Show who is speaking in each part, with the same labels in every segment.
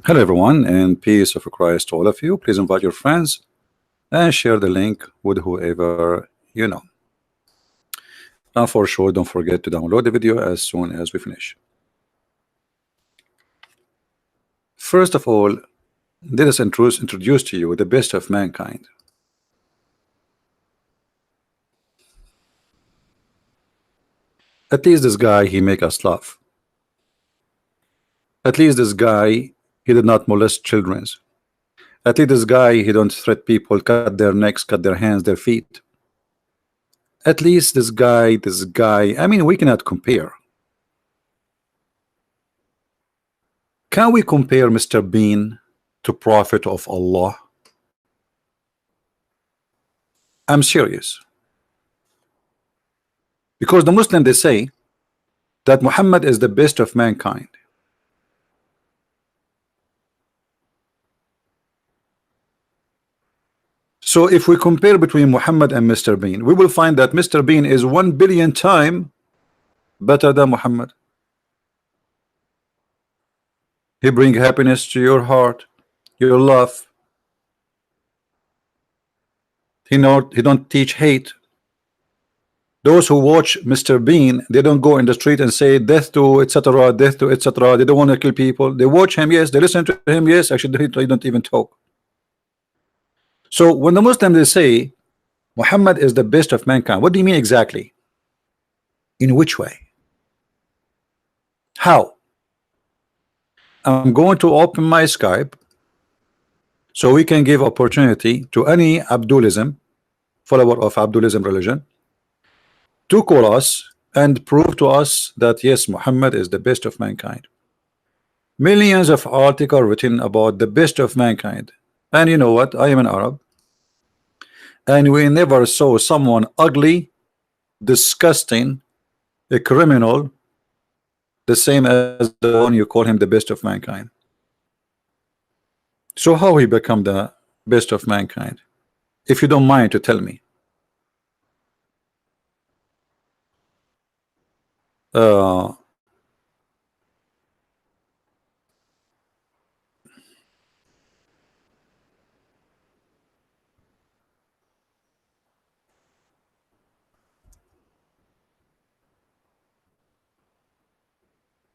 Speaker 1: Hello, everyone, and peace of Christ to all of you. Please invite your friends and share the link with whoever you know. And for sure, don't forget to download the video as soon as we finish. First of all, let us introduce to you the best of mankind. At least this guy, he make us laugh. At least this guy, he did not molest children. At least this guy, he don't threat people, cut their necks, cut their hands, their feet. At least this guy, I mean, we cannot compare. Can we compare Mr. Bean to Prophet of Allah? I'm serious. Because the Muslim, they say that Muhammad is the best of mankind. So if we compare between Muhammad and Mr. Bean, we will find that Mr. Bean is 1 billion times better than Muhammad. He bring happiness to your heart, your love. He don't teach hate. Those who watch Mr. Bean, they don't go in the street and say death to etc., death to etc. They don't want to kill people. They watch him, yes. They listen to him, yes. Actually, they don't even talk. So when the Muslims, they say Muhammad is the best of mankind, what do you mean exactly? In which way? How? I'm going to open my Skype so we can give opportunity to any Abdulism, follower of Abdulism religion, to call us and prove to us that yes, Muhammad is the best of mankind. Millions of articles written about the best of mankind. And you know what? I am an Arab, and we never saw someone ugly, disgusting, a criminal, the same as the one you call him the best of mankind. So how he become the best of mankind? If you don't mind to tell me.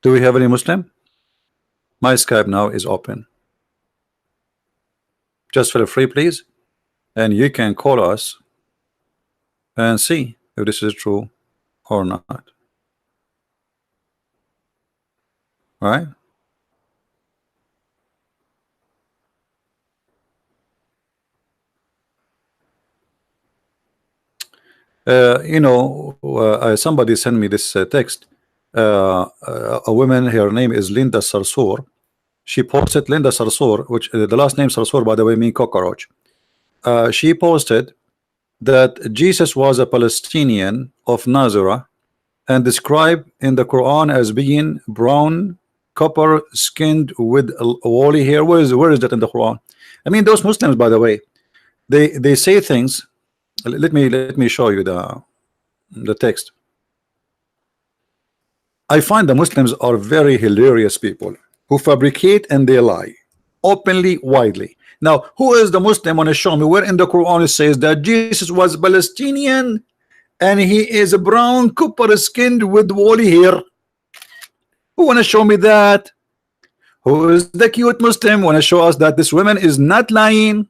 Speaker 1: Do we have any Muslim? My Skype now is open. Just feel free, please, and you can call us and see if this is true or not. All right? Somebody sent me this text. A woman, her name is Linda Sarsour. She posted, Linda Sarsour, which the last name Sarsour, by the way, means cockroach. She posted that Jesus was a Palestinian of Nazareth and described in the Quran as being brown, copper skinned with woolly hair. Where is that in the Quran? I mean, those Muslims, by the way, they say things. Let me show you the text. I find the Muslims are very hilarious people who fabricate and they lie openly, widely. Now, who is the Muslim? Want to show me where in the Quran it says that Jesus was Palestinian and he is brown, copper skinned with woolly hair? Who want to show me that? Who is the cute Muslim? Want to show us that this woman is not lying?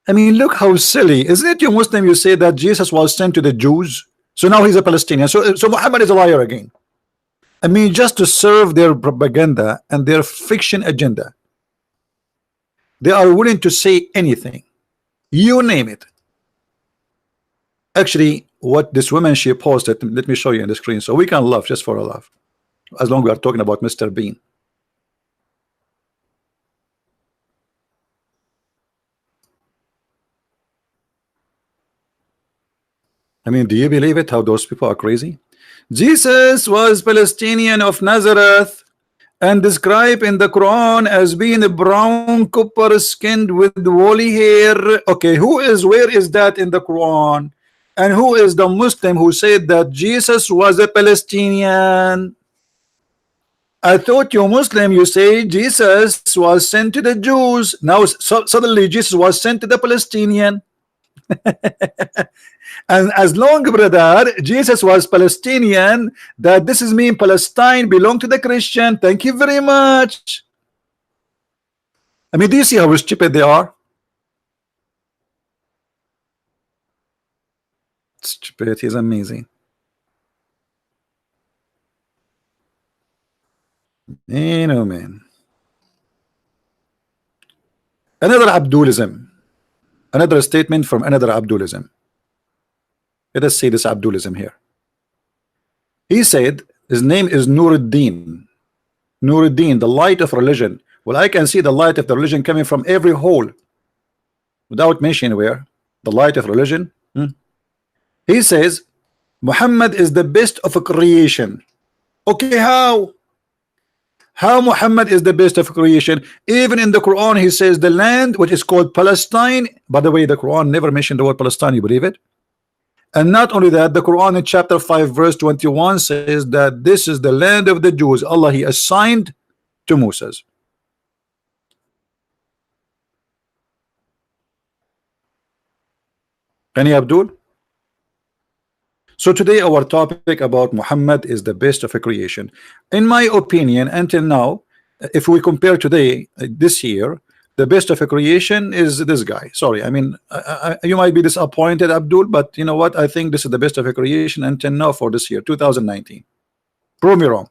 Speaker 1: I mean, look how silly. Isn't it, you Muslim, you say that Jesus was sent to the Jews, so now he's a Palestinian, so Muhammad is a liar again. I mean, just to serve their propaganda and their fiction agenda, they are willing to say anything, you name it. Actually, what this woman, she posted, let me show you on the screen so we can laugh, just for a laugh, as long as we are talking about Mr. Bean. I mean, do you believe it? How those people are crazy? Jesus was Palestinian of Nazareth and described in the Quran as being a brown copper skinned with woolly hair. Okay, where is that in the Quran? And who is the Muslim who said that Jesus was a Palestinian? I thought you Muslim, you say Jesus was sent to the Jews. Now suddenly Jesus was sent to the Palestinian. And as long, brother, Jesus was Palestinian, that this is mean Palestine belong to the Christian. Thank you very much. I mean, do you see how stupid they are? Stupid is amazing. You know, man. Another Abdulism. Another statement from another Abdulism. Let us see this Abdulism here. He said his name is Nuruddin. Nuruddin, the light of religion. Well, I can see the light of the religion coming from every hole without mentioning where. The light of religion. He says Muhammad is the best of a creation. Okay, how? How Muhammad is the best of creation? Even in the Quran he says the land which is called Palestine. By the way, the Quran never mentioned the word Palestine. You believe it? And not only that, the Quran in chapter 5 verse 21 says that this is the land of the Jews. Allah he assigned to Moses. Any Abdul? So today our topic about Muhammad is the best of a creation. In my opinion, until now, if we compare today, this year, the best of a creation is this guy. Sorry, I mean, you might be disappointed, Abdul, but you know what? I think this is the best of a creation until now for this year, 2019. Prove me wrong.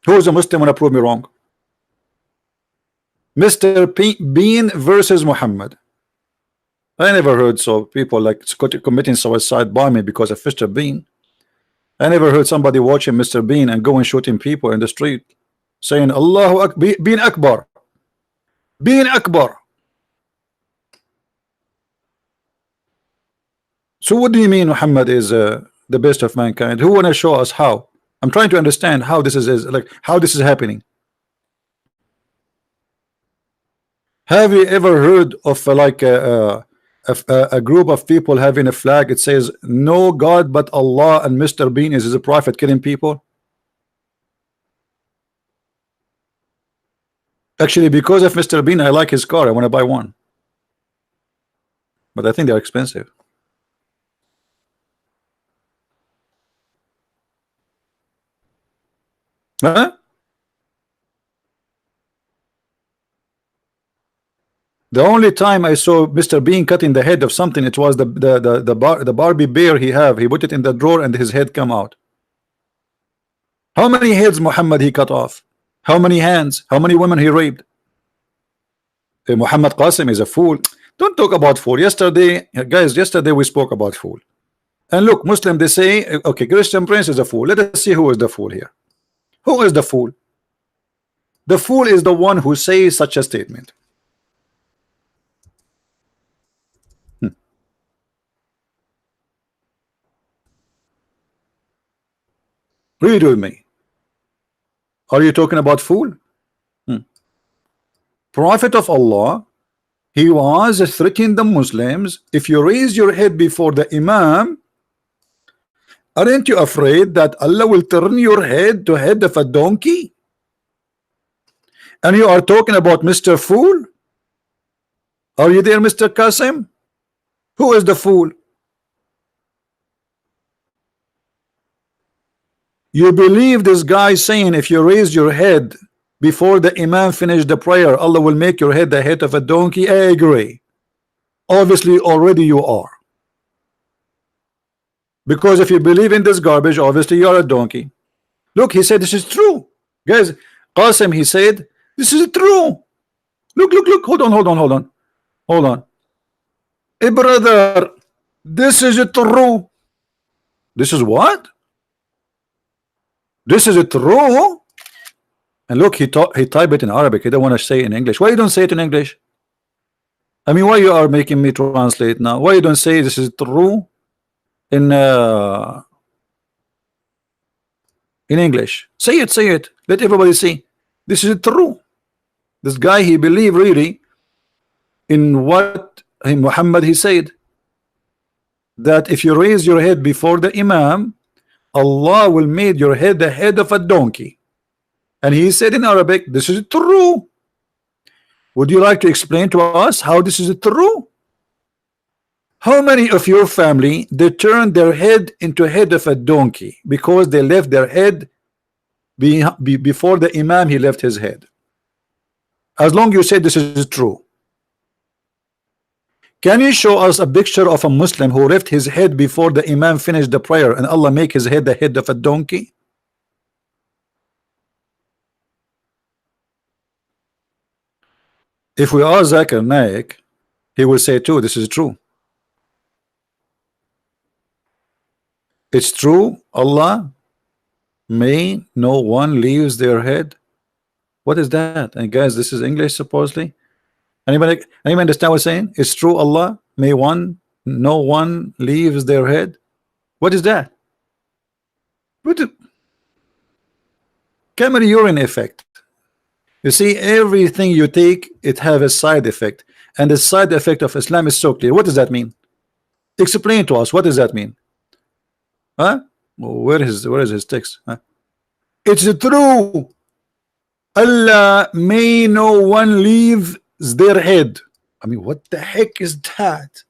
Speaker 1: Who is a Muslim want to prove me wrong? Mr. Bean versus Muhammad. I never heard so people like committing suicide bombing because of Mr. Bean. I never heard somebody watching Mr. Bean and going shooting people in the street saying Allahu Akbar, Bean Akbar, Bean Akbar. So what do you mean Muhammad is the best of mankind? Who want to show us how? I'm trying to understand how this is like how this is happening. Have you ever heard of like a group of people having a flag? It says no God but Allah and Mr. Bean is a prophet killing people. Actually, because of Mr. Bean, I like his car. I want to buy one, but I think they're expensive. Huh? The only time I saw Mr. Bean cutting the head of something, it was the Barbie bear he have. He put it in the drawer and his head come out. How many heads Muhammad he cut off? How many hands? How many women he raped? Muhammad Qasim is a fool. Don't talk about fool. Yesterday, guys, yesterday we spoke about fool. And look, Muslim, they say, okay, Christian Prince is a fool. Let us see who is the fool here. Who is the fool? The fool is the one who says such a statement. Read with me. Are you talking about fool? Prophet of Allah, he was threatening the Muslims. If you raise your head before the Imam, aren't you afraid that Allah will turn your head to head of a donkey? And you are talking about Mr. Fool? Are you there, Mr. Qasim? Who is the fool? You believe this guy saying if you raise your head before the Imam finish the prayer, Allah will make your head the head of a donkey? I agree. Obviously already you are. Because if you believe in this garbage, obviously you are a donkey. Look, he said this is true. Guys, Qasim, he said this is true. Look, hold on. Hey brother, this is true. This is what? This is true. And look, he type it in Arabic. He don't want to say it in English. Why you don't say it in English? I mean, why you are making me translate now? Why you don't say this is true in English? Say it, say it. Let everybody see. This is true. This guy, he believed really in what Muhammad he said, that if you raise your head before the Imam, Allah will make your head the head of a donkey. And he said in Arabic, this is true. Would you like to explain to us how this is true? How many of your family, they turned their head into head of a donkey because they left their head before the Imam, he left his head? As long as you say this is true. Can you show us a picture of a Muslim who left his head before the Imam finished the prayer and Allah make his head the head of a donkey? If we are Zakir Naik, he will say too, this is true. It's true, Allah may no one leaves their head. What is that? And guys, this is English supposedly. Anybody understand what I'm saying? It's true, Allah may no one leaves their head. What is that? What the camera urine effect? You see, everything you take, it have a side effect, and the side effect of Islam is so clear. What does that mean? Explain to us. What does that mean? Huh? Where is his text? Huh? It's true. Allah may no one leave their head. I mean, what the heck is that?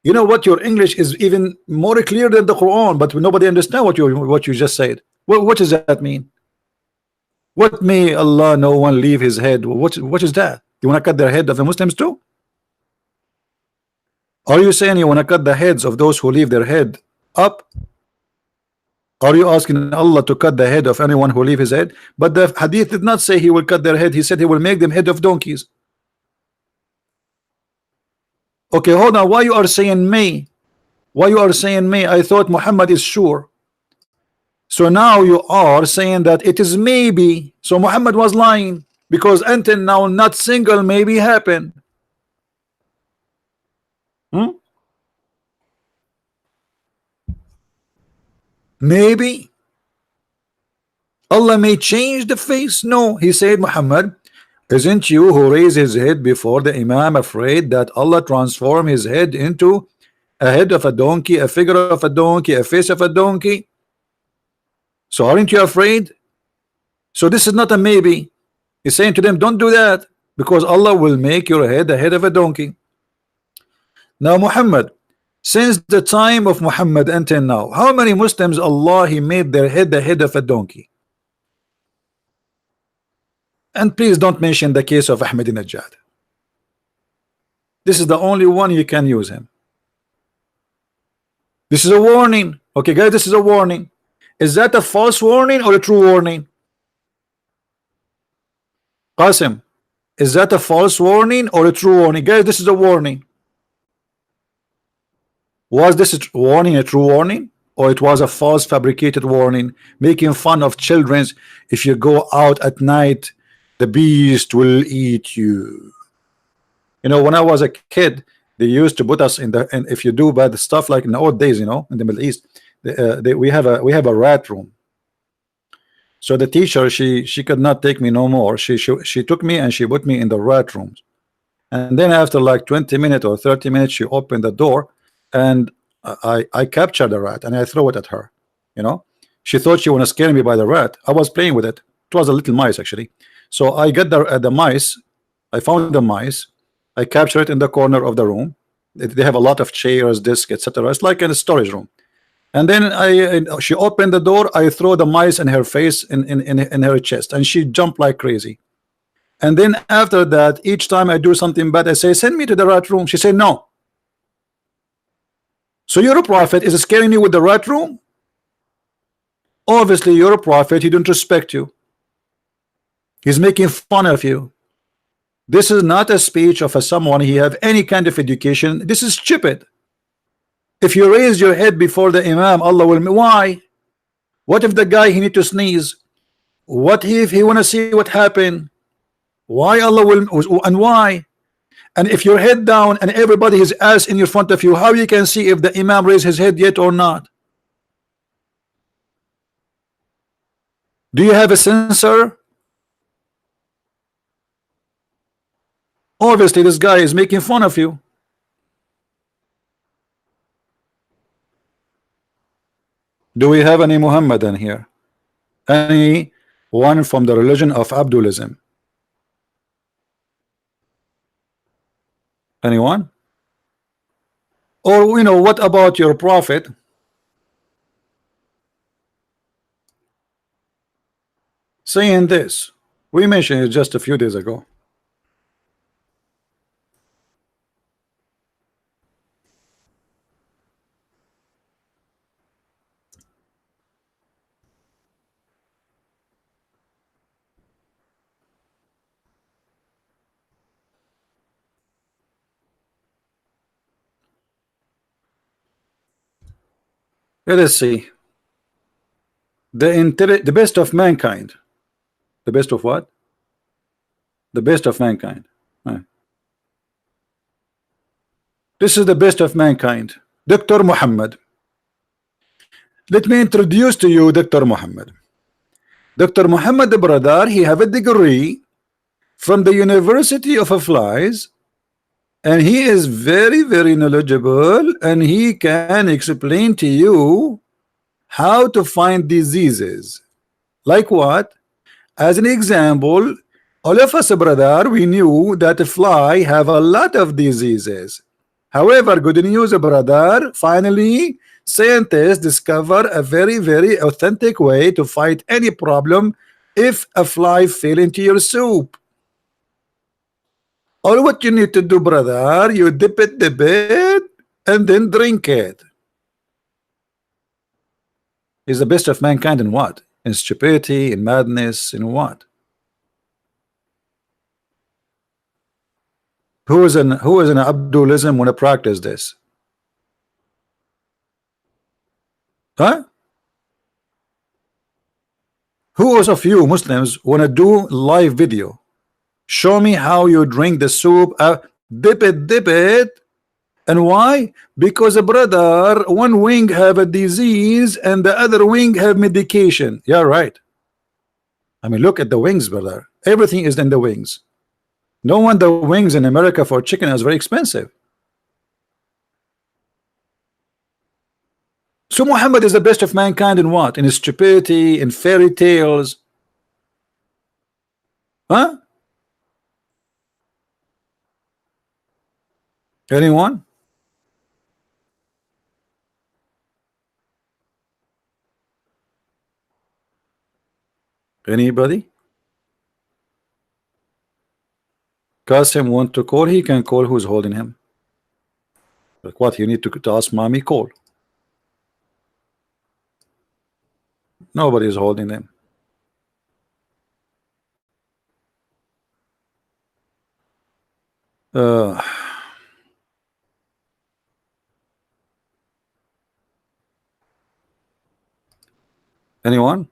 Speaker 1: You know what? Your English is even more clear than the Quran, but nobody understand what you just said. What does that mean? What may Allah no one leave his head? What is that? You want to cut their head of the Muslims too? Are you saying you want to cut the heads of those who leave their head up? Are you asking Allah to cut the head of anyone who leave his head? But the hadith did not say he will cut their head. He said he will make them head of donkeys. Okay, hold on. Why you are saying may? Why you are saying may? I thought Muhammad is sure. So now you are saying that it is maybe. So Muhammad was lying because until now not single maybe happened. Maybe Allah may change the face. No, he said, Muhammad, isn't you who raised his head before the Imam afraid that Allah transform his head into a head of a donkey, a figure of a donkey, a face of a donkey? So aren't you afraid? So this is not a maybe. He's saying to them, don't do that, because Allah will make your head the head of a donkey. Now Muhammad, since the time of Muhammad until now, how many Muslims Allah he made their head the head of a donkey? And please don't mention the case of Ahmadinejad. This is the only one you can use him. This is a warning. Okay guys, this is a warning. Is that a false warning or a true warning? Qasim, is that a false warning or a true warning? Guys, this is a warning. Was this a warning a true warning, or it was a false fabricated warning making fun of children? If you go out at night, the beast will eat you. You know, when I was a kid, they used to put us in the, and if you do bad stuff, like in the old days, you know, in the Middle East, we have a rat room. So the teacher, she could not take me no more. She took me and she put me in the rat rooms. And then after like 20 minutes or 30 minutes, she opened the door, and I captured the rat and I throw it at her. You know, she thought she wanna scare me by the rat. I was playing with it. It was a little mice actually. So I got the mice. I found the mice. I captured it in the corner of the room. They have a lot of chairs, desks, etc. It's like in a storage room. And then she opened the door. I throw the mice in her face, in her chest, and she jumped like crazy. And then after that, each time I do something bad, I say, send me to the rat room. She said no. So you're a prophet, is scaring you with the rat room? Obviously you're a prophet, he don't respect you. He's making fun of you. This is not a speech of someone he have any kind of education. This is stupid. If you raise your head before the Imam, Allah will. Why? What if the guy he need to sneeze? What if he want to see what happened? Why Allah will, and why? And if your head down and everybody is ass in your front of you, how you can see if the Imam raised his head yet or not? Do you have a sensor? Obviously this guy is making fun of you. Do we have any Muhammadan here? Any one from the religion of Abdulism? Anyone? Or what about your prophet? Saying this, we mentioned it just a few days ago. Let us see. The best of mankind. The best of what? The best of mankind. Right. This is the best of mankind, Dr. Muhammad. Let me introduce to you Dr. Muhammad. Dr. Muhammad, brother, he have a degree from the University of Flies, and he is very, very knowledgeable, and he can explain to you how to find diseases. Like what? As an example, all of us, brother, we knew that a fly have a lot of diseases. However, good news, brother, finally scientists discover a very, very authentic way to fight any problem if a fly fell into your soup. All what you need to do, brother, you dip it and then drink it. Is the best of mankind in what? In stupidity, in madness, in what? Who is an Abdulism when I practice this? Huh? Who of you Muslims want to do live video? Show me how you drink the soup, dip it. And why? Because brother, one wing have a disease and the other wing have medication. Yeah, right. I mean, look at the wings, brother. Everything is in the wings. No wonder wings in America for chicken is very expensive. So Muhammad is the best of mankind in what? In his stupidity, in fairy tales. Huh? Anyone? Anybody? Qasim want to call, he can call. Who's holding him? Like what? You need to ask mommy, call. Nobody is holding him. Anyone?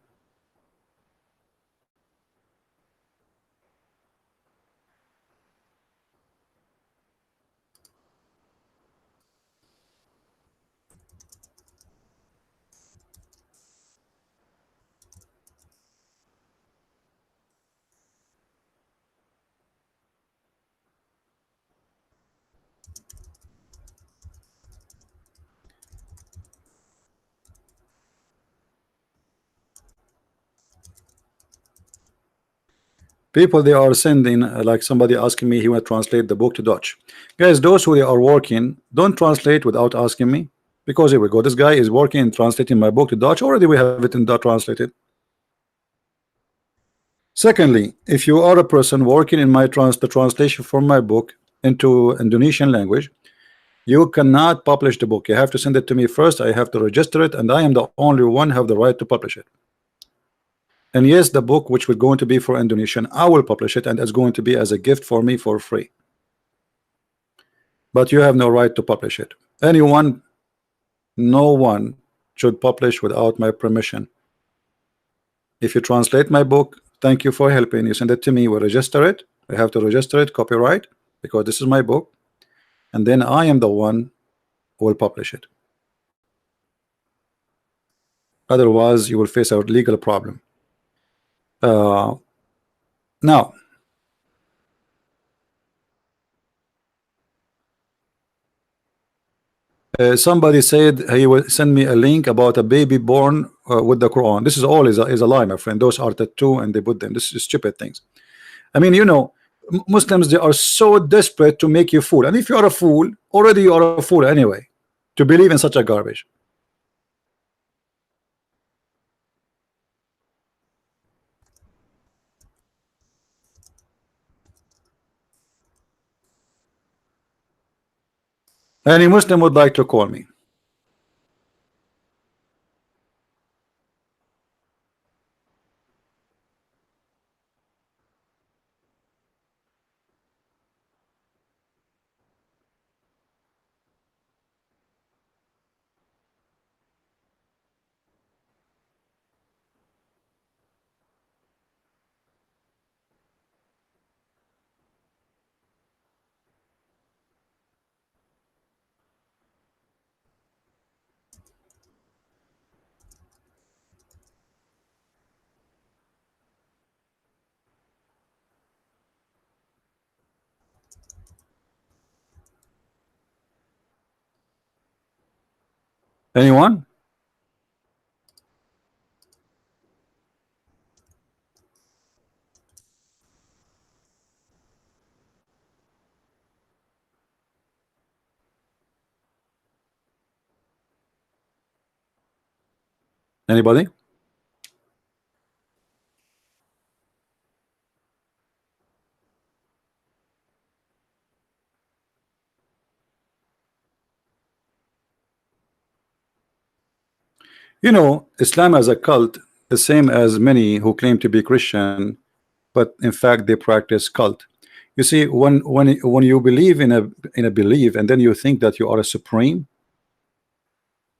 Speaker 1: People, they are sending like somebody asking me he will translate the book to Dutch. Guys, those who are working, don't translate without asking me, because here we go, this guy is working and translating my book to Dutch. Already we have it in Dutch translated. Secondly, if you are a person working in the translation for my book into Indonesian language, you cannot publish the book. You have to send it to me first. I have to register it, and I am the only one who have the right to publish it. And yes, the book which was going to be for Indonesian, I will publish it, and it's going to be as a gift for me for free. But you have no right to publish it. Anyone, no one should publish without my permission. If you translate my book, thank you for helping. You send it to me, we register it. We have to register it, copyright, because this is my book, and then I am the one who will publish it. Otherwise, you will face a legal problem. Now, somebody said he will send me a link about a baby born with the Quran. This is all is a lie, my friend. Those are tattoo and they put them. This is stupid things. I mean, you know, Muslims, they are so desperate to make you fool, and if you are a fool, already you are a fool anyway, to believe in such a garbage. Any Muslim would like to call me. Anyone? Anybody? You know, Islam as a cult, the same as many who claim to be Christian, but in fact they practice cult. You see, when you believe in a belief and then you think that you are a supreme,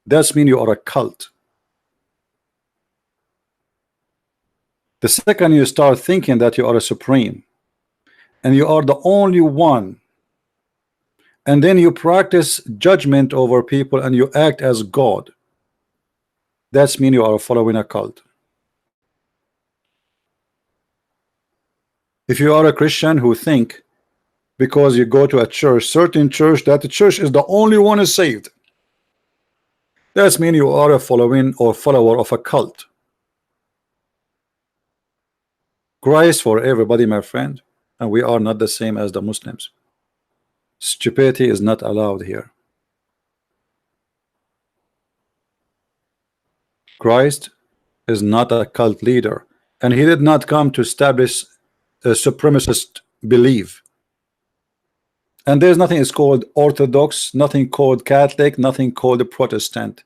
Speaker 1: that's mean you are a cult. The second you start thinking that you are a supreme and you are the only one, and then you practice judgment over people and you act as God, that's mean you are following a cult. If you are a Christian who think because you go to a church, certain church, that the church is the only one is saved, that's mean you are a following or follower of a cult. Christ for everybody, my friend, and we are not the same as the Muslims. Stupidity is not allowed here. Christ is not a cult leader, and he did not come to establish a supremacist belief. And there's nothing is called Orthodox, nothing called Catholic, nothing called Protestant.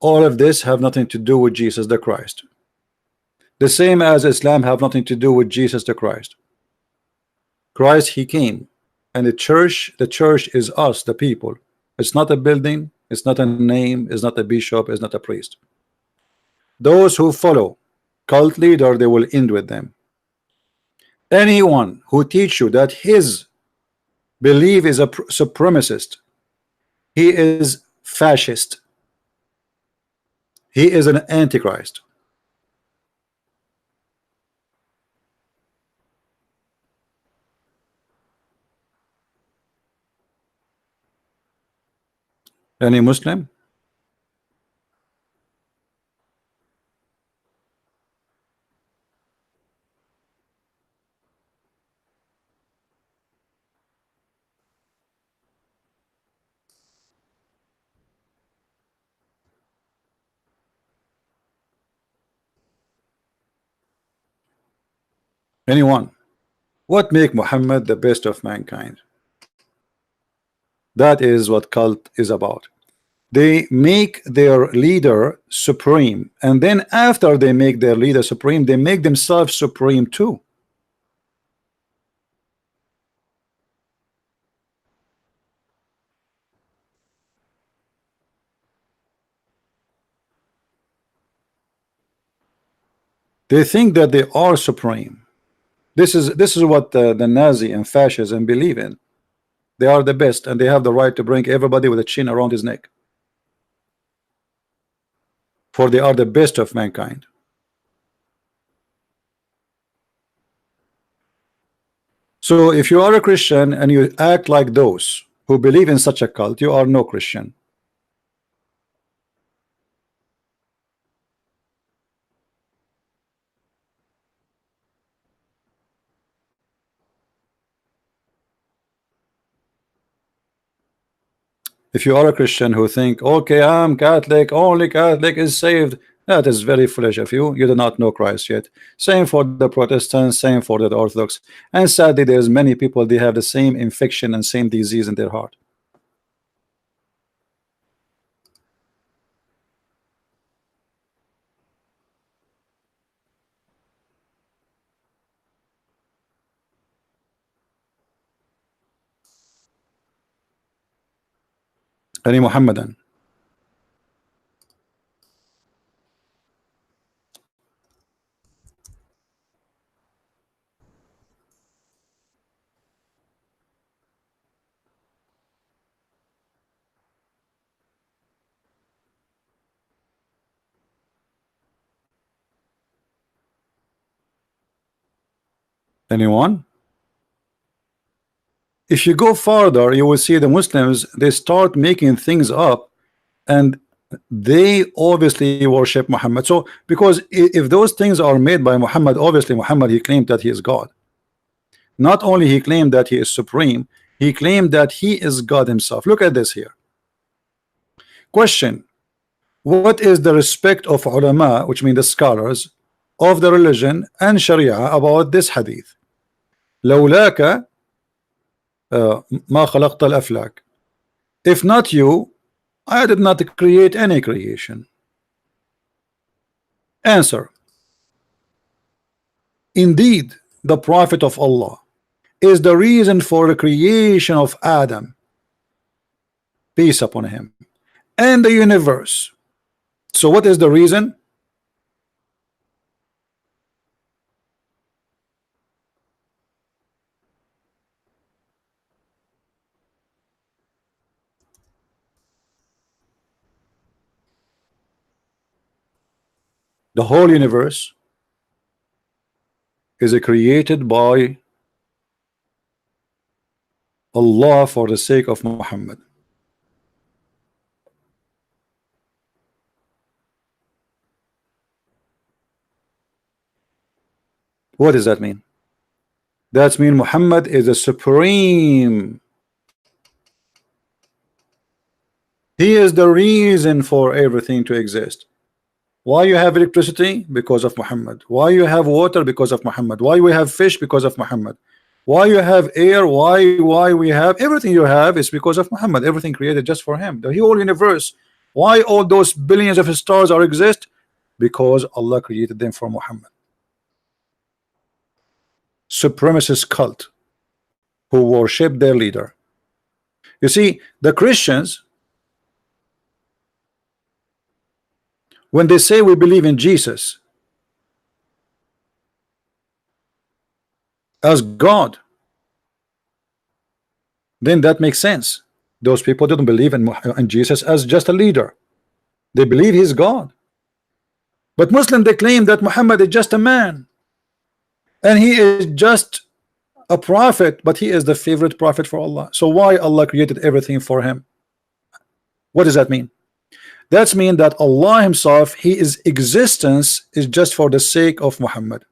Speaker 1: All of this have nothing to do with Jesus the Christ. The same as Islam have nothing to do with Jesus the Christ. Christ, he came, and the church is us, the people. It's not a building, it's not a name, it's not a bishop, it's not a priest. Those who follow cult leader, they will end with them. Anyone who teach you that his belief is a supremacist, he is fascist, he is an antichrist. Any Muslim? Anyone? What make Muhammad the best of mankind? That is what cult is about. They make their leader supreme, and then after they make their leader supreme, they make themselves supreme too. They think that they are supreme. This is what the Nazi and fascism believe in. They are the best, and they have the right to bring everybody with a chain around his neck, for they are the best of mankind. So if you are a Christian and you act like those who believe in such a cult, you are no Christian. If you are a Christian who think, okay, I'm Catholic, only Catholic is saved, that is very foolish of you. You do not know Christ yet. Same for the Protestants, same for the Orthodox. And sadly, there's many people, they have the same infection and same disease in their heart. Any Muhammadan. Anyone? If you go farther, you will see the Muslims, they start making things up, and they obviously worship Muhammad. So because if those things are made by Muhammad, obviously Muhammad, he claimed that he is God. Not only he claimed that he is supreme, he claimed that he is God himself. Look at this here. Question: what is the respect of ulama, which mean the scholars of the religion and Sharia, about this hadith? لولاك ما خلقت الأفلاك. If not you, I did not create any creation. Answer: indeed, the Prophet of Allah is the reason for the creation of Adam, peace upon him, and the universe. So what is the reason? The whole universe is created by Allah for the sake of Muhammad. What does that mean? That means Muhammad is a supreme. He is the reason for everything to exist. Why you have electricity? Because of Muhammad. Why you have water? Because of Muhammad. Why we have fish? Because of Muhammad. Why you have air? Why we have everything you have is because of Muhammad. Everything created just for him. The whole universe. Why all those billions of stars are exist? Because Allah created them for Muhammad. Supremacist cult who worship their leader. You see, the Christians, when they say we believe in Jesus as God, then that makes sense. Those people don't believe in Jesus as just a leader. They believe he's God. But Muslims, they claim that Muhammad is just a man, and he is just a prophet, but he is the favorite prophet for Allah. So why Allah created everything for him? What does that mean? That means that Allah himself, his existence is just for the sake of Muhammad.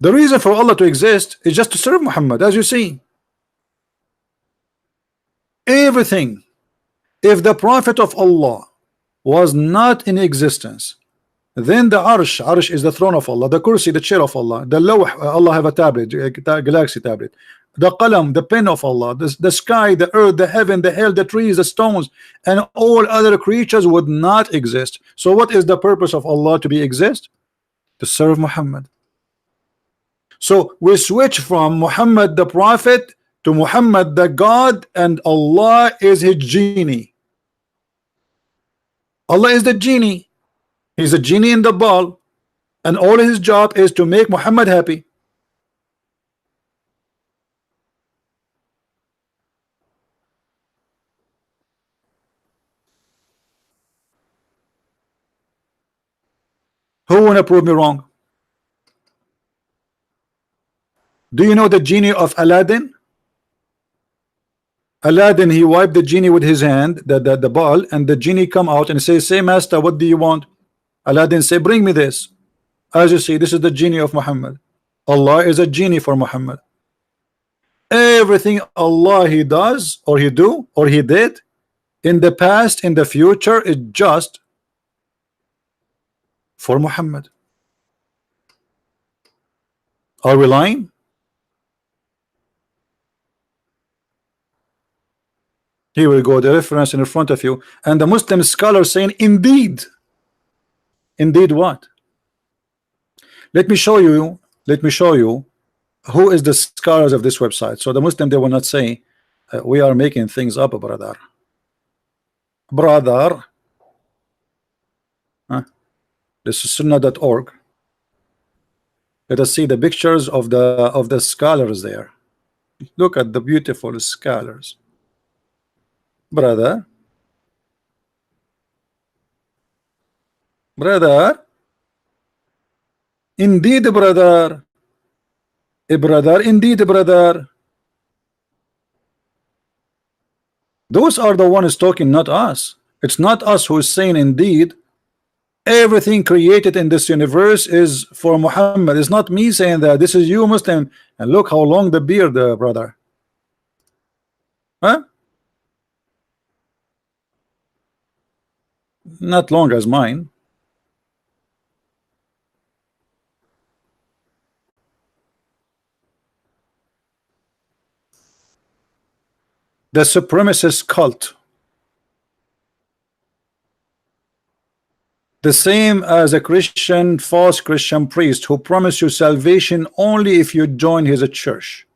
Speaker 1: The reason for Allah to exist is just to serve Muhammad. As you see, everything, if the Prophet of Allah was not in existence, then the Arsh is the throne of Allah, the Kursi, the chair of Allah, the Lawh, Allah have a tablet, a galaxy tablet, the Qalam, the pen of Allah, the sky, the earth, the heaven, the hell, the trees, the stones, and all other creatures would not exist. So what is the purpose of Allah to be exist? To serve Muhammad. So we switch from Muhammad the Prophet to Muhammad the God, and Allah is his genie. Allah is the genie. He's a genie in the ball, and all his job is to make Muhammad happy. Who wanna prove me wrong? Do you know the genie of Aladdin? Aladdin, he wiped the genie with his hand, the ball, and the genie come out and say, "Say, master, what do you want?" Aladdin say, "Bring me this." As you see, this is the genie of Muhammad. Allah is a genie for Muhammad. Everything Allah he does, or he do, or he did, in the past, in the future, is just for Muhammad. Are we lying? Here we go, the reference in front of you, and the Muslim scholar saying, indeed. Indeed what? Let me show you who is the scholars of this website. So the Muslim, they will not say we are making things up, brother. This is sunnah.org. Let us see the pictures of the scholars there. Look at the beautiful scholars. Brother, indeed, brother, indeed, brother. Those are the ones talking, not us. It's not us who is saying indeed. Everything created in this universe is for Muhammad. It's not me saying that. This is you, Muslim. And look how long the beard, brother. Huh? Not long as mine. The supremacist cult, the same as a Christian, false Christian priest who promised you salvation only if you join his church,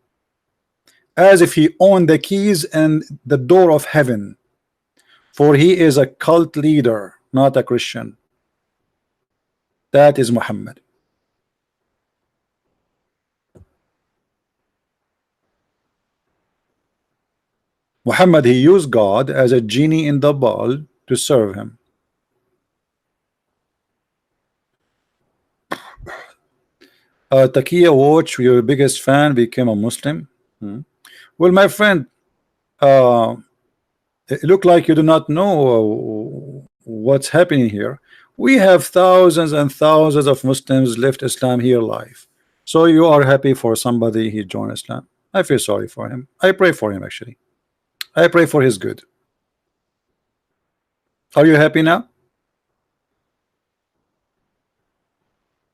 Speaker 1: as if he owned the keys and the door of heaven. For he is a cult leader, not a Christian. That is Muhammad. Muhammad, he used God as a genie in the ball to serve him. Takia Watch, your biggest fan, became a Muslim. Well, my friend, it looked like you do not know what's happening here. We have thousands and thousands of Muslims left Islam here alive. So you are happy for somebody he joined Islam. I feel sorry for him. I pray for him, actually. I pray for his good. Are you happy now?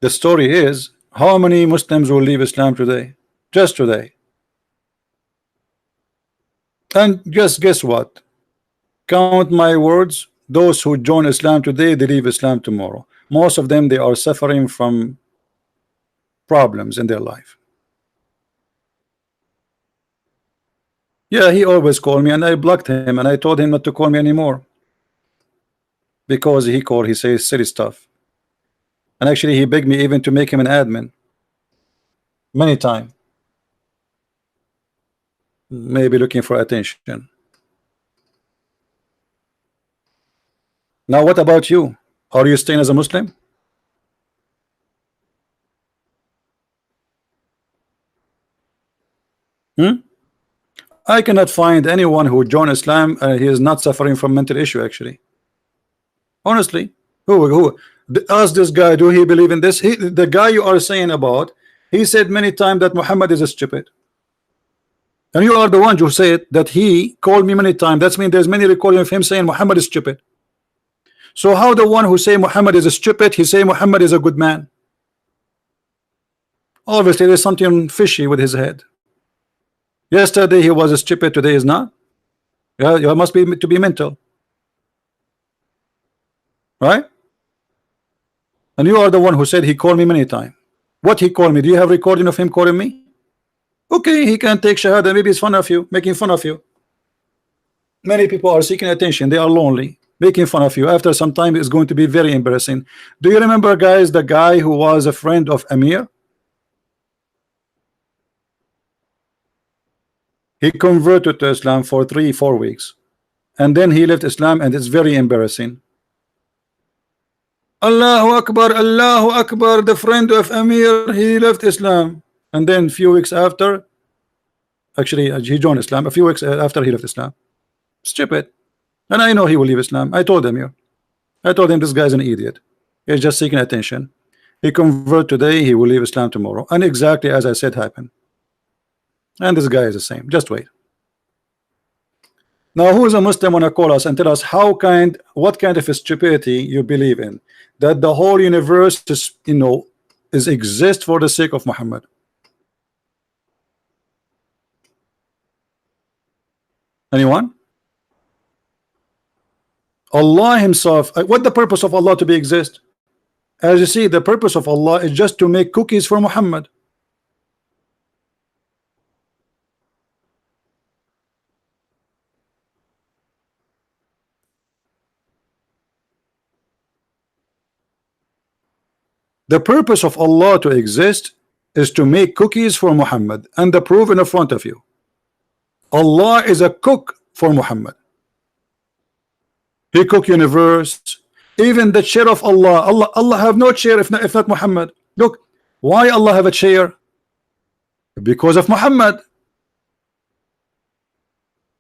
Speaker 1: The story is, how many Muslims will leave Islam today? Just today. And just guess what? Count my words, those who join Islam today, they leave Islam tomorrow. Most of them, they are suffering from problems in their life. Yeah, he always called me and I blocked him and I told him not to call me anymore. Because he says silly stuff. And actually he begged me even to make him an admin. Many times. Maybe looking for attention. Now what about you? Are you staying as a Muslim? I cannot find anyone who joined Islam and he is not suffering from mental issue, actually. Honestly. Who ask this guy, do he believe in this? The guy you are saying about, he said many times that Muhammad is a stupid. And you are the one who said that he called me many times. That means there's many recording of him saying Muhammad is stupid. So how the one who say Muhammad is a stupid, he say Muhammad is a good man? Obviously there's something fishy with his head. Yesterday he was a stupid, today is not. Yeah, you must be to be mental. Right? And you are the one who said he called me many times. What he called me? Do you have recording of him calling me? Okay, he can take shahada. Maybe it's fun of you, making fun of you. Many people are seeking attention. They are lonely. making fun of you. After some time, it's going to be very embarrassing. Do you remember, guys, the guy who was a friend of Amir? He converted to Islam for 3-4 weeks, and then he left Islam, and it's very embarrassing. Allahu Akbar, Allahu Akbar, the friend of Amir, he left Islam. And then a few weeks after, actually he joined Islam a few weeks after he left Islam. Stupid. And I know he will leave Islam. I told him here. I told him this guy's an idiot. He's just seeking attention. He convert today, he will leave Islam tomorrow. And exactly as I said happened. And this guy is the same. Just wait. Now, who is a Muslim wanna call us and tell us what kind of stupidity you believe in? That the whole universe is, is exist for the sake of Muhammad. Anyone? Allah himself, what the purpose of Allah to be exist? As you see, the purpose of Allah is just to make cookies for Muhammad. The purpose of Allah to exist is to make cookies for Muhammad, and the proof in front of you. Allah is a cook for Muhammad. He cook universe, even the chair of Allah. Allah have no chair if not Muhammad. Look, why Allah have a chair? Because of Muhammad.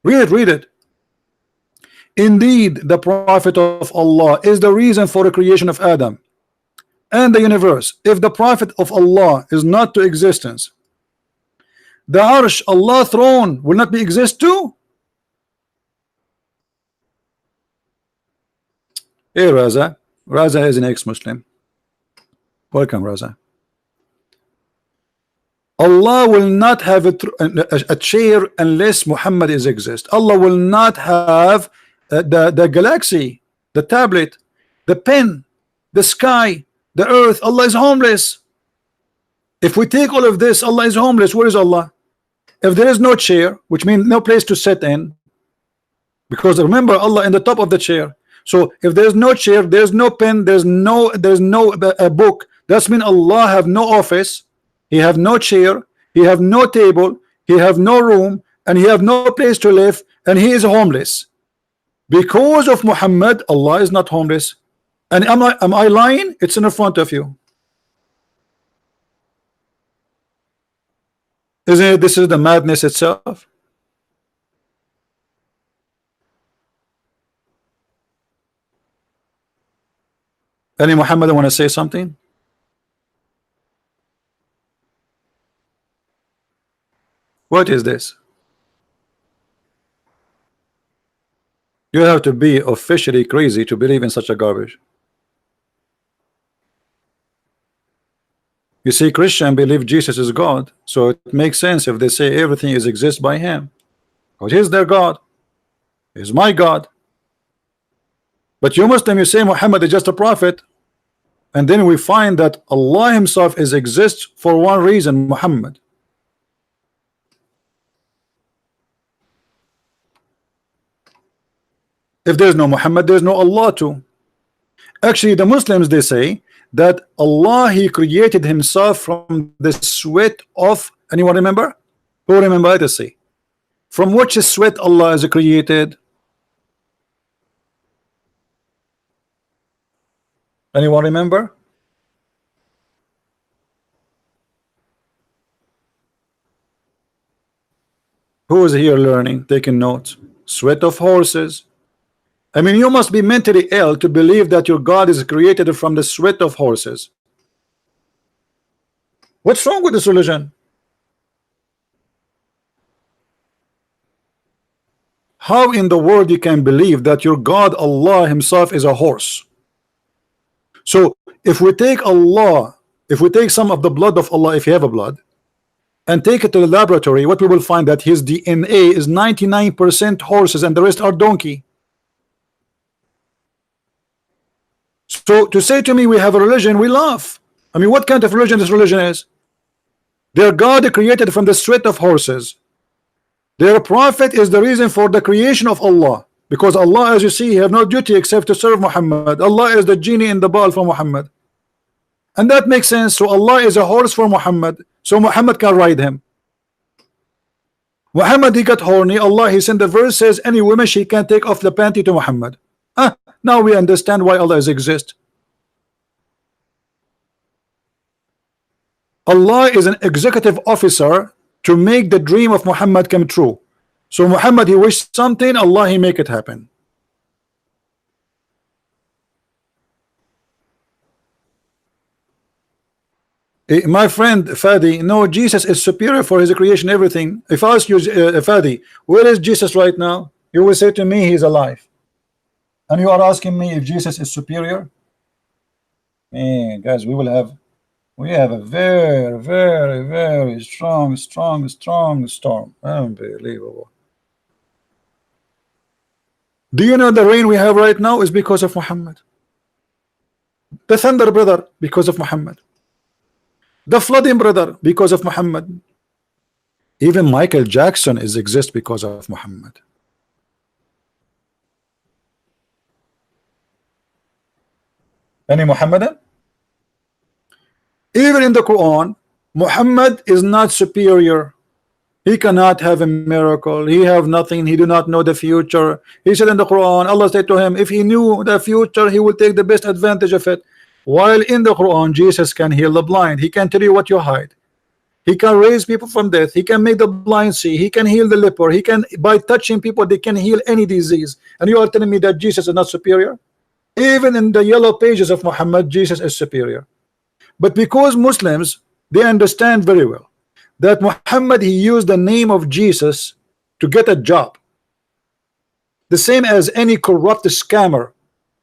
Speaker 1: Read it. Indeed, the Prophet of Allah is the reason for the creation of Adam and the universe. If the Prophet of Allah is not to existence, the Arsh, Allah throne, will not be exist too. Hey Raza. Raza is an ex-Muslim. Welcome, Raza. Allah will not have a chair unless Muhammad is exist. Allah will not have the galaxy, the tablet, the pen, the sky, the earth. Allah is homeless. If we take all of this, Allah is homeless. Where is Allah? If there is no chair, which means no place to sit in, because remember Allah in the top of the chair. So if there's no chair, there's no pen, there's no book. That's mean Allah have no office. He have no chair. He have no table. He have no room, and he have no place to live, and he is homeless. Because of Muhammad, Allah is not homeless. And am I lying? It's in front of you. Isn't it? This is the madness itself. Any Muhammad want to say something? What is this? You have to be officially crazy to believe in such a garbage. You see, Christian believe Jesus is God, so it makes sense if they say everything is exist by him, because he's their God. He's my God. But you Muslim, you say Muhammad is just a prophet, and then we find that Allah himself is exists for one reason, Muhammad. If there's no Muhammad, there's no Allah too. Actually, the Muslims, they say that Allah, he created himself from the sweat of, anyone remember? Who remember it to say? From which sweat Allah is created? Anyone remember? Who is here learning, taking notes? Sweat of horses. I mean, you must be mentally ill to believe that your God is created from the sweat of horses. What's wrong with this religion? How in the world you can believe that your God Allah himself is a horse? So if we take Allah, if we take some of the blood of Allah, if you have a blood, and take it to the laboratory, what we will find that his DNA is 99% horses and the rest are donkey. So to say to me we have a religion, we laugh. I mean, what kind of religion this religion is? Their God created from the sweat of horses. Their prophet is the reason for the creation of Allah. because Allah, as you see, have no duty except to serve Muhammad. Allah is the genie in the ball for Muhammad, and that makes sense. So Allah is a horse for Muhammad, so Muhammad can ride him. Muhammad, he got horny. Allah, he sent the verse, says any woman she can take off the panty to Muhammad. Now we understand why Allah exists. Allah is an executive officer to make the dream of Muhammad come true. So Muhammad, he wished something, Allah, he make it happen. My friend Fadi, no, Jesus is superior for his creation, everything. If I ask you, Fadi, where is Jesus right now? You will say to me, he's alive. And you are asking me if Jesus is superior? Man, guys, we have a very, very, very strong storm. Unbelievable. Do you know the rain we have right now is because of Muhammad? The thunder, brother, because of Muhammad. The flooding, brother, because of Muhammad. Even Michael Jackson exists because of Muhammad. Any Muhammadan? Even in the Quran, Muhammad is not superior. He cannot have a miracle. He have nothing. He do not know the future. He said in the Quran, Allah said to him, if he knew the future, he will take the best advantage of it. While in the Quran, Jesus can heal the blind. He can tell you what you hide. He can raise people from death. He can make the blind see. He can heal the leper. He can, by touching people, they can heal any disease. And you are telling me that Jesus is not superior? Even in the yellow pages of Muhammad, Jesus is superior. But because Muslims, they understand very well that Muhammad, he used the name of Jesus to get a job. The same as any corrupt scammer.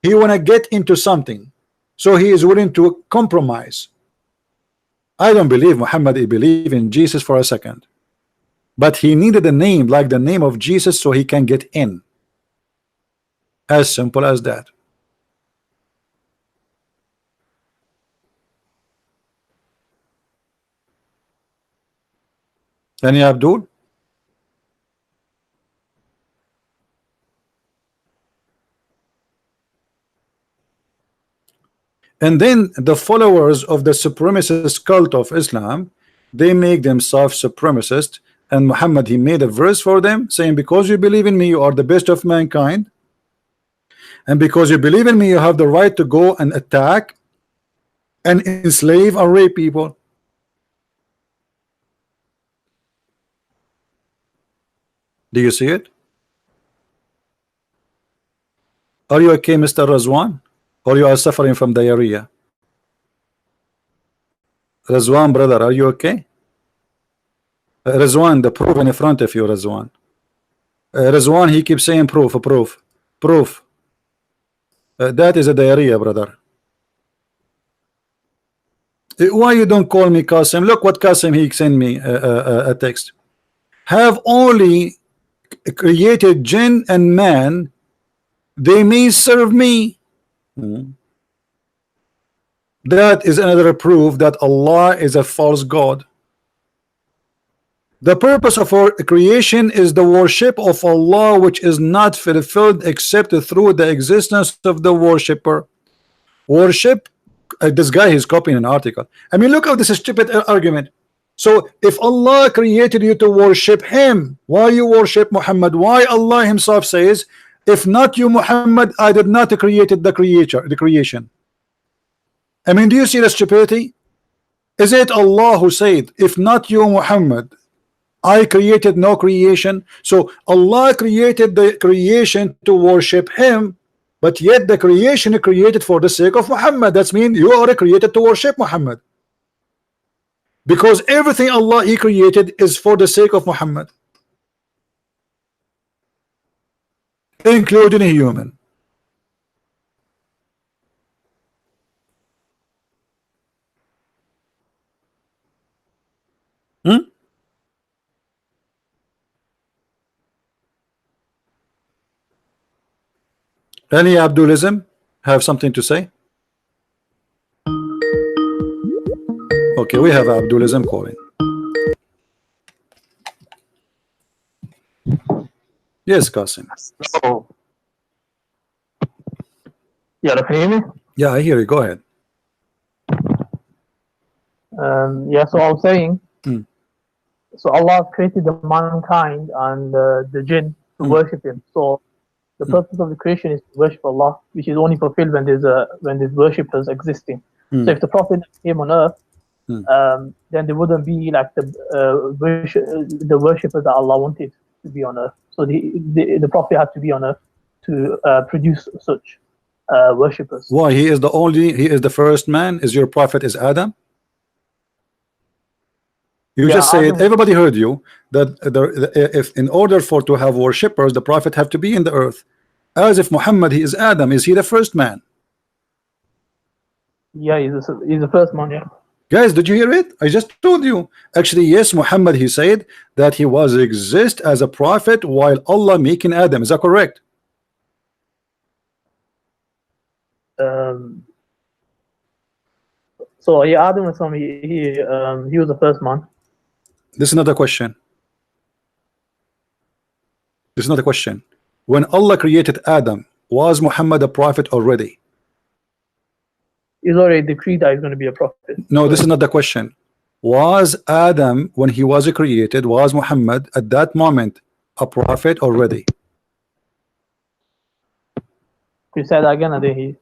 Speaker 1: He want to get into something, so he is willing to compromise. I don't believe Muhammad, he believe in Jesus for a second, but he needed a name like the name of Jesus so he can get in. As simple as that. Any Abdul? And then the followers of the supremacist cult of Islam, they make themselves supremacist, and Muhammad, he made a verse for them saying, because you believe in me, you are the best of mankind, and because you believe in me, you have the right to go and attack and enslave and rape people. Do you see it? Are you okay, Mr. Razwan? Or you are suffering from diarrhea? Razwan, brother, are you okay? Razwan, the proof in front of you, Razwan. Razwan, he keeps saying proof. That is a diarrhea, brother. Why you don't call me Qasim? Look what Qasim, he sent me a text. Have only created jinn and man, they may serve me. That is another proof that Allah is a false God. The purpose of our creation is the worship of Allah, which is not fulfilled except through the existence of the worshipper. Worship, this guy is copying an article. I mean, look at this stupid argument. So if Allah created you to worship him, why you worship Muhammad? Why Allah himself says, if not you Muhammad, I did not create the creation. I mean, do you see the stupidity? Is it Allah who said, if not you Muhammad, I created no creation? So Allah created the creation to worship him, but yet the creation is created for the sake of Muhammad. That means you are created to worship Muhammad, because everything Allah he created is for the sake of Muhammad, including a human. Any Abdulism have something to say? Okay, we have Abdulism calling. Yes, Qasim.
Speaker 2: So Yeah, can you hear me?
Speaker 1: Yeah, I hear you. Go ahead.
Speaker 2: Yeah, so I was saying,
Speaker 1: Hmm.
Speaker 2: so Allah created the mankind and the jinn to worship Him. So the purpose of the creation is to worship Allah, which is only fulfilled when there's worshippers existing. So if the Prophet came on earth, then there wouldn't be like the worshippers that Allah wanted to be on earth. So the Prophet had to be on earth to produce such worshippers.
Speaker 1: Why? He is the first man. Is your prophet is Adam? You
Speaker 2: Yeah,
Speaker 1: just said,
Speaker 2: Adam,
Speaker 1: everybody heard you, that if in order for to have worshippers, the prophet have to be in the earth. As if Muhammad, he is Adam. Is he the first man?
Speaker 2: yeah, he's the first man. Yeah.
Speaker 1: Guys, did you hear it? I just told you. Actually, yes, Muhammad, he said that he was exist as a prophet while Allah making Adam. Is that correct?
Speaker 2: So yeah, Adam was he was the first man.
Speaker 1: This is not a question. This is not a question. When Allah created Adam, was Muhammad a prophet already?
Speaker 2: He's already decreed that he's going to be a prophet.
Speaker 1: No, this is not the question. Was Adam, when he was created, was Muhammad at that moment a prophet already?
Speaker 2: Can you say that again? I didn't hear.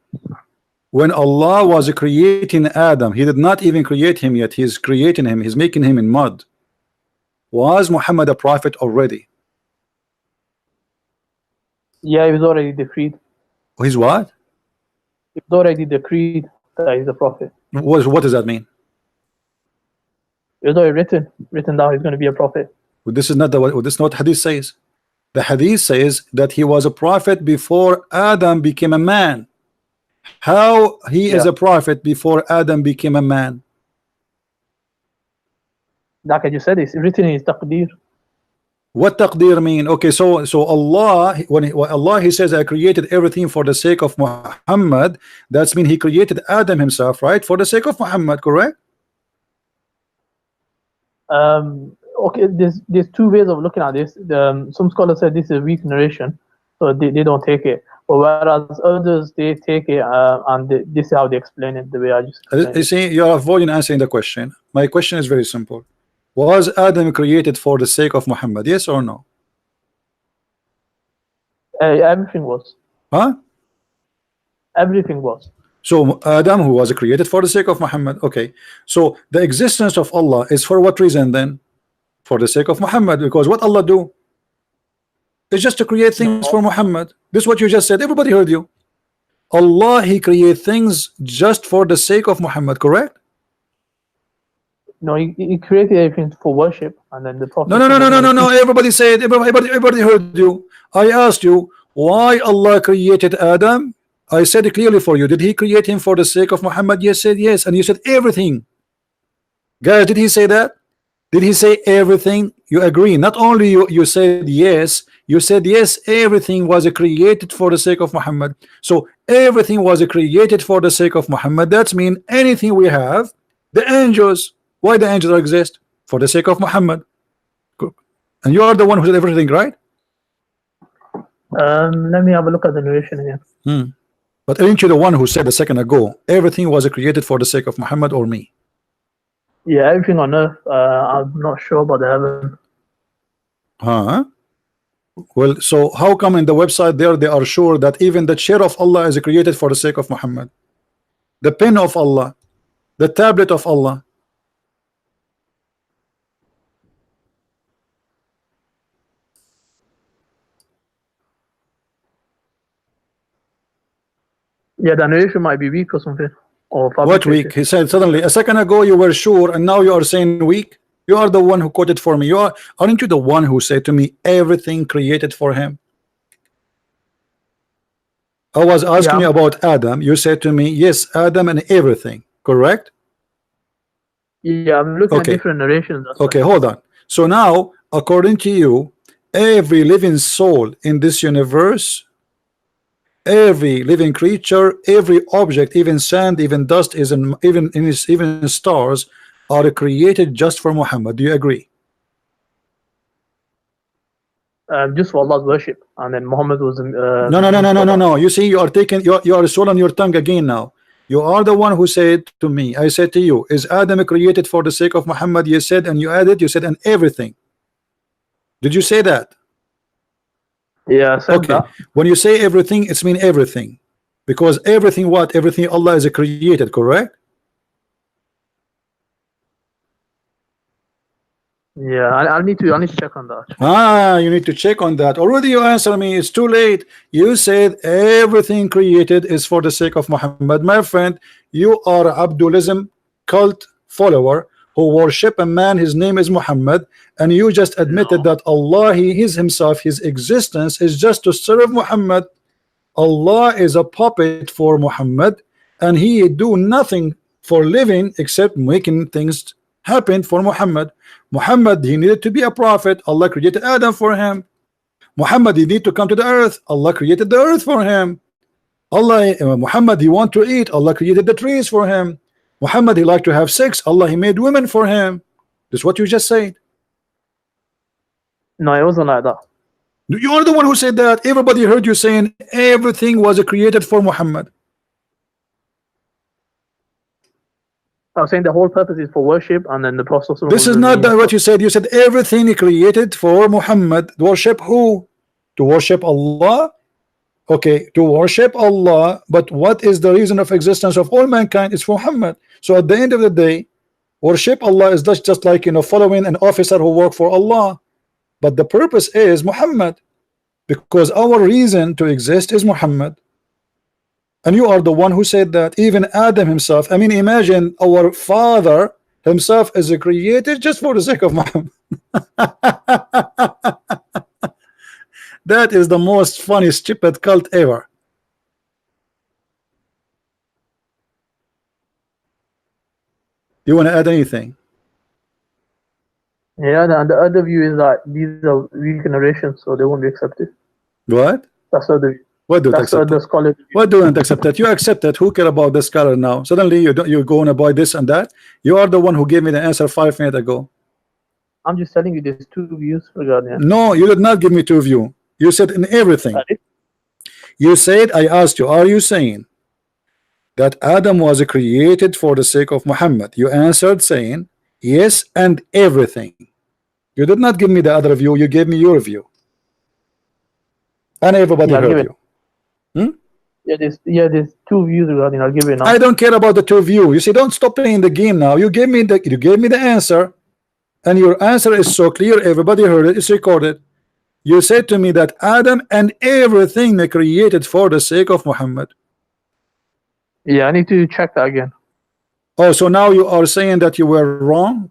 Speaker 1: When Allah was creating Adam, he did not even create him yet. He's creating him. He's making him in mud. Was Muhammad a prophet already?
Speaker 2: Yeah, he was already decreed.
Speaker 1: He's what?
Speaker 2: He was already decreed that he's a prophet.
Speaker 1: What does that mean?
Speaker 2: It was already written down he's going to be a prophet.
Speaker 1: Well, this is not what Hadith says. The Hadith says that he was a prophet before Adam became a man. How he is a prophet before Adam became a man?
Speaker 2: Like I just said, it's written in his taqdeer.
Speaker 1: What taqdeer mean? Okay, so Allah, when Allah he says, I created everything for the sake of Muhammad, that's mean he created Adam himself, right? For the sake of Muhammad, correct?
Speaker 2: Okay, there's two ways of looking at this. Some scholars said this is a weak narration, so they don't take it. But whereas others, they take it, and this is how they explain it, the way I just explained
Speaker 1: You see, you're avoiding answering the question. My question is very simple. Was Adam created for the sake of Muhammad? Yes or no?
Speaker 2: Everything was.
Speaker 1: Huh?
Speaker 2: Everything was.
Speaker 1: So Adam, who was created for the sake of Muhammad. Okay. So the existence of Allah is for what reason then? For the sake of Muhammad. Because what Allah do? It's just to create things for Muhammad. This is what you just said. Everybody heard you. Allah, he create things just for the sake of Muhammad, correct?
Speaker 2: No, he created everything for worship, and then the prophet.
Speaker 1: No. Everybody said. Everybody heard you. I asked you why Allah created Adam. I said it clearly for you. Did he create him for the sake of Muhammad? You said yes, and you said everything. Guys, did he say that? Did he say everything? You agree? Not only you said yes. You said yes. Everything was created for the sake of Muhammad. So everything was created for the sake of Muhammad. That's mean anything we have. The angels. Why the angels exist? For the sake of Muhammad. And you are the one who did everything, right?
Speaker 2: Let me have a look at the narration again.
Speaker 1: But aren't you the one who said a second ago everything was created for the sake of Muhammad or me?
Speaker 2: Yeah, everything on earth. I'm not sure about the heaven.
Speaker 1: Huh? Well, so how come in the website there they are sure that even the chair of Allah is created for the sake of Muhammad? The pen of Allah, the tablet of Allah.
Speaker 2: Yeah, the narration might be weak or something. Or
Speaker 1: what weak? He said suddenly a second ago you were sure and now you are saying weak. You are the one who quoted for me. Aren't you the one who said to me everything created for him? I was asking you about Adam. You said to me yes, Adam and everything, correct?
Speaker 2: Yeah, I'm looking at different narrations.
Speaker 1: Okay, hold on. So now according to you, every living soul in this universe, every living creature, every object, even sand, even dust, even stars are created just for Muhammad. Do you agree?
Speaker 2: just for Allah's worship, and then Muhammad was
Speaker 1: no. You see, you are taking you are swallowing your tongue again now. You are the one who said to me, I said to you, is Adam created for the sake of Muhammad? You said, and you added, you said, and everything. Did you say that?
Speaker 2: Yeah, I said
Speaker 1: okay.
Speaker 2: that.
Speaker 1: When you say everything, it's mean everything, because everything, what? Everything Allah is created, correct?
Speaker 2: Yeah, I need to check on that.
Speaker 1: You need to check on that. Already you answer me, it's too late. You said everything created is for the sake of Muhammad. My friend, you are Abdulism cult follower who worship a man, his name is Muhammad, and you just admitted that Allah, he is himself, his existence is just to serve Muhammad. Allah is a puppet for Muhammad, and he do nothing for living except making things happen for Muhammad. Muhammad, he needed to be a prophet. Allah created Adam for him. Muhammad, he need to come to the earth. Allah created the earth for him. Muhammad, he want to eat. Allah created the trees for him. Muhammad, he like to have sex. Allah, he made women for him. This is what you just said.
Speaker 2: No, it wasn't like that.
Speaker 1: You are the one who said that. Everybody heard you saying everything was created for Muhammad.
Speaker 2: I was saying the whole purpose is for worship, and then the Prophet.
Speaker 1: This is not what you said. You said everything he created for Muhammad. Worship who? To worship Allah. Okay, to worship Allah. But what is the reason of existence of all mankind? It's for Muhammad. So at the end of the day, worship Allah is just like, you know, following an officer who work for Allah. But the purpose is Muhammad, because our reason to exist is Muhammad. And you are the one who said that. Even Adam himself, I mean, imagine our father himself is created just for the sake of Muhammad. That is the most funny, stupid cult ever. You want to add anything?
Speaker 2: Yeah, and the other view is that these are weak narrations, so they won't be accepted.
Speaker 1: What?
Speaker 2: That's the other view.
Speaker 1: What don't accept? What don't accept that? You accept that. Who care about the scholar now? Suddenly you're going to buy this and that. You are the one who gave me the answer 5 minutes ago.
Speaker 2: I'm just telling you there's two views regarding it.
Speaker 1: No, you did not give me two views. You said in everything. You said, I asked you, are you saying that Adam was created for the sake of Muhammad? You answered saying yes, and everything. You did not give me the other view. You gave me your view, and everybody heard you.
Speaker 2: Yeah, there's two views regarding. I'll give you now.
Speaker 1: I don't care about the two views. You see, don't stop playing the game now. You gave me the answer, and your answer is so clear. Everybody heard it. It's recorded. You said to me that Adam and everything they created for the sake of Muhammad.
Speaker 2: Yeah, I need to check that again.
Speaker 1: Oh, so now you are saying that you were wrong?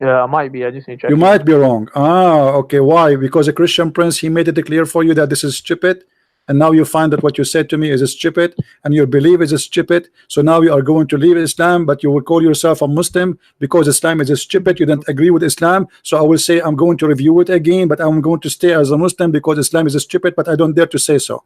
Speaker 2: Yeah, I might be. I just need to check.
Speaker 1: You might be wrong. Okay. Why? Because a Christian prince, he made it clear for you that this is stupid, and now you find that what you said to me is stupid, and your belief is stupid. So now you are going to leave Islam, but you will call yourself a Muslim because Islam is stupid. You don't agree with Islam, so I will say I'm going to review it again, but I'm going to stay as a Muslim because Islam is stupid. But I don't dare to say so.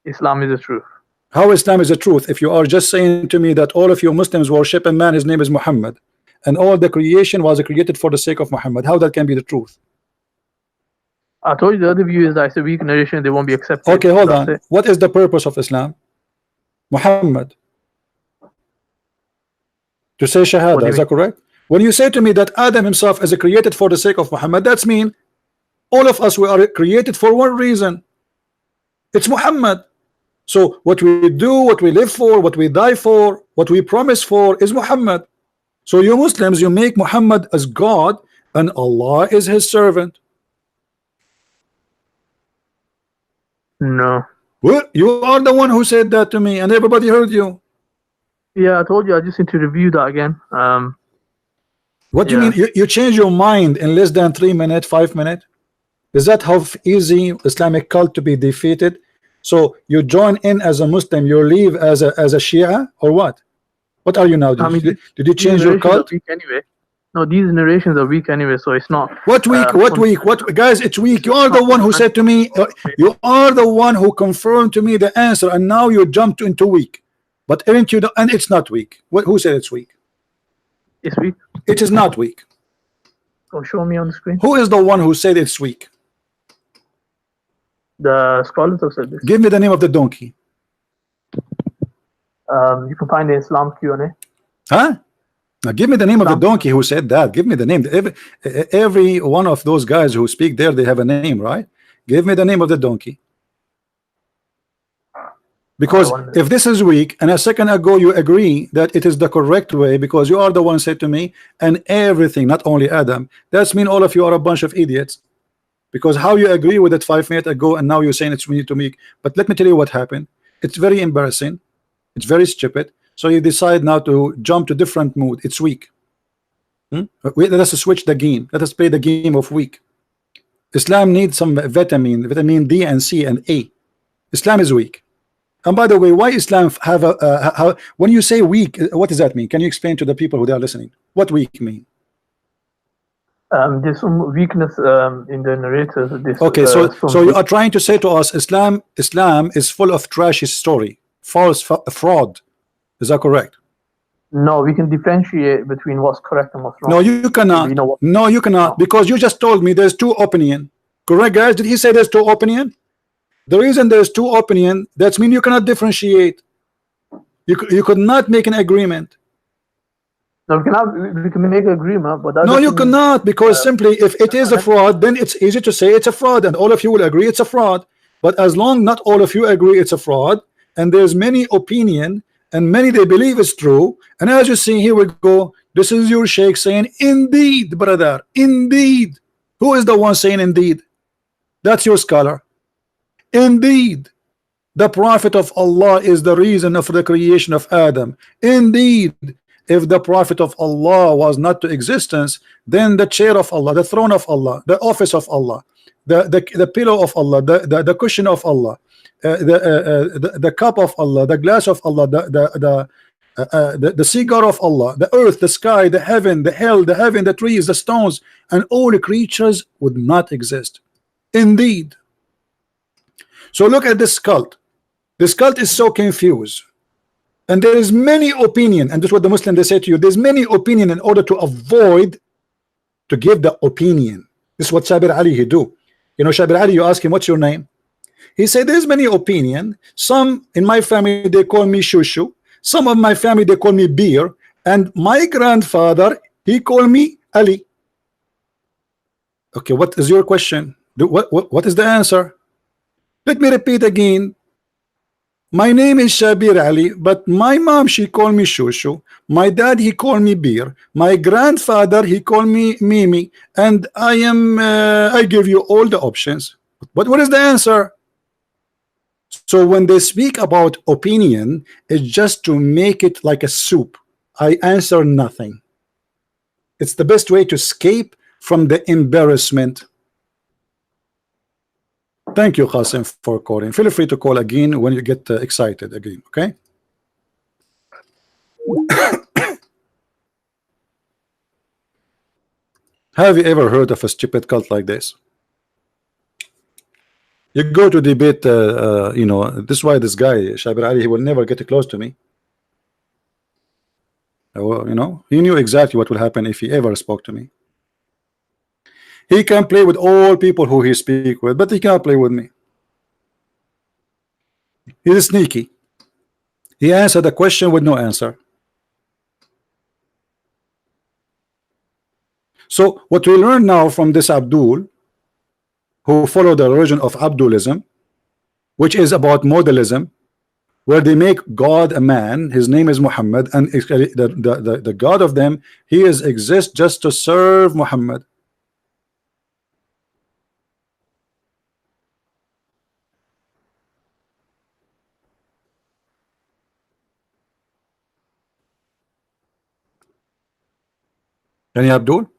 Speaker 2: Islam is the truth.
Speaker 1: How Islam is the truth? If you are just saying to me that all of you Muslims worship a man, his name is Muhammad, and all the creation was created for the sake of Muhammad, how that can be the truth?
Speaker 2: I told you the other view is that it's a weak narration, they won't be accepted.
Speaker 1: Okay, hold on. What is the purpose of Islam? Muhammad. To say Shahada, is that correct? When you say to me that Adam himself is created for the sake of Muhammad, that's mean all of us, we are created for one reason. It's Muhammad. So what we do, what we live for, what we die for, what we promise for is Muhammad. So you Muslims, you make Muhammad as God and Allah is his servant.
Speaker 2: No.
Speaker 1: Well, you are the one who said that to me, and everybody heard you.
Speaker 2: Yeah, I told you I just need to review that again.
Speaker 1: What do you mean? You change your mind in less than 3 minutes, 5 minutes? Is that how easy Islamic cult to be defeated? So you join in as a Muslim, you leave as a Shia, or what? What are you now? Did you change your cult?
Speaker 2: Anyway. No, these narrations are weak anyway, so it's not.
Speaker 1: What weak? What weak? What guys? It's weak. You are the one who said to me. You are the one who confirmed to me the answer, and now you jumped into weak. But aren't you? And it's not weak. Who said it's weak?
Speaker 2: It's weak.
Speaker 1: It is not weak.
Speaker 2: So show me on the screen.
Speaker 1: Who is the one who said it's weak?
Speaker 2: The scholars have said this.
Speaker 1: Give me the name of the donkey.
Speaker 2: You can find the Islam Q&A.
Speaker 1: Huh? Now give me the name of the donkey who said that. Give me the name. Every one of those guys who speak there, they have a name, right? Give me the name of the donkey. Because if this is weak, and a second ago you agree that it is the correct way because you are the one said to me, and everything, not only Adam, that's mean all of you are a bunch of idiots. Because how you agree with it 5 minutes ago and now you're saying it's we need to make. But let me tell you what happened. It's very embarrassing. It's very stupid. So you decide now to jump to different mood. It's weak. Let us switch the game. Let us play the game of weak. Islam needs some vitamin D and C and A. Islam is weak. And by the way, why Islam have a when you say weak, what does that mean? Can you explain to the people who are listening what weak mean?
Speaker 2: There's some weakness in the narrators.
Speaker 1: Okay, so you are trying to say to us Islam is full of trashy story, false fraud. Is that correct?
Speaker 2: No, we can differentiate between what's correct and what's wrong.
Speaker 1: No, you cannot. No, you cannot, because you just told me there's two opinion. Correct, guys? Did he say there's two opinion? The reason there's two opinion, that means you cannot differentiate. You could not make an agreement.
Speaker 2: No, we can make an agreement, but that
Speaker 1: no, you cannot, because simply if it is a fraud, then it's easy to say it's a fraud, and all of you will agree it's a fraud. But as long not all of you agree it's a fraud, and there's many opinion, and many they believe it's true, and as you see, here we go. This is your sheikh saying, indeed, brother, indeed. Who is the one saying indeed? That's your scholar. Indeed, the Prophet of Allah is the reason of the creation of Adam. Indeed, if the Prophet of Allah was not to existence, then the chair of Allah, the throne of Allah, the office of Allah, the pillow of Allah, the cushion of Allah, the cup of Allah, the glass of Allah, the cigar of Allah, the earth, the sky, the heaven, the hell, the heaven, the trees, the stones, and all the creatures would not exist. Indeed. So look at this cult. This cult is so confused, and there is many opinion, and this is what the Muslim they say to you. There's many opinion in order to avoid to give the opinion. This is what Shabir Ali he do. You know, Shabir Ali, you ask him what's your name. He said there's many opinion. Some in my family they call me Shushu. Some of my family they call me Beer, and my grandfather he called me Ali. Okay, what is your question? What is the answer? Let me repeat again. My name is Shabir Ali, but my mom she called me Shushu. My dad he called me Beer. My grandfather he called me Mimi, and I give you all the options. But what is the answer? So when they speak about opinion, it's just to make it like a soup. I answer nothing. It's the best way to escape from the embarrassment. Thank you, Qasim, for calling. Feel free to call again when you get excited again, okay? Have you ever heard of a stupid cult like this? You go to debate, you know, this is why this guy, Shabir Ali, he will never get close to me. You know, he knew exactly what will happen if he ever spoke to me. He can play with all people who he speak with, but he cannot play with me. He's sneaky. He answered the question with no answer. So what we learn now from this Abdul, who followed the religion of Abdulism, which is about modelism, where they make God a man, his name is Muhammad, and the God of them, he exists just to serve Muhammad. Any Abdul?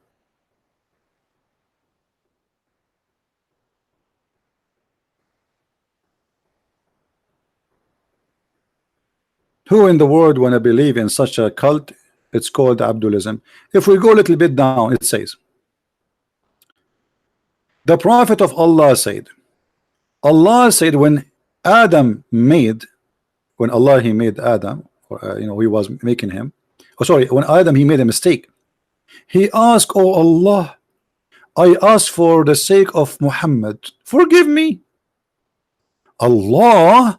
Speaker 1: Who in the world want to believe in such a cult? It's called Abdulism. If we go a little bit down, it says, the Prophet of Allah said when Adam made, when Allah he made Adam, you know, he was making him. Oh, sorry, when Adam he made a mistake, he asked, oh Allah, I ask for the sake of Muhammad, forgive me. Allah,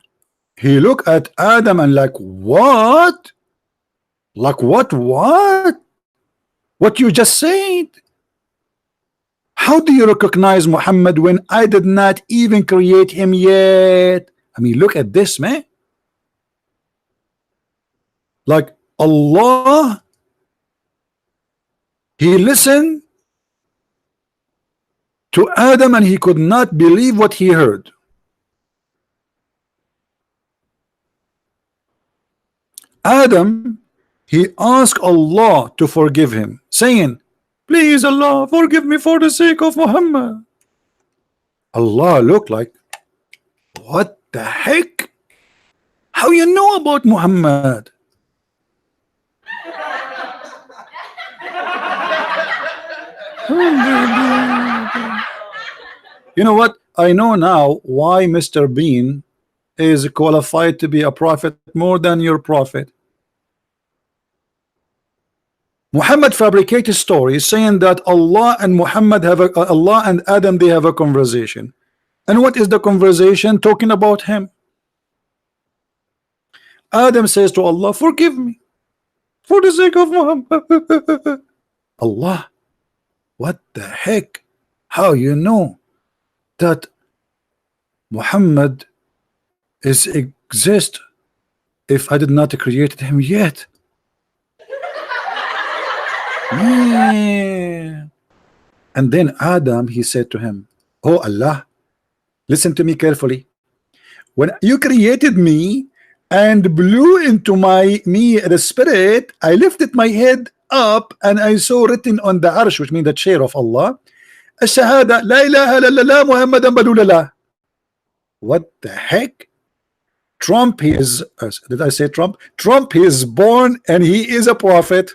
Speaker 1: he look at Adam and like, what? Like what? What you just said? How do you recognize Muhammad when I did not even create him yet? I mean, look at this, man. Like Allah, he listened to Adam and he could not believe what he heard. Adam, he asked Allah to forgive him, saying, please Allah, forgive me for the sake of Muhammad. Allah looked like, what the heck? How you know about Muhammad? You know what? I know now why Mr. Bean is qualified to be a prophet more than your prophet. Muhammad fabricated stories saying that Allah and Muhammad have Allah and Adam, they have a conversation. And what is the conversation? Talking about him. Adam says to Allah, forgive me for the sake of Muhammad. Allah, what the heck? How you know that Muhammad is exist if I did not create him yet? Yeah. And then Adam, he said to him, oh Allah, listen to me carefully. When you created me and blew into me the spirit, I lifted my head up and I saw written on the arsh, which means the chair of Allah, الشهادة لا إله إلا الله محمد رسول الله. What the heck? Trump, he is, did I say Trump? Trump, he is born and he is a prophet.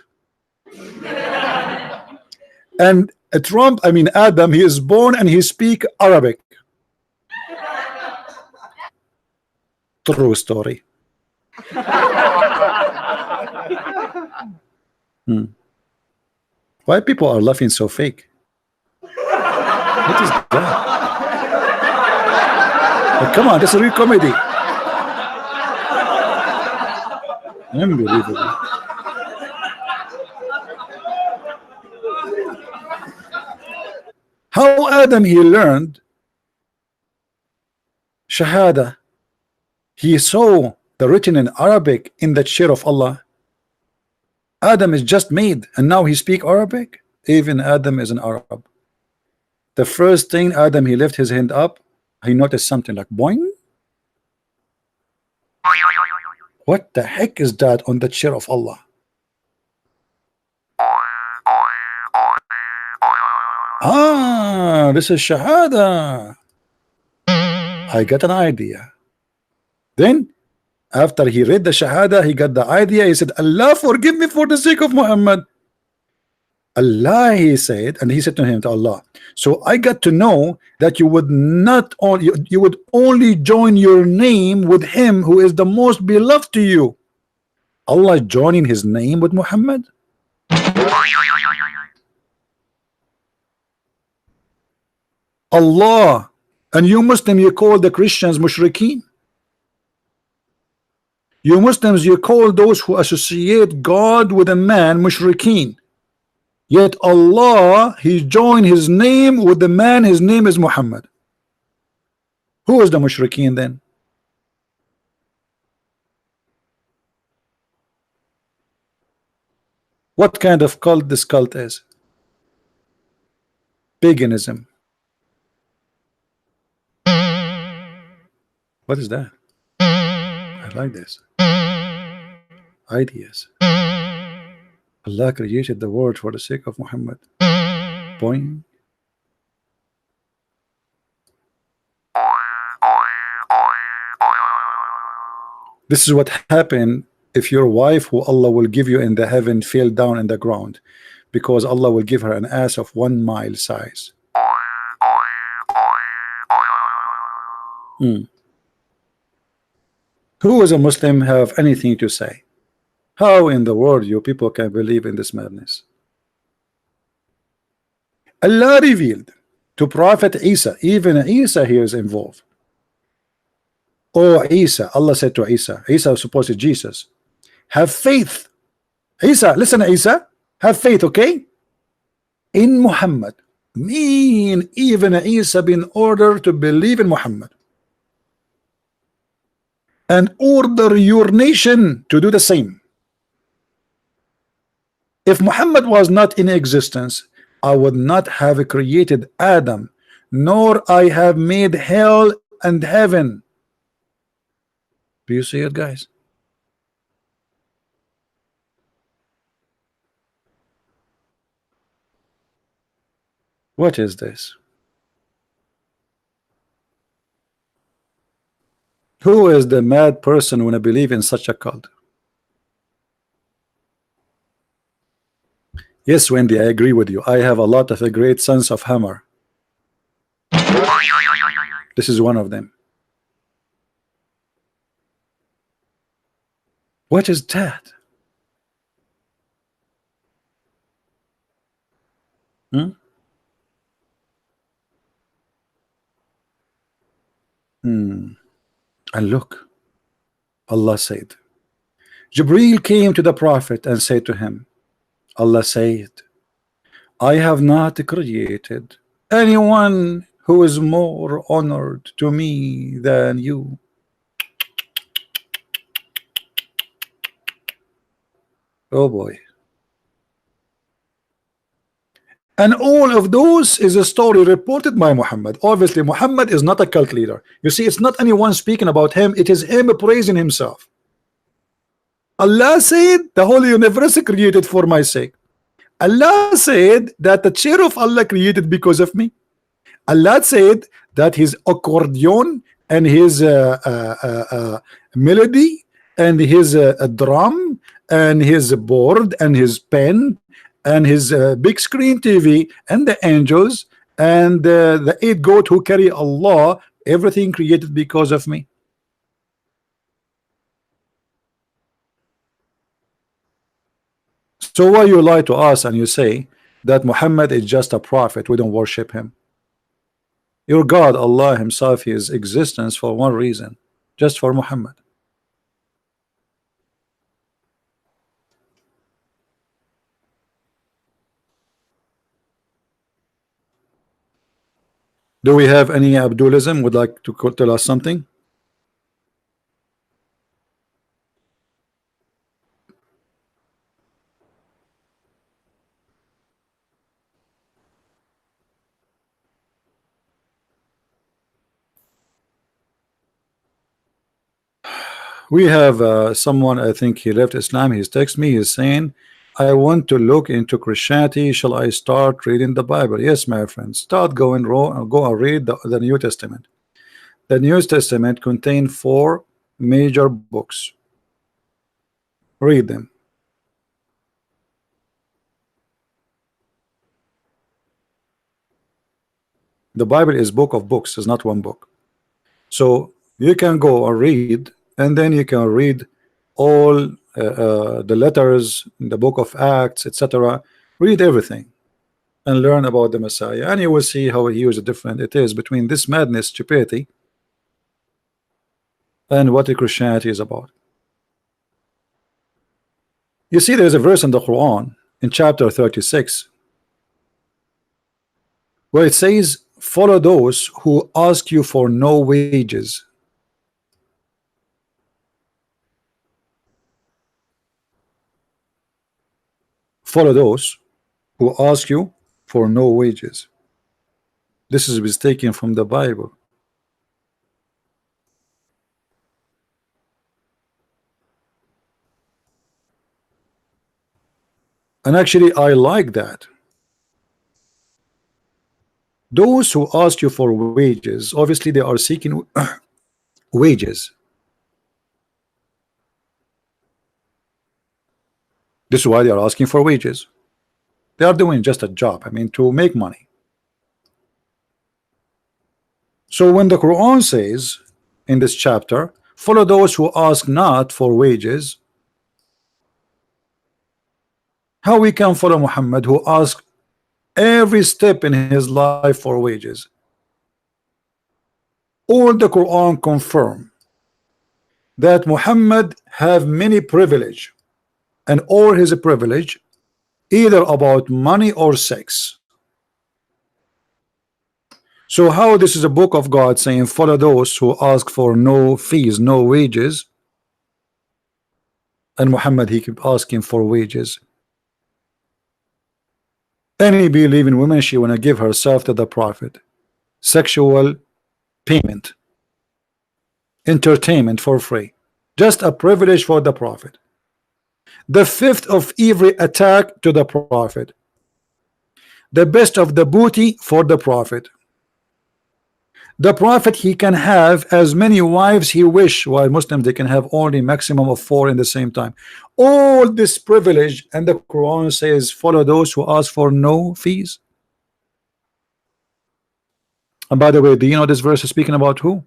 Speaker 1: And Trump, I mean Adam, he is born and he speak Arabic. True story. Why people are laughing so fake? What is that? Oh, come on, that's a real comedy. Unbelievable. How Adam he learned Shahada. He saw the written in Arabic in the chair of Allah. Adam is just made and now he speak Arabic. Even Adam is an Arab. The first thing Adam, he left his hand up, he noticed something like boing. What the heck is that on the chair of Allah? Ah, this is Shahada. I got an idea. Then after he read the Shahada, he got the idea. He said, Allah, forgive me for the sake of Muhammad. Allah, he said, and he said to him, to Allah, so I got to know that you would not only, you would only join your name with him who is the most beloved to you. Allah joining his name with Muhammad. Allah, and you Muslim, you call the Christians mushrikeen. You Muslims, you call those who associate God with a man mushrikeen. Yet Allah, he joined his name with the man, his name is Muhammad. Who is the mushrikeen then? What kind of cult this cult is? Paganism. What is that? I like this. Ideas. Allah created the world for the sake of Muhammad. Point. This is what happened if your wife, who Allah will give you in the heaven, fell down in the ground, because Allah will give her an ass of 1 mile size. Who as a Muslim have anything to say? How in the world you people can believe in this madness? Allah revealed to Prophet Isa, even Isa here is involved. Oh Isa, Allah said to Isa, Isa was supposed to Jesus, have faith. Isa, listen Isa, have faith, okay? In Muhammad. Mean even Isa been ordered to believe in Muhammad. And order your nation to do the same. If Muhammad was not in existence, I would not have created Adam, nor I have made hell and heaven. Do you see it, guys? What is this? Who is the mad person when I believe in such a cult? Yes, Wendy, I agree with you. I have a lot of a great sense of humor. This is one of them. What is that? And look, Allah said, Jibreel came to the Prophet and said to him, Allah said, I have not created anyone who is more honored to me than you. Oh boy. And all of those is a story reported by Muhammad. Obviously Muhammad is not a cult leader. You see, it's not anyone speaking about him, it is him praising himself. Allah said the whole universe created for my sake. Allah said that the chair of Allah created because of me. Allah said that his accordion and his melody and his drum and his board and his pen and his big screen TV and the angels and the 8 goat who carry Allah, everything created because of me. So why you lie to us and you say that Muhammad is just a prophet, we don't worship him? Your God, Allah himself, his existence for one reason, just for Muhammad. Do we have any Abdulism would like to tell us something? We have someone, I think he left Islam, he's texted me, he's saying, I want to look into Christianity, shall I start reading the Bible? Yes, my friend, start going raw, go and read the New Testament. The New Testament contains 4 major books. Read them. The Bible is book of books, it's not one book. So you can go and read, and then you can read all the letters in the book of Acts, etc. Read everything and learn about the Messiah, and you will see how huge different it is between this madness, stupidity, and what the Christianity is about. You see, there's a verse in the Quran in chapter 36 where it says, follow those who ask you for no wages. Follow those who ask you for no wages. This is taken from the Bible. And actually I like that. Those who ask you for wages, obviously they are seeking wages. This is why they are asking for wages. They are doing just a job, I mean, to make money. So when the Quran says in this chapter, follow those who ask not for wages, how we can follow Muhammad who asks every step in his life for wages. All the Quran confirm that Muhammad have many privilege, and all his privilege either about money or sex. So how this is a book of God saying follow those who ask for no fees, no wages, and Muhammad he keep asking for wages. Any believing woman, she wanna give herself to the Prophet, sexual payment, entertainment for free, just a privilege for the Prophet. The fifth of every attack to the Prophet, the best of the booty for the Prophet. The Prophet he can have as many wives he wish, while Muslims they can have only maximum of 4 in the same time. All this privilege, and the Quran says follow those who ask for no fees. And by the way, do you know this verse is speaking about who?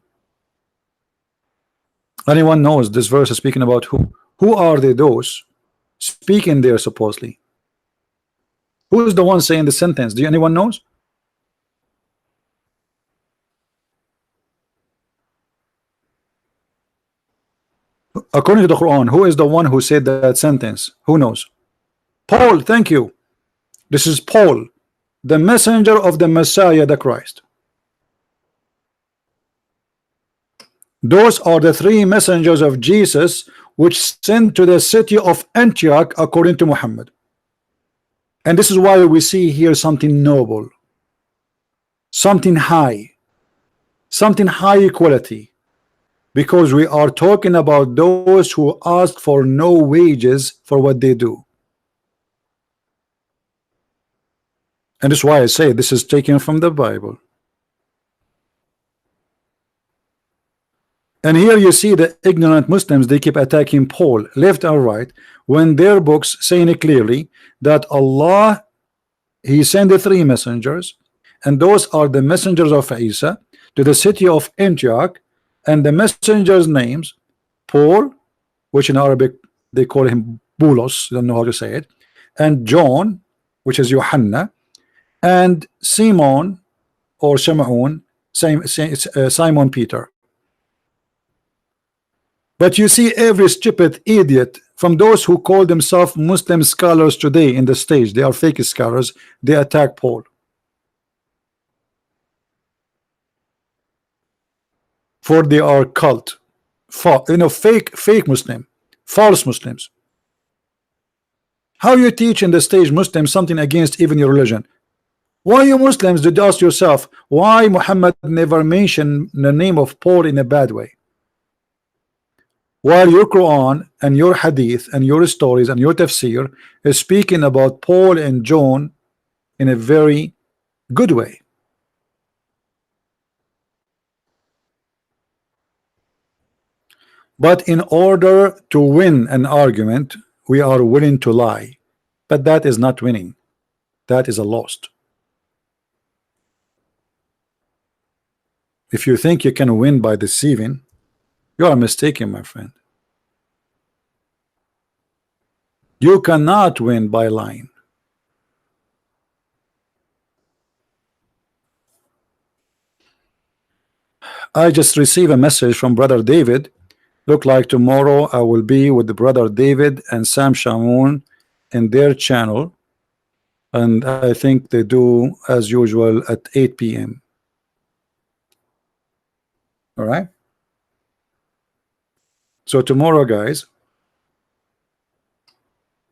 Speaker 1: Anyone knows this verse is speaking about who? Who are they those speaking there supposedly? Who is the one saying the sentence? Do anyone knows? According to the Quran, who is the one who said that sentence? Who knows? Paul, thank you. This is Paul, the messenger of the Messiah, the Christ. Those are the 3 messengers of Jesus which sent to the city of Antioch according to Muhammad. And this is why we see here something noble, something high quality, because we are talking about those who ask for no wages for what they do. And that's why I say this is taken from the Bible. And here you see the ignorant Muslims, they keep attacking Paul left and right, when their books saying it clearly that Allah he sent the 3 messengers, and those are the messengers of Isa to the city of Antioch, and the messengers names Paul, which in Arabic they call him Boulos, don't know how to say it, and John, which is Yohanna, and Simon or Shimon, Simon Peter. But you see every stupid idiot from those who call themselves Muslim scholars today in the stage, they are fake scholars, they attack Paul. For they are cult, fake Muslim, false Muslims. How you teach in the stage Muslims something against even your religion? Why you Muslims did ask yourself why Muhammad never mentioned the name of Paul in a bad way, while your Quran and your Hadith and your stories and your tafsir is speaking about Paul and John in a very good way? But in order to win an argument, we are willing to lie, but that is not winning, that is a lost. If you think you can win by deceiving, you are mistaken, my friend. You cannot win by lying. I just received a message from Brother David. Look like tomorrow I will be with the Brother David and Sam Shamoun in their channel, and I think they do as usual at 8 p.m. All right. So tomorrow, guys,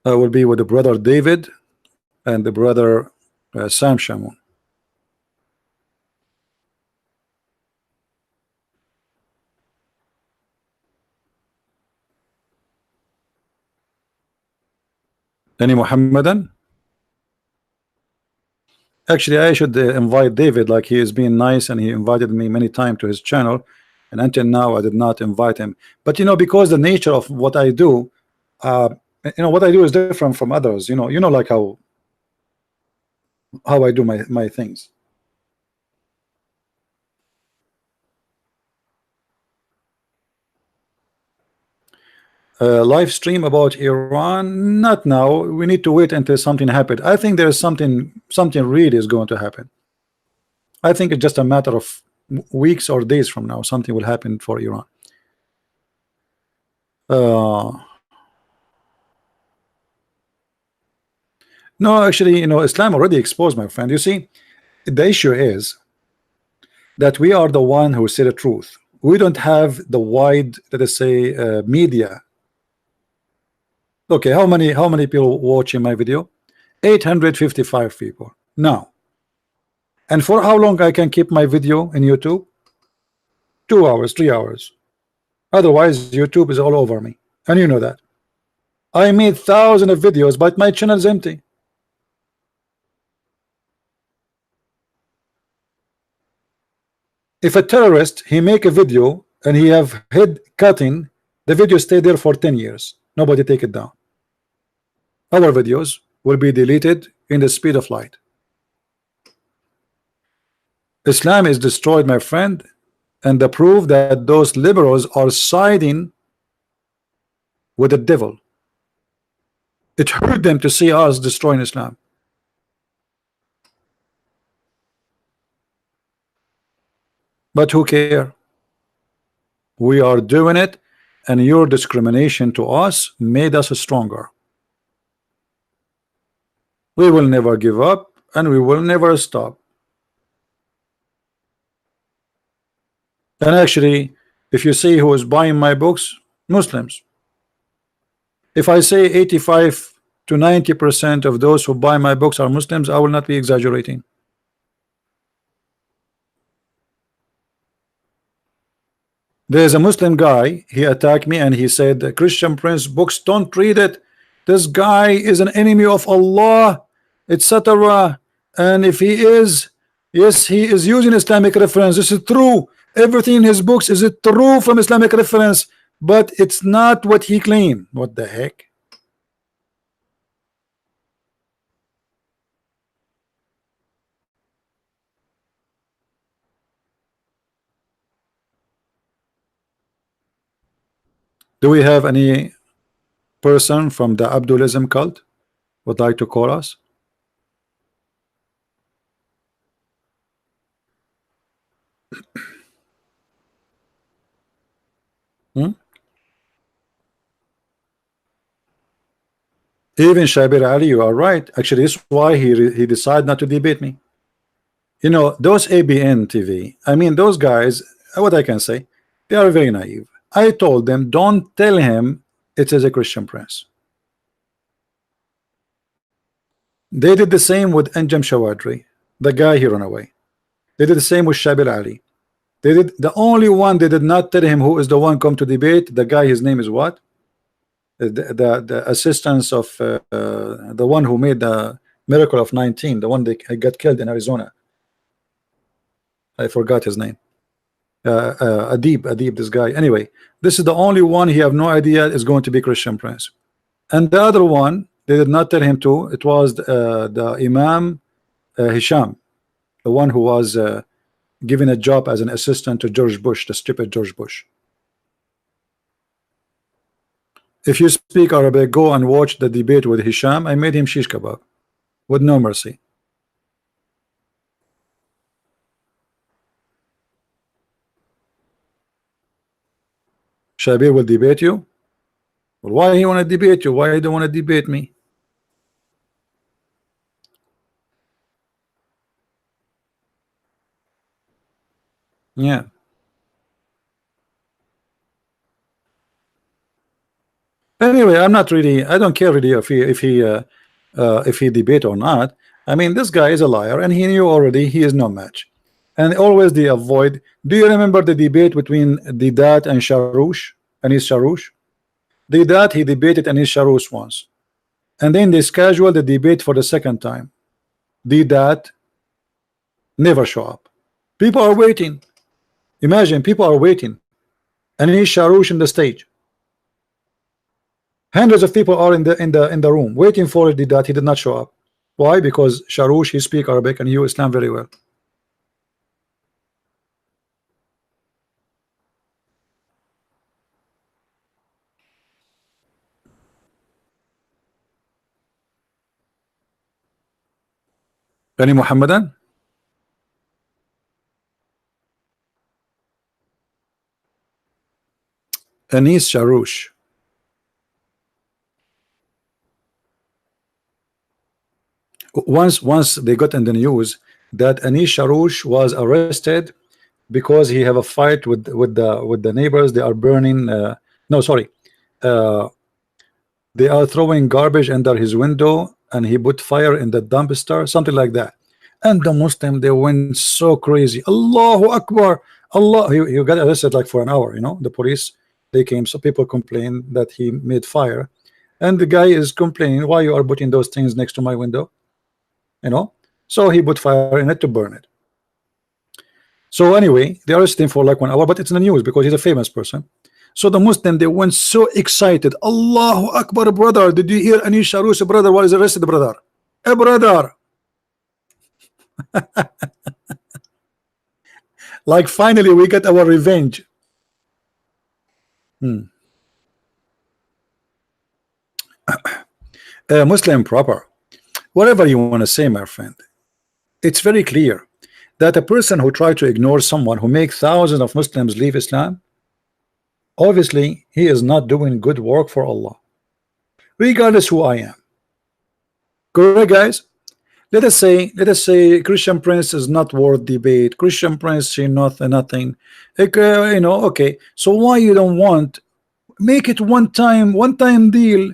Speaker 1: I will be with the Brother David and the Brother Sam Shamoun. Any Muhammadan? Actually, I should invite David, like he is being nice and he invited me many times to his channel, and until now I did not invite him. But you know, because the nature of what I do, what I do is different from others. You know like how I do my things. live stream about Iran? Not now. We need to wait until something happened. I think there's something really is going to happen. I think it's just a matter of weeks or days from now. Something will happen for Iran. No, actually, Islam already exposed, my friend. You see, the issue is that we are the one who say the truth. We don't have the wide, let us say, media. Okay, how many people watching my video? 855 people now. And for how long I can keep my video in YouTube? 2 hours, 3 hours. Otherwise, YouTube is all over me, and you know that. I made thousands of videos, but my channel is empty. If a terrorist, he make a video and he have head cutting, the video stay there for 10 years. Nobody take it down. Our videos will be deleted in the speed of light. Islam is destroyed, my friend, and the proof that those liberals are siding with the devil. It hurt them to see us destroying Islam. But who care? We are doing it, and your discrimination to us made us stronger. We will never give up, and we will never stop. And actually, if you see who is buying my books, Muslims. If I say 85 to 90% of those who buy my books are Muslims, I will not be exaggerating. There's a Muslim guy, he attacked me and he said, the Christian Prince books, don't read it. This guy is an enemy of Allah, etc. And if he is, yes, he is using Islamic reference. This is true. Everything in his books is true from Islamic reference, but it's not what he claimed. What the heck? Do we have any person from the Abdulism cult would like to call us? Even Shabir Ali, you are right. Actually, this is why he decided not to debate me. You know, those ABN TV, I mean, those guys, what I can say, they are very naive. I told them, don't tell him it is a Christian Prince. They did the same with Anjem Shawadri, the guy he ran away. They did the same with Shabir Ali. They did the only one they did not tell him who is the one come to debate. The guy, his name is what? The assistants of the one who made the miracle of 19, the one that got killed in Arizona. I forgot his name. Adib, this guy. Anyway, this is the only one he have no idea is going to be Christian Prince. And the other one, they did not tell him to. It was the Imam Hisham, the one who was given a job as an assistant to George Bush, the stupid George Bush. If you speak Arabic, go and watch the debate with Hisham. I made him shish kebab with no mercy. Shabir will debate you. Well, why he want to debate you? Why you don't want to debate me? Yeah. Anyway, I'm not really. I don't care really if he debate or not. I mean, this guy is a liar, and he knew already he is no match. And always they avoid. Do you remember the debate between Didat and Sharoush? Anis Sharoush? Didat, he debated Anis Sharoush once, and then they scheduled the debate for the second time. Didat never show up. People are waiting. Imagine, people are waiting. Anis Sharoush in the stage. Hundreds of people are in the room waiting for Didat. He did not show up. Why? Because Sharoush, he speak Arabic and he knew Islam very well. Any Muhammadan? Anis Sharoush. Once they got in the news that Anis Sharoush was arrested because he have a fight with the neighbors. They are burning. No, sorry. Uh, they are throwing garbage under his window, and he put fire in the dumpster, something like that. And the Muslim, they went so crazy. Allahu Akbar. Allah. He got arrested like for an hour. The police, they came. So people complained that he made fire, and the guy is complaining, why you are putting those things next to my window? So he put fire in it to burn it. So anyway, they arrested him for like 1 hour, but it's in the news because he's a famous person. So the Muslim, they went so excited. Allahu Akbar, brother. Did you hear Anis Sharoush, brother, was arrested, brother? A brother. Like finally we get our revenge. Muslim proper. Whatever you want to say, my friend, it's very clear that a person who try to ignore someone who make thousands of Muslims leave Islam, obviously he is not doing good work for Allah, regardless who I am. Correct, guys? Let us say Christian Prince is not worth debate. Christian Prince, she nothing. Okay. So why you don't want make it one time deal,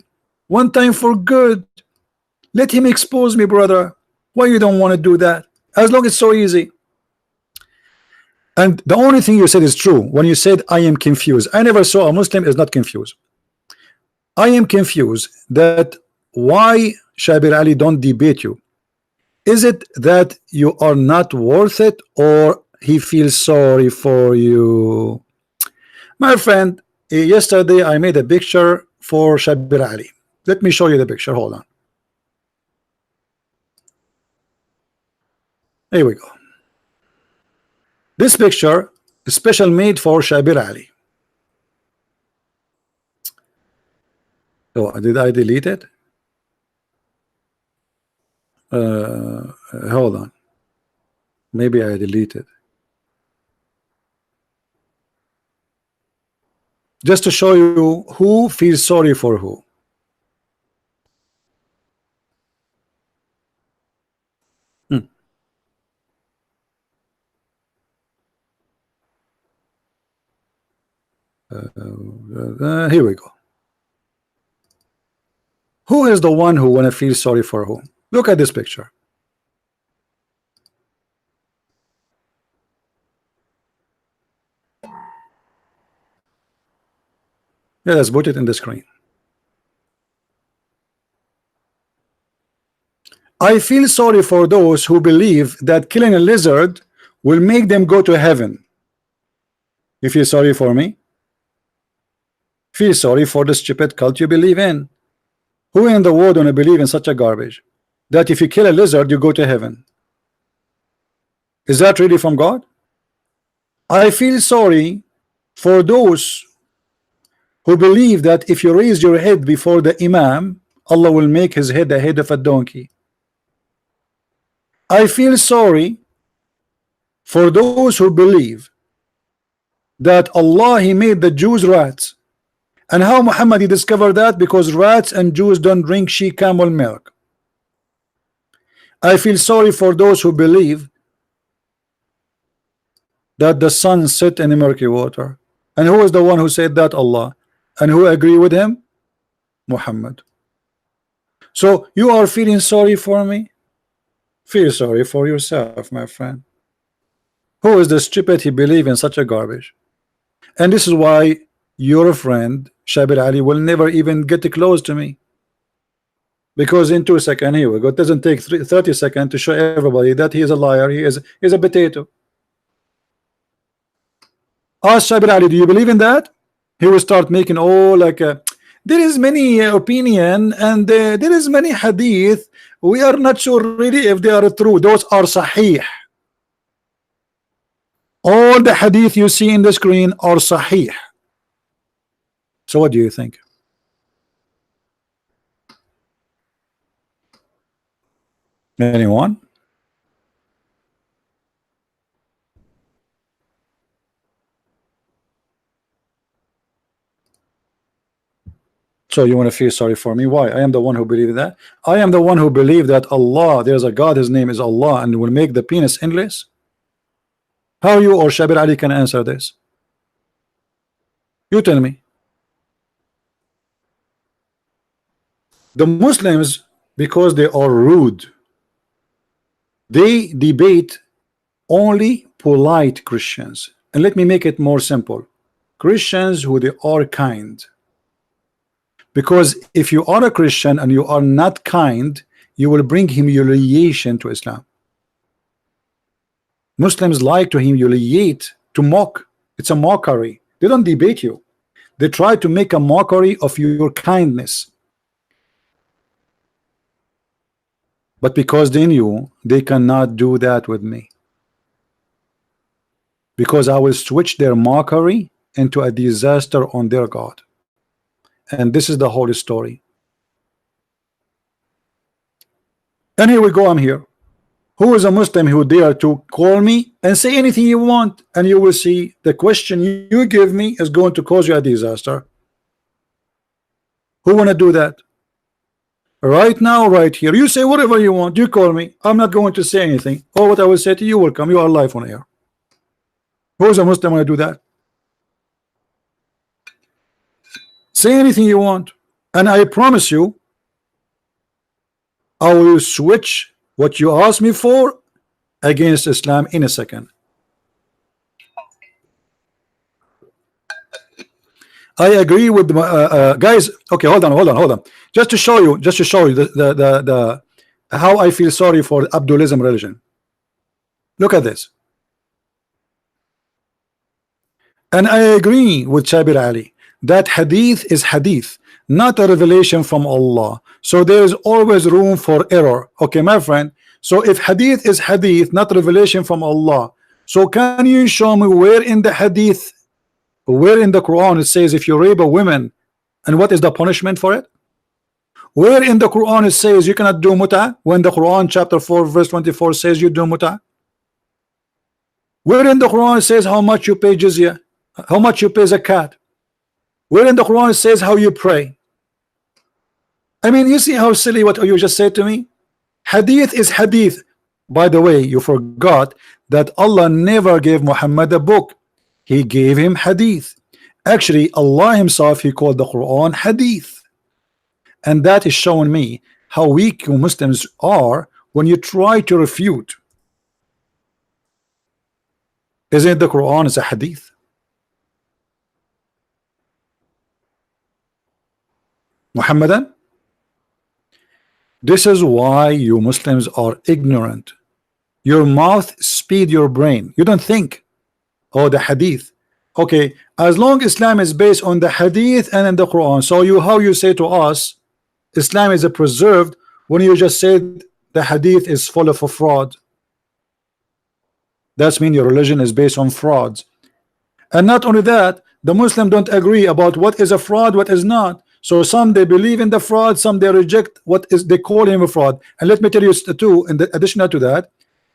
Speaker 1: one time for good? Let him expose me, brother. Why you don't want to do that? As long as it's so easy. And the only thing you said is true when you said I am confused. I never saw a Muslim is not confused. I am confused that why Shabir Ali don't debate you. Is it that you are not worth it, or he feels sorry for you? My friend, yesterday I made a picture for Shabir Ali. Let me show you the picture. Hold on. Here we go. This picture is special made for Shabir Ali. Oh, did I delete it? Hold on. Maybe I deleted. Just to show you who feels sorry for who. Here we go. Who is the one who wanna feel sorry for who? Look at this picture. Yeah, let's put it in the screen. I feel sorry for those who believe that killing a lizard will make them go to heaven. You feel sorry for me? Feel sorry for the stupid cult you believe in. Who in the world wanna believe in such a garbage? That if you kill a lizard, you go to heaven. Is that really from God? I feel sorry for those who believe that if you raise your head before the Imam, Allah will make his head the head of a donkey. I feel sorry for those who believe that Allah, he made the Jews rats. And how Muhammad he discovered that? Because rats and Jews don't drink she camel milk. I feel sorry for those who believe that the sun set in the murky water. And who is the one who said that? Allah. And who agree with him? Muhammad. So you are feeling sorry for me? Feel sorry for yourself, my friend. Who is the stupid he believe in such a garbage? And this is why your friend Shabir Ali will never even get close to me, because in 2 seconds, here we go, it doesn't take 30 seconds to show everybody that he is a liar, he is a potato. Ask Shabir Ali, do you believe in that? He will start making there is many opinion, and there is many hadith, we are not sure really if they are true. Those are sahih. All the hadith you see in the screen are sahih. So what do you think? Anyone? So you want to feel sorry for me? Why? I am the one who believed that. I am the one who believed that Allah, there's a God, his name is Allah, and will make the penis endless. How you or Shabir Ali can answer this? You tell me. The Muslims, because they are rude, they debate only polite Christians. And let me make it more simple. Christians who they are kind. Because if you are a Christian and you are not kind, you will bring humiliation to Islam. Muslims like to humiliate, to mock. It's a mockery. They don't debate you. They try to make a mockery of your kindness. But because they knew they cannot do that with me. Because I will switch their mockery into a disaster on their God. And this is the whole story. And here we go, I'm here. Who is a Muslim who dare to call me and say anything you want, and you will see the question you give me is going to cause you a disaster. Who want to do that? Right now, right here, you say whatever you want, you call me, I'm not going to say anything. Or what I will say to you will come. You are live on air. Who is a Muslim want to do that? Say anything you want, and I promise you I will switch what you asked me for against Islam in a second. I agree with the guys. Okay, hold on. Just to show you the how I feel sorry for Abdulism religion. Look at this. And I agree with Shabir Ali that hadith is hadith, not a revelation from Allah. So there is always room for error. Okay, my friend. So if hadith is hadith, not revelation from Allah, so can you show me where in the hadith, where in the Quran it says if you rape a woman, and what is the punishment for it? Where in the Quran it says you cannot do muta, when the Quran chapter 4 verse 24 says you do muta? Where in the Quran it says how much you pay jizya, how much you pay zakat? Where in the Quran it says how you pray? I mean, you see how silly what you just said to me? Hadith is hadith. By the way, you forgot that Allah never gave Muhammad a book. He gave him hadith. Actually, Allah himself, he called the Quran hadith. And that is showing me how weak you Muslims are when you try to refute. Isn't the Quran is a hadith? Muhammadan? This is why you Muslims are ignorant. Your mouth speed your brain. You don't think. Oh, the hadith. Okay, as long Islam is based on the hadith and in the Quran, so you how you say to us Islam is a preserved when you just said the hadith is full of a fraud. That's mean your religion is based on frauds. And not only that, the Muslim don't agree about what is a fraud, what is not. So some they believe in the fraud, some they reject what is they call him a fraud. And let me tell you too, in the additional to that,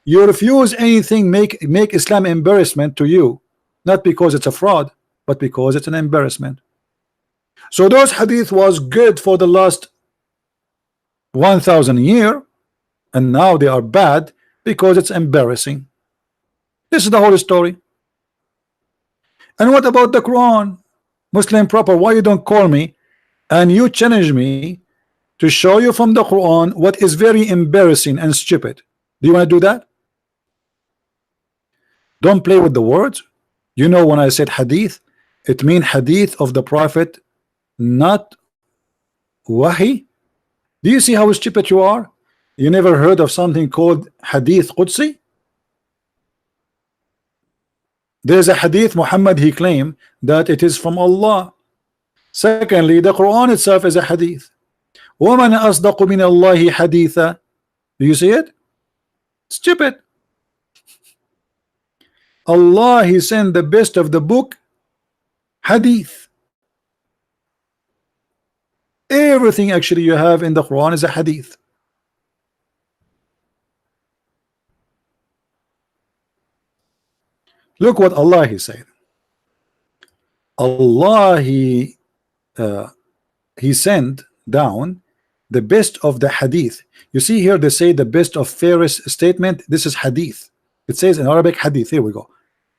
Speaker 1: you refuse anything make Islam embarrassment to you, not because it's a fraud, but because it's an embarrassment. So those hadith was good for the last 1,000 years, and now they are bad because it's embarrassing. This is the whole story. And what about the Quran? Muslim proper, why you don't call me and you challenge me to show you from the Quran what is very embarrassing and stupid? Do you want to do that? Don't play with the words. You know, when I said hadith, it means hadith of the Prophet, not wahi. Do you see how stupid you are? You never heard of something called hadith Qudsi? There's a hadith Muhammad, he claimed that it is from Allah. Secondly, the Quran itself is a hadith. وَمَنْ أَصْدَقُ مِنَ اللَّهِ حَدِيثًا. Do you see it? Stupid. Allah, he sent the best of the book, hadith. Everything actually you have in the Quran is a hadith. Look what Allah he said. Allah he he sent down the best of the hadith. You see here they say the best of fairest statement. This is hadith. It says in Arabic hadith. Here we go.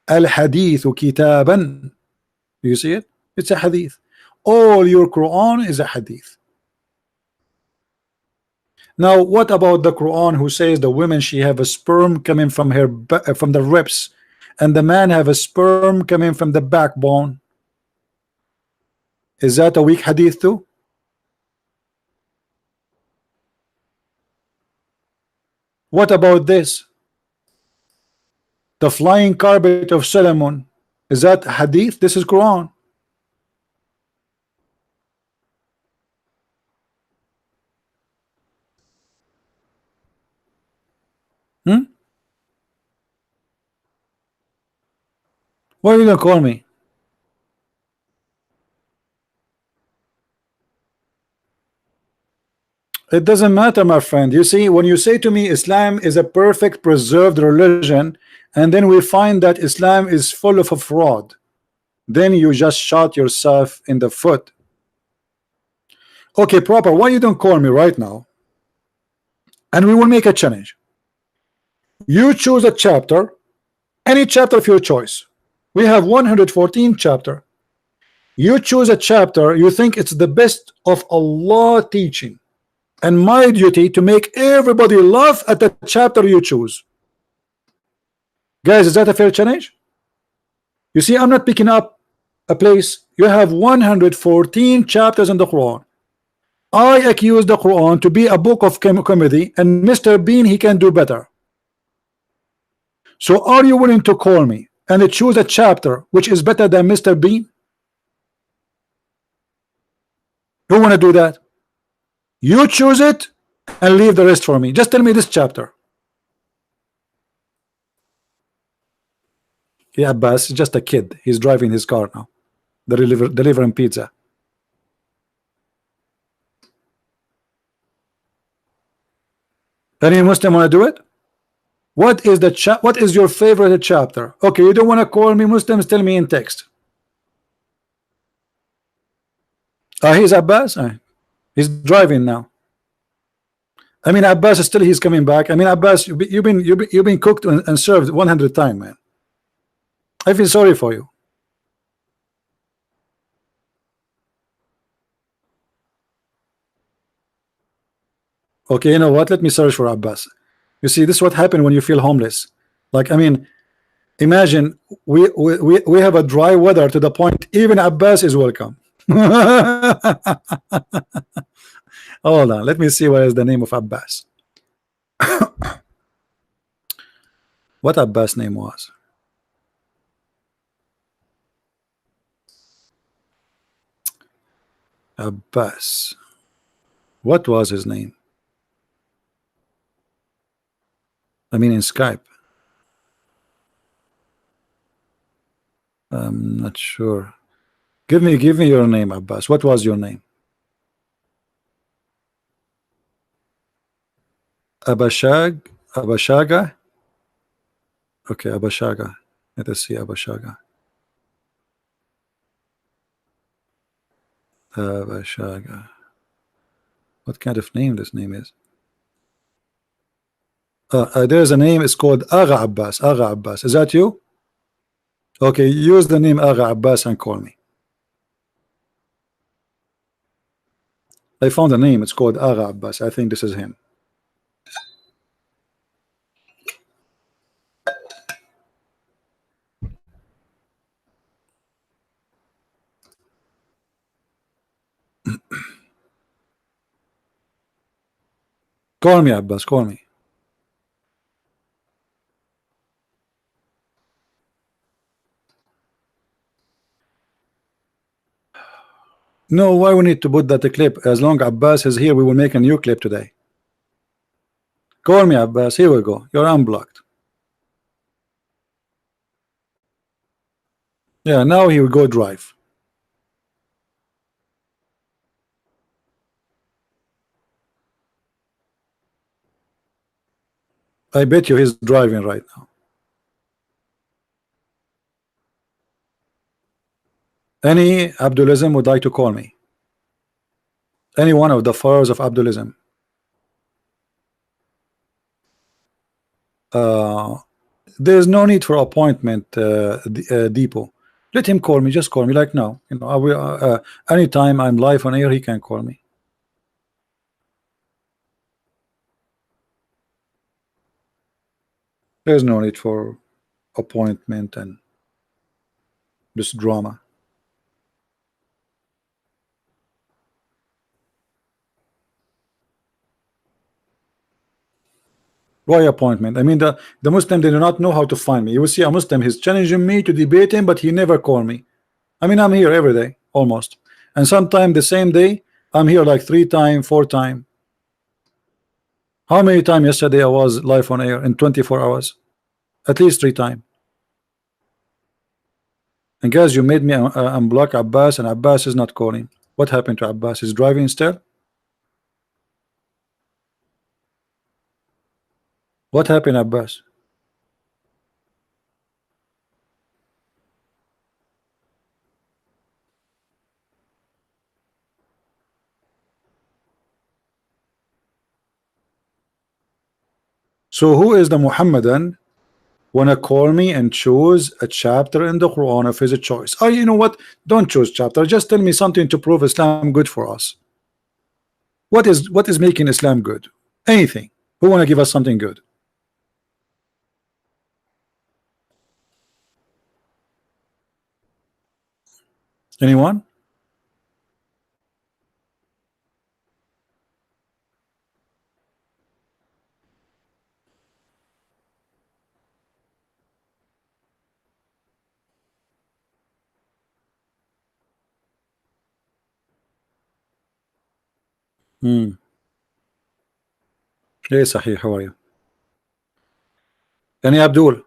Speaker 1: Al hadithu kitaban. Do you see it? It's a hadith. All your Quran is a hadith. Now what about the Quran who says the woman she have a sperm coming from her from the ribs, and the man have a sperm coming from the backbone? Is that a weak hadith too? What about this? The flying carpet of Solomon. Is that hadith? This is Quran. Why are you gonna call me? It doesn't matter, my friend. You see, when you say to me Islam is a perfect preserved religion, and then we find that Islam is full of a fraud, then you just shot yourself in the foot. Okay, proper. Why you don't call me right now? And we will make a challenge. You choose a chapter, any chapter of your choice. We have 114 chapter. You choose a chapter you think it's the best of Allah teaching, and my duty to make everybody laugh at the chapter you choose. Guys, is that a fair challenge? You see, I'm not picking up a place. You have 114 chapters in the Quran. I accuse the Quran to be a book of comedy, and Mr. Bean, he can do better. So are you willing to call me and choose a chapter which is better than Mr. Bean? Who want to do that? You choose it and leave the rest for me. Just tell me this chapter. Yeah, Abbas is just a kid. He's driving his car now. Delivering pizza. Any Muslim want to do it? What is your favorite chapter? Okay, you don't want to call me Muslims, tell me in text. He's Abbas. He's driving now. I mean, Abbas still he's coming back. I mean, Abbas, you've been cooked and served 100 times, man. I feel sorry for you. Okay, you know what? Let me search for Abbas. You see, this is what happened when you feel homeless. Like, I mean, imagine we have a dry weather to the point even Abbas is welcome. Hold on, let me see what is the name of Abbas. What Abbas' name was? Abbas. What was his name? I mean, in Skype. I'm not sure. Give me your name, Abbas. What was your name? Abashaga. Okay, Abashaga. Let us see Abashaga. Abashaga. What kind of name this name is? There's a name. It's called Agha Abbas. Agha Abbas. Is that you? Okay, use the name Agha Abbas and call me. I found a name. It's called Agha Abbas. I think this is him. Call me, Abbas. Call me. No, why we need to put that clip? As long as Abbas is here, we will make a new clip today. Call me, Abbas. Here we go. You're unblocked. Yeah, now he will go drive. I bet you he's driving right now. Any Abdulism would like to call me? Any one of the followers of Abdulism. There's no need for appointment, Depot. Let him call me. Just call me like now. You know, I will, anytime I'm live on air, he can call me. There's no need for appointment and this drama. Why appointment? I mean, the Muslim, they do not know how to find me. You will see a Muslim, he's challenging me to debate him, but he never call me. I mean, I'm here every day almost, and sometimes the same day I'm here like 3 times, 4 times. How many times yesterday I was live on air in 24 hours? At least 3 times. And guys, you made me unblock Abbas, and Abbas is not calling. What happened to Abbas? He's driving still? What happened, Abbas? So who is the Muhammadan wanna call me and choose a chapter in the Quran of his choice? Oh, you know what? Don't choose chapter. Just tell me something to prove Islam good for us. What is making Islam good? Anything. Who wanna give us something good? Anyone? Hey Sahih, how are you? Yani Abdul.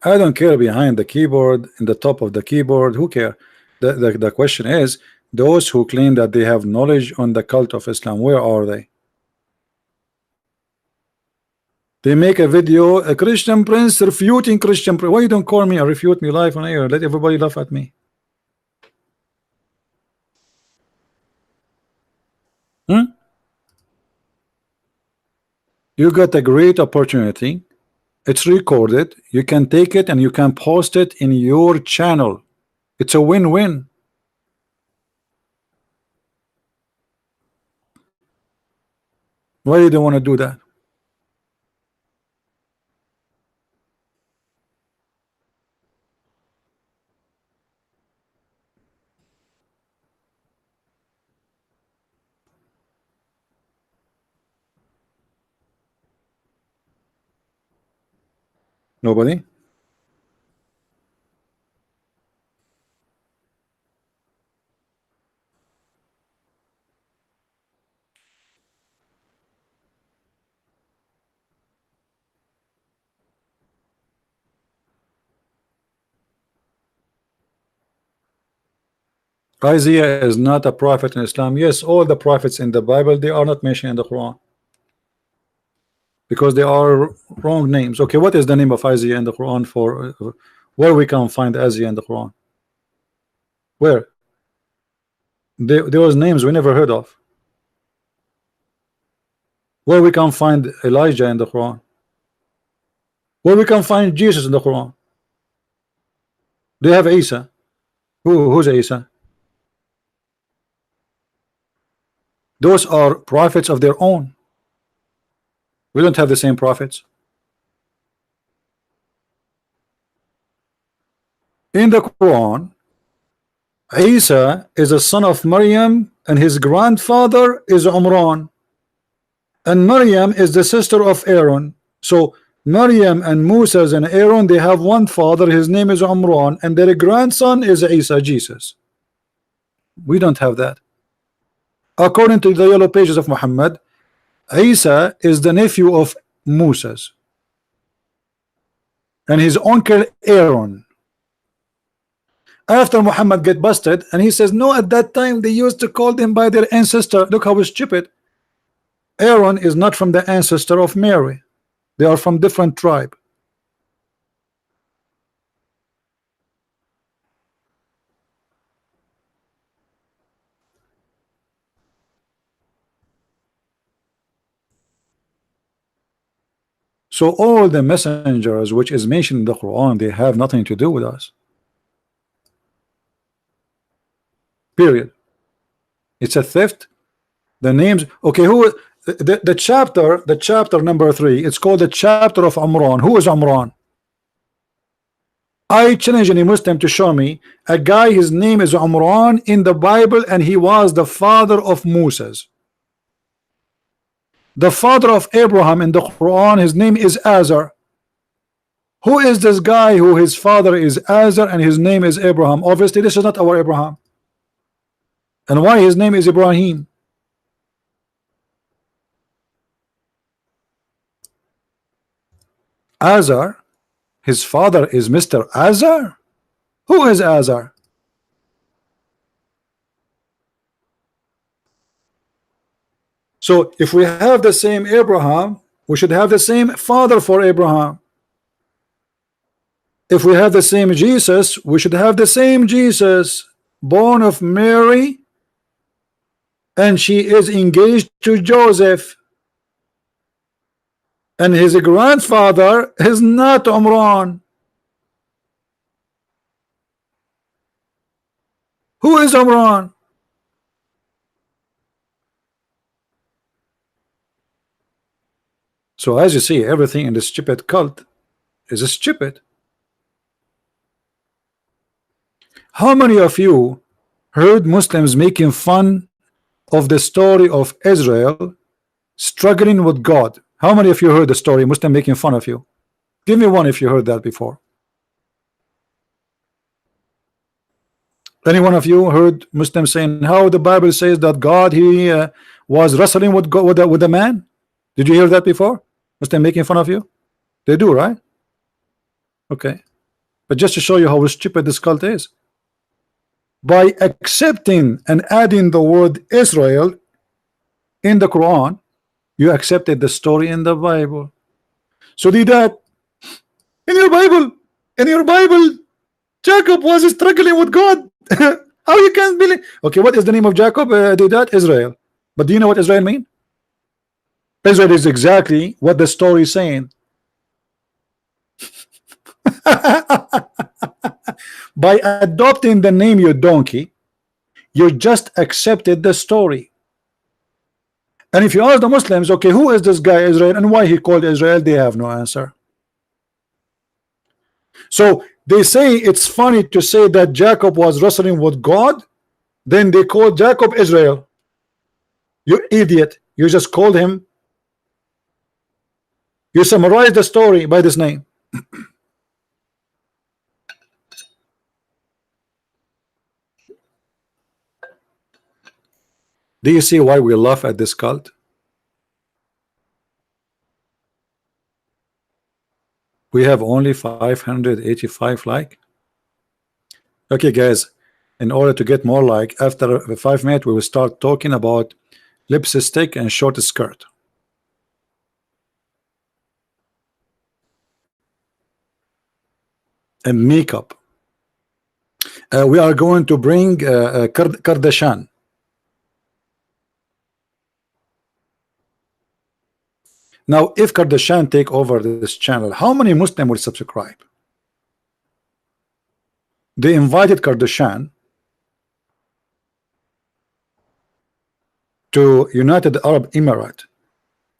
Speaker 1: I don't care behind the keyboard, in the top of the keyboard, who care? The question is, those who claim that they have knowledge on the cult of Islam, where are they? They make a video, a Christian Prince refuting Christian Prince. Why you don't call me and refute me live on air? Let everybody laugh at me. You got a great opportunity. It's recorded. You can take it and you can post it in your channel. It's a win-win. Why you don't want to do that? Nobody? Isaiah is not a prophet in Islam. Yes, all the prophets in the Bible, they are not mentioned in the Quran because they are wrong names. Okay, what is the name of Isaiah in the Quran? For where we can find Isaiah in the Quran? Where? Those names we never heard of. Where we can find Elijah in the Quran? Where we can find Jesus in the Quran? They have Isa. Who's Isa? Those are prophets of their own. We don't have the same prophets. In the Quran, Isa is a son of Maryam and his grandfather is Umran, and Maryam is the sister of Aaron. So Maryam and Moses and Aaron, they have one father, his name is Umran, and their grandson is Isa, Jesus. We don't have that. According to the yellow pages of Muhammad, Isa is the nephew of Moses and his uncle Aaron. After Muhammad get busted, and he says, no, at that time they used to call them by their ancestor. Look how stupid. Aaron is not from the ancestor of Mary. They are from different tribe. So all the messengers which is mentioned in the Quran, they have nothing to do with us. Period. It's a theft. The names, okay, who the chapter number 3, it's called the chapter of Amran. Who is Amran? I challenge any Muslim to show me a guy, his name is Amran in the Bible, and he was the father of Moses. The father of Abraham in the Quran, his name is Azar. Who is this guy who his father is Azar and his name is Abraham? Obviously this is not our Abraham. And why his name is Ibrahim? Azar, his father is Mr. Azar. Who is Azar? So if we have the same Abraham, we should have the same father for Abraham. If we have the same Jesus, we should have the same Jesus, born of Mary, and she is engaged to Joseph, and his grandfather is not Amran. Who is Amran? So as you see, everything in the stupid cult is stupid. How many of you heard Muslims making fun of the story of Israel struggling with God? How many of you heard the story, Muslim making fun of you? Give me one if you heard that before. Any one of you heard Muslims saying how the Bible says that God he was wrestling with God, with a man? Did you hear that before? Muslim making fun of you? They do, right? Okay, but just to show you how stupid this cult is, by accepting and adding the word Israel in the Quran, you accepted the story in the Bible. So did that in your Bible, Jacob was struggling with God. How you can believe? Okay, what is the name of Jacob? Did that Israel? But do you know what Israel mean? Israel is exactly what the story is saying. By adopting the name, you donkey, you just accepted the story. And if you ask the Muslims, okay, who is this guy Israel and why he called Israel, they have no answer. So they say it's funny to say that Jacob was wrestling with God, then they called Jacob Israel. You idiot, you just called him, you summarized the story by this name. Do you see why we laugh at this cult? We have only 585 like. Okay guys, in order to get more like, after 5 minutes we will start talking about lipstick and short skirt. And makeup. We are going to bring Kardashian. Now if Kardashian take over this channel, how many Muslims will subscribe? They invited Kardashian to United Arab Emirates,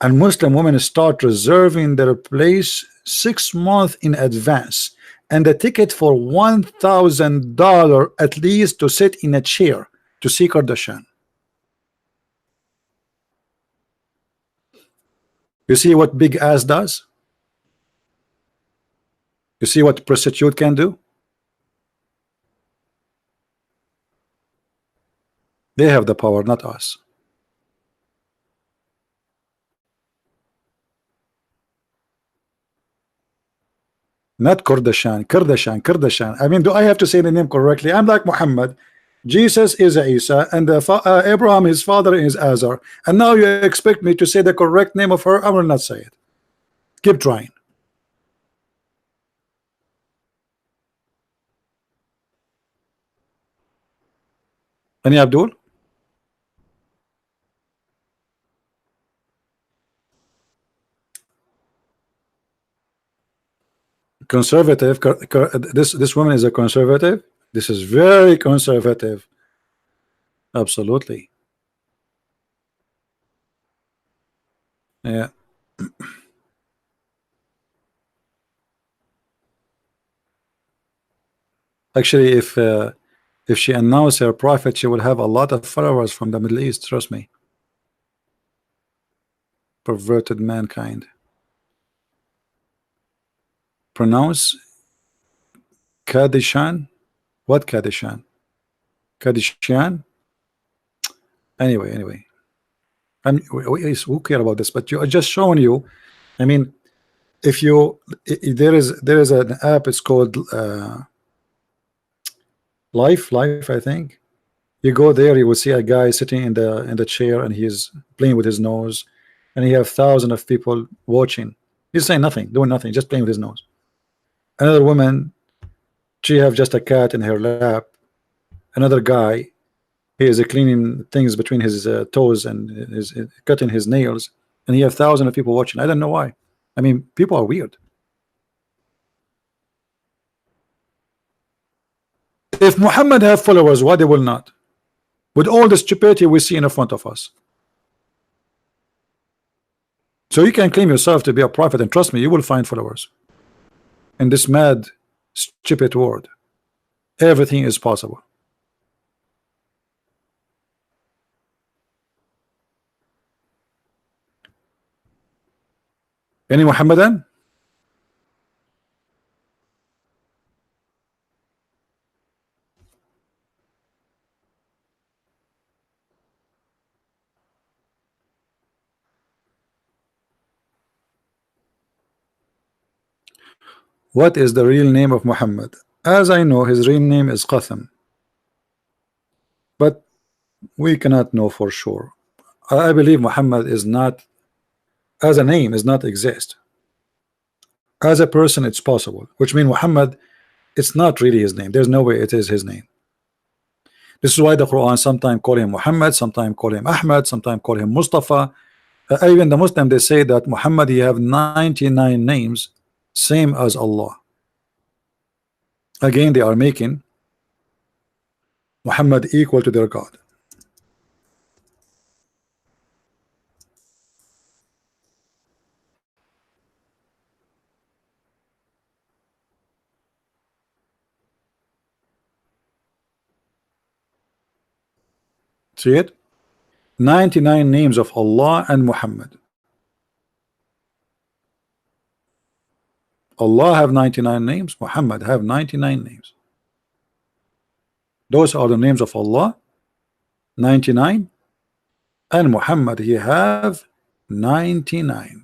Speaker 1: and Muslim women start reserving their place 6 months in advance, and the ticket for $1,000 at least to sit in a chair to see Kardashian. You see what big ass does? You see what prostitute can do? They have the power, not us. Not Kardashian, Kardashian. I mean, do I have to say the name correctly? I'm like Muhammad. Jesus is Isa, and Abraham, his father, is Azar. And now you expect me to say the correct name of her? I will not say it. Keep trying. Any Abdul? Conservative. This woman is a conservative. This is very conservative. Absolutely. Yeah. Actually, if she announced her prophet, she will have a lot of followers from the Middle East. Trust me. Perverted mankind. Pronounce Kadishan. What Kadishan? Kadishan. Anyway. Who care about this? But you just showing you. I mean, if you there is an app. It's called Life. I think. You go there, you will see a guy sitting in the chair, and he's playing with his nose, and he have thousands of people watching. He's saying nothing, doing nothing, just playing with his nose. Another woman, she have just a cat in her lap. Another guy, he is cleaning things between his toes and is cutting his nails, and he have thousands of people watching. I don't know why. I mean, people are weird. If Muhammad have followers, why they will not? With all the stupidity we see in front of us. So you can claim yourself to be a prophet, and trust me, you will find followers. In this mad, stupid world, everything is possible. Any Muhammadan? What is the real name of Muhammad? As I know, his real name is Qatham, but we cannot know for sure. I believe Muhammad is not, as a name, is not exist. As a person, it's possible, which means Muhammad, it's not really his name. There's no way it is his name. This is why the Quran sometimes call him Muhammad, sometimes call him Ahmad, sometimes call him Mustafa. Even the Muslim, they say that Muhammad, he have 99 names, same as Allah. Again, they are making Muhammad equal to their God. See it? 99 names of Allah and Muhammad. Allah have 99 names, Muhammad have 99 names. Those are the names of Allah, 99, and Muhammad, he have 99.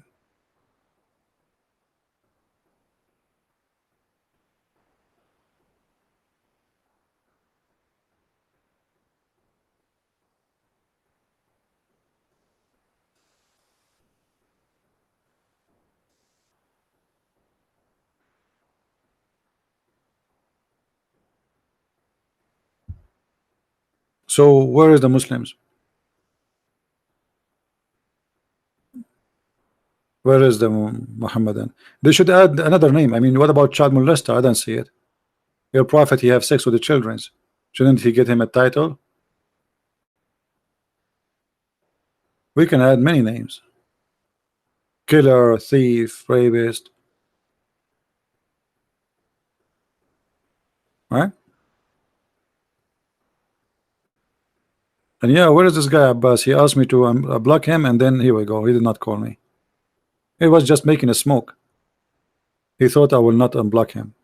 Speaker 1: So where is the Muslims? Where is the Muhammadan? They should add another name. I mean, what about child molester? I don't see it. Your prophet, he have sex with the children. Shouldn't he get him a title? We can add many names. Killer, thief, rapist. Right? And yeah, where is this guy Abbas? He asked me to block him, and then here we go. He did not call me. He was just making a smoke. He thought I will not unblock him.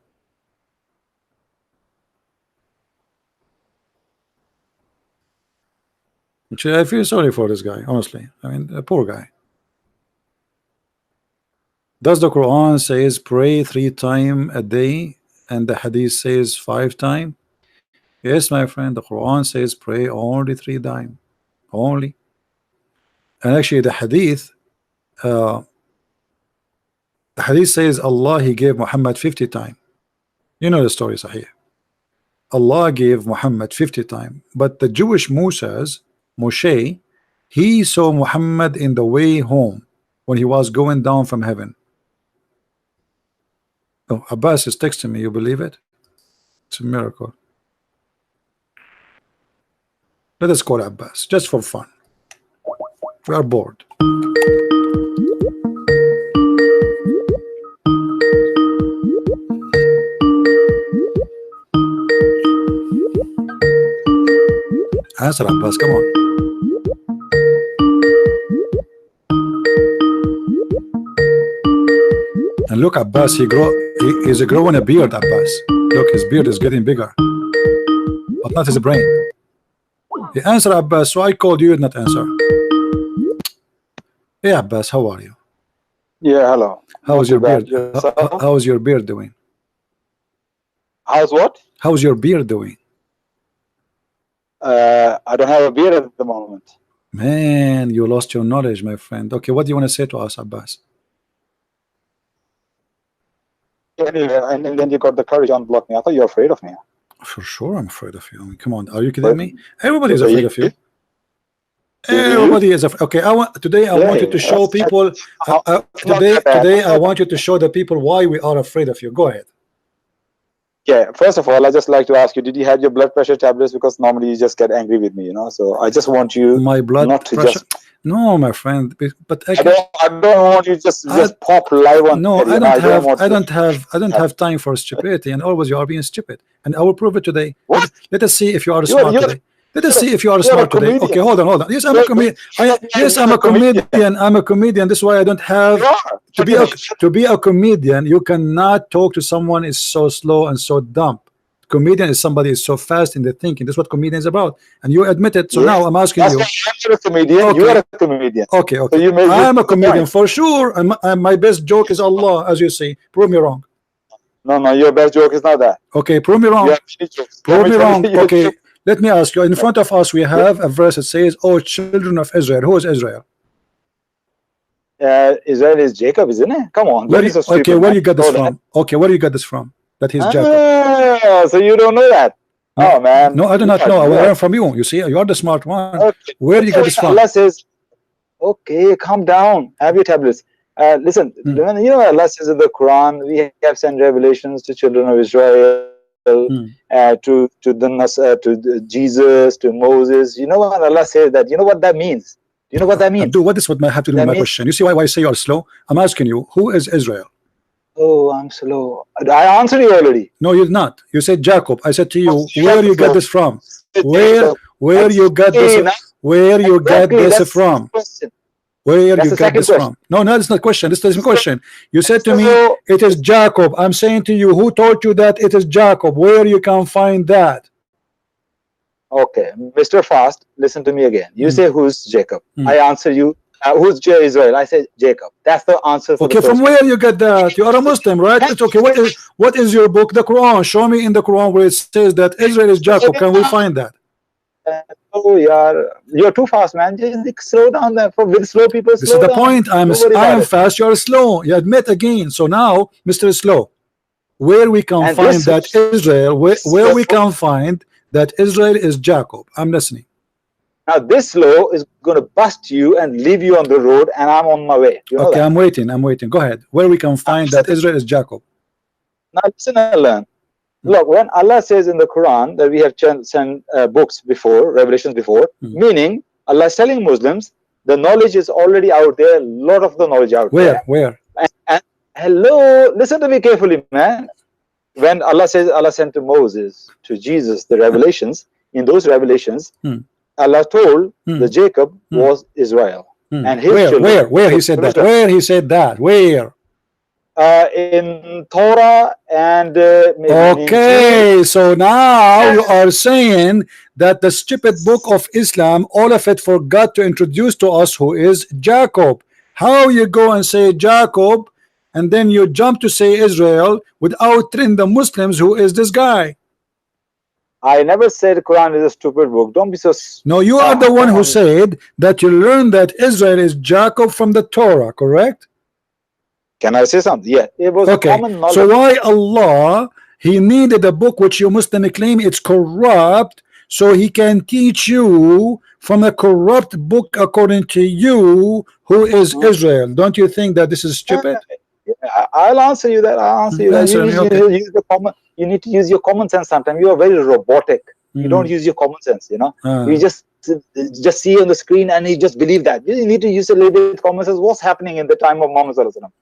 Speaker 1: Which I feel sorry for this guy, honestly. I mean, a poor guy. Does the Quran says pray 3 times a day, and the Hadith says 5 times? Yes, my friend. The Quran says pray only 3 times, only. And actually, the Hadith says Allah, he gave Muhammad 50 times. You know the story, Sahih. Allah gave Muhammad 50 times, but the Jewish Moshe, he saw Muhammad in the way home when he was going down from heaven. Oh, Abbas is texting me. You believe it? It's a miracle. Let us call Abbas just for fun. We are bored. Answer, Abbas, come on. And look, Abbas, he's growing a beard, Abbas. Look, his beard is getting bigger, but not his brain. He answered, Abbas, so I called you, did not answer. Hey, Abbas, how are you?
Speaker 3: Yeah, hello.
Speaker 1: How's your beard?
Speaker 3: Yourself?
Speaker 1: How's your beard doing?
Speaker 3: How's what?
Speaker 1: How's your beard doing?
Speaker 3: I don't have a beard at the moment.
Speaker 1: Man, you lost your knowledge, my friend. Okay, what do you want to say to us, Abbas?
Speaker 3: Anyway, and then you got the courage to unblock me. I thought you were afraid of me.
Speaker 1: For sure, I'm afraid of you. I mean, come on, are you kidding me? Everybody is afraid of you. Everybody is afraid. Okay, today I want you to show people. Today I want you to show the people why we are afraid of you. Go ahead.
Speaker 3: Yeah, first of all, I just like to ask you, did you have your blood pressure tablets? Because normally you just get angry with me, you know. So I just want you
Speaker 1: My blood
Speaker 3: not to
Speaker 1: pressure.
Speaker 3: just.
Speaker 1: No, my friend, but
Speaker 3: I don't want you just pop live on.
Speaker 1: no,
Speaker 3: TV,
Speaker 1: I don't have time for stupidity, and always you are being stupid. And I will prove it today.
Speaker 3: What?
Speaker 1: Let us see if you are smart today. Let us see if you are
Speaker 3: you're
Speaker 1: smart
Speaker 3: a
Speaker 1: today.
Speaker 3: comedian.
Speaker 1: Okay, hold on. Yes, I'm a comedian. Yes, I'm a comedian. I'm a comedian. This is why I don't have to be a comedian. You cannot talk to someone is so slow and so dumb. Comedian is somebody is so fast in the thinking. That's what comedian is about, and you admit it. So now I'm asking you.
Speaker 3: You're a comedian.
Speaker 1: Okay.
Speaker 3: You are a comedian.
Speaker 1: Okay.
Speaker 3: So you make
Speaker 1: I'm a
Speaker 3: good
Speaker 1: comedian
Speaker 3: point.
Speaker 1: for sure, and my best joke is Allah, as you see. Prove me wrong.
Speaker 3: No, your best joke is not that.
Speaker 1: Okay, prove me wrong.
Speaker 3: You have shit jokes.
Speaker 1: Prove me
Speaker 3: Let
Speaker 1: wrong.
Speaker 3: tell you,
Speaker 1: Okay, let me ask you. In front of us, we have a verse that says, "Oh, children of Israel." Who is Israel?
Speaker 3: Israel is Jacob, isn't it? Come on.
Speaker 1: Where
Speaker 3: don't be so stupid,
Speaker 1: where
Speaker 3: man.
Speaker 1: you got this
Speaker 3: Know that.
Speaker 1: from? Okay, where you got this from? That he's Jacob.
Speaker 3: So you don't know that? Oh man.
Speaker 1: No, I do not know. I will learn from you. You see, you are the smart one.
Speaker 3: Okay.
Speaker 1: Where you got this from?
Speaker 3: Allah says, okay, calm down. Have your tablets. Listen, you know Allah says in the Quran, we have sent revelations to children of Israel, to Jesus, to Moses. You know what Allah says that? You know what that means? Do you know what that means?
Speaker 1: Abdul, what this would have to do with my question? You see why I say you are slow? I'm asking you, who is Israel?
Speaker 3: Oh, I'm slow. I answered you already.
Speaker 1: No, you're not. You said Jacob. I said to you, where you got this from? Where you got this? Where you got this from? Where you got this from? No, that's not question. This is a question. You said to me, it is Jacob. I'm saying to you, who taught you that it is Jacob? Where you can find that?
Speaker 3: Okay, Mr. Fast, listen to me again. You say who's Jacob? I answer you. Who's Israel? I say Jacob. That's the answer. For
Speaker 1: okay, from where you get that? You are a Muslim, right? It's okay. What is your book? The Quran. Show me in the Quran where it says that Israel is Jacob. Can we find that?
Speaker 3: Oh, you're too fast, man. Just slow down there. With slow people,
Speaker 1: this is the point. I am fast. You are slow. You admit again. So now, Mr. Slow, where we can find that Israel? Where we can find that Israel is Jacob? I'm listening.
Speaker 3: Now this slow is going to bust you and leave you on the road, and I'm on my way. You know
Speaker 1: okay,
Speaker 3: that?
Speaker 1: I'm waiting. Go ahead. Where we can find that Israel is Jacob?
Speaker 3: Now listen and learn. Look, when Allah says in the Quran that we have sent books before, revelations before, meaning Allah is telling Muslims the knowledge is already out there. A lot of the knowledge out there.
Speaker 1: Where?
Speaker 3: And hello, listen to me carefully, man. When Allah says Allah sent to Moses, to Jesus, the revelations, in those revelations, Allah told the Jacob was Israel. And his children,
Speaker 1: where he said that? Where he said that? Where?
Speaker 3: In Torah and
Speaker 1: okay, so now you are saying that the stupid book of Islam, all of it forgot to introduce to us who is Jacob. How you go and say Jacob and then you jump to say Israel without telling the Muslims who is this guy?
Speaker 3: I never said Quran is a stupid book. Don't be so.
Speaker 1: No, you are the one who said that you learned that Israel is Jacob from the Torah, correct?
Speaker 3: Can I say something? Yeah, it was common knowledge.
Speaker 1: So why Allah he needed a book which you Muslim claim it's corrupt, so he can teach you from a corrupt book according to you who is Israel? Don't you think that this is stupid?
Speaker 3: I'll answer you that. I'll answer you that.
Speaker 1: Answer
Speaker 3: You
Speaker 1: me,
Speaker 3: need,
Speaker 1: okay.
Speaker 3: to use the common, you need to use your common sense sometimes. You are very robotic. You don't use your common sense, you know. You just see on the screen and you just believe that. You need to use a little bit of common sense. What's happening in the time of Muhammad Sallallahu Alaihi Wasallam?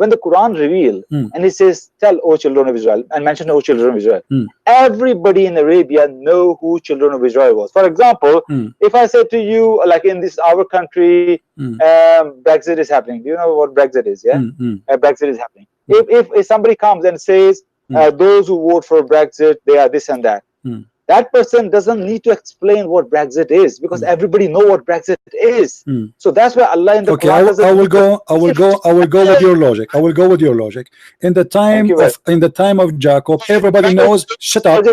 Speaker 3: When the Quran revealed and it says, tell, O children of Israel, and mention, O children of Israel, everybody in Arabia know who children of Israel was. For example, if I say to you, like in this our country, Brexit is happening. Do you know what Brexit is? Yeah, Brexit is happening. If somebody comes and says, those who vote for Brexit, they are this and that. That person doesn't need to explain what Brexit is, because everybody know what Brexit is. So that's why Allah in the
Speaker 1: Okay,
Speaker 3: Quran
Speaker 1: I will go with your logic. I will go with your logic. In the time of Jacob, everybody knows. Shut up.